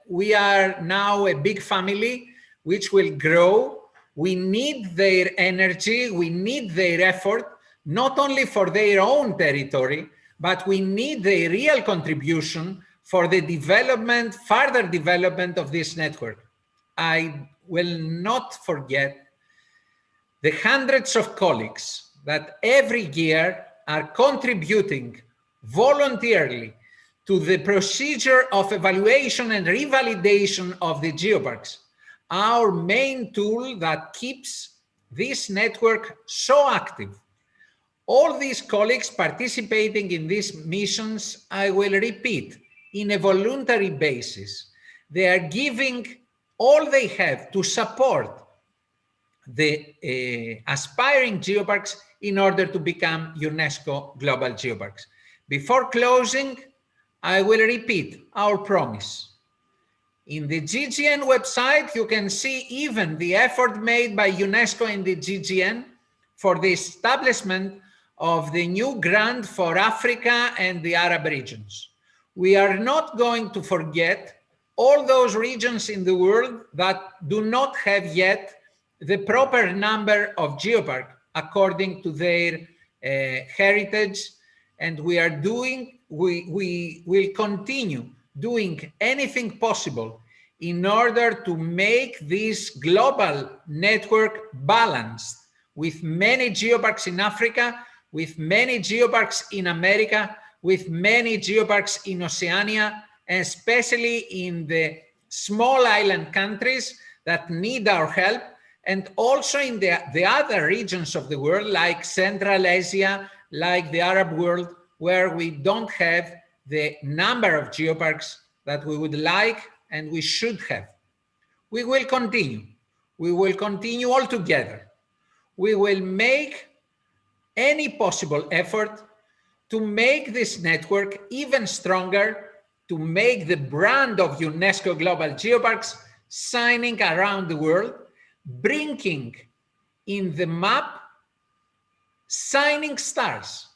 we are now a big family which will grow. We need their energy, we need their effort, not only for their own territory, but we need their real contribution for the development, further development of this network. I will not forget the hundreds of colleagues that every year are contributing voluntarily to the procedure of evaluation and revalidation of the Geoparks, our main tool that keeps this network so active. All these colleagues participating in these missions, I will repeat, in a voluntary basis. They are giving all they have to support the aspiring Geoparks in order to become UNESCO Global Geoparks. Before closing, I will repeat our promise. In the GGN website, you can see even the effort made by UNESCO and the GGN for the establishment of the new grant for Africa and the Arab regions. We are not going to forget all those regions in the world that do not have yet the proper number of Geoparks according to their heritage, and we will continue doing anything possible in order to make this global network balanced, with many Geoparks in Africa, with many Geoparks in America, with many Geoparks in Oceania, and especially in the small island countries that need our help, and also in the other regions of the world, like Central Asia, like the Arab world, where we don't have the number of Geoparks that we would like and we should have. We will continue. We will continue all together. We will make any possible effort to make this network even stronger, to make the brand of UNESCO Global Geoparks shining around the world, bringing in the map shining stars,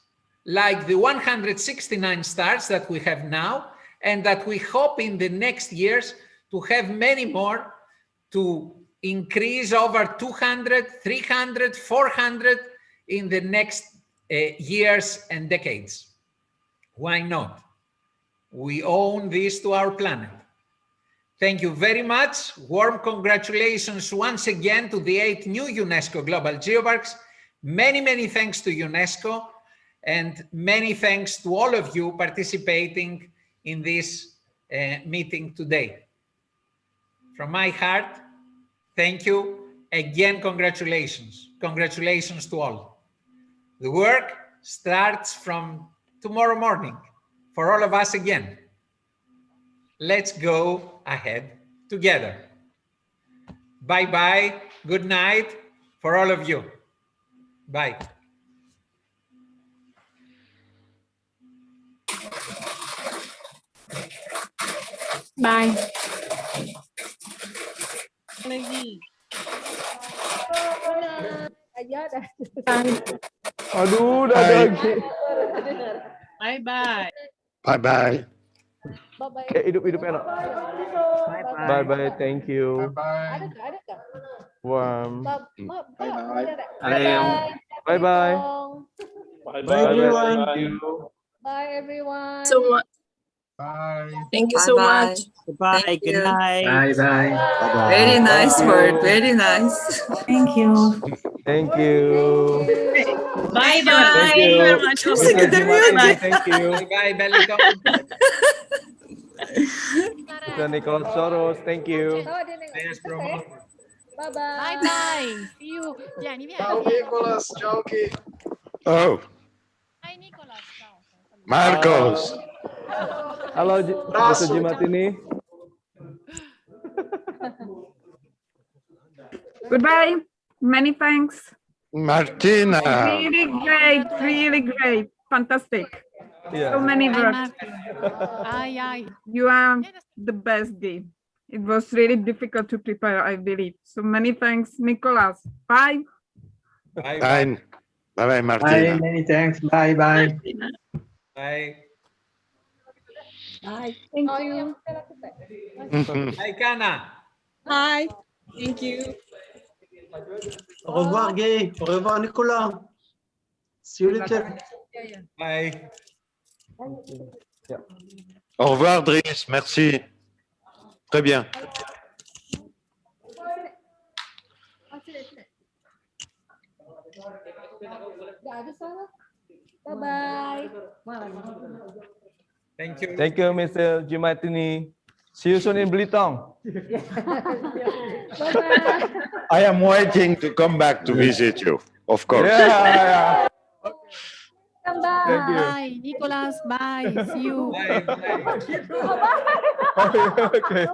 like the 169 stars that we have now, and that we hope in the next years to have many more, to increase over 200, 300, 400 in the next years and decades. Why not? We own this to our planet. Thank you very much. Warm congratulations once again to the 8 new UNESCO Global Geoparks. Many, many thanks to UNESCO, and many thanks to all of you participating in this meeting today. From my heart, thank you. Again, congratulations. Congratulations to all. The work starts from tomorrow morning for all of us again. Let's go ahead together. Bye-bye. Good night for all of you. Bye. Bye. Aduh, udah ada lagi. Bye-bye. Bye-bye. Kayak hidup-hidup enak. Bye-bye, thank you. Warm. Bye-bye. Bye-bye. Bye, everyone. Thank you. Bye, everyone. So much. Bye. Thank you so Bye-bye. much. Goodbye. Thank Good you. night. Bye-bye. Very nice Thank word. you. Very nice. Thank you. Thank you. Thank you. Thank Thank you you. very much. Musik Mr. kita Gimatini, thank you. Bye-bye, Belliton. Mr. Nicholas Soros, thank you. Bye bye. See you. Vieni, vieni. Ciao Nicolas, ciao Chi. Oh, Hi Nicolas. Ciao. Marcos. Halo, Mr. Gimatini. Goodbye. Many thanks. Martina. Really great. Really great. Fantastic. Yeah. So many Hi verbs. Martin. Hi. You are the best, Guy. It was really difficult to prepare, I believe. So many thanks, Nicolas. Bye. Bye. Bye-bye, Martina. Bye, many thanks. Bye-bye. Bye. Bye. Thank you. Hi, Kana. Hi. Thank you. Au revoir, Guy. Au revoir, Nicolas. See you later. Bye. Au revoir, Driss. Merci. Très bien. Bye-bye. Thank you. Thank you, Mr. Gimatini. See you soon in Blitong. Bye-bye. I am waiting to come back to visit you, of course. Yeah. Come back. Thank you. Bye, Nicolas. Bye. See you. Bye. Okay.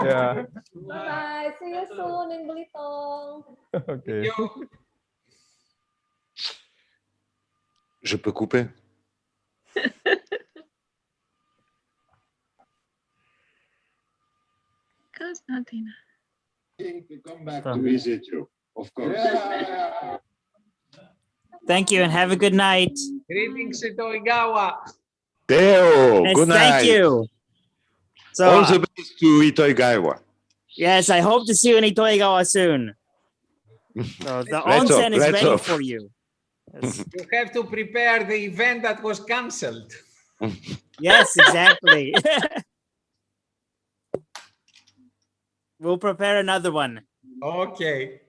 Yeah. Bye. See you soon in Blitong. Okay. Je peux couper? Konstantina. To come back to visit you, of course. Thank you and have a good night. Greetings, Itoigawa. Theo, Yes, good night. thank you. So, All the best to Itoigawa. yes, I hope to see you in Itoigawa soon. So the onsen is ready for you. Yes. You have to prepare the event that was cancelled. Yes, exactly. We'll prepare another one. Okay.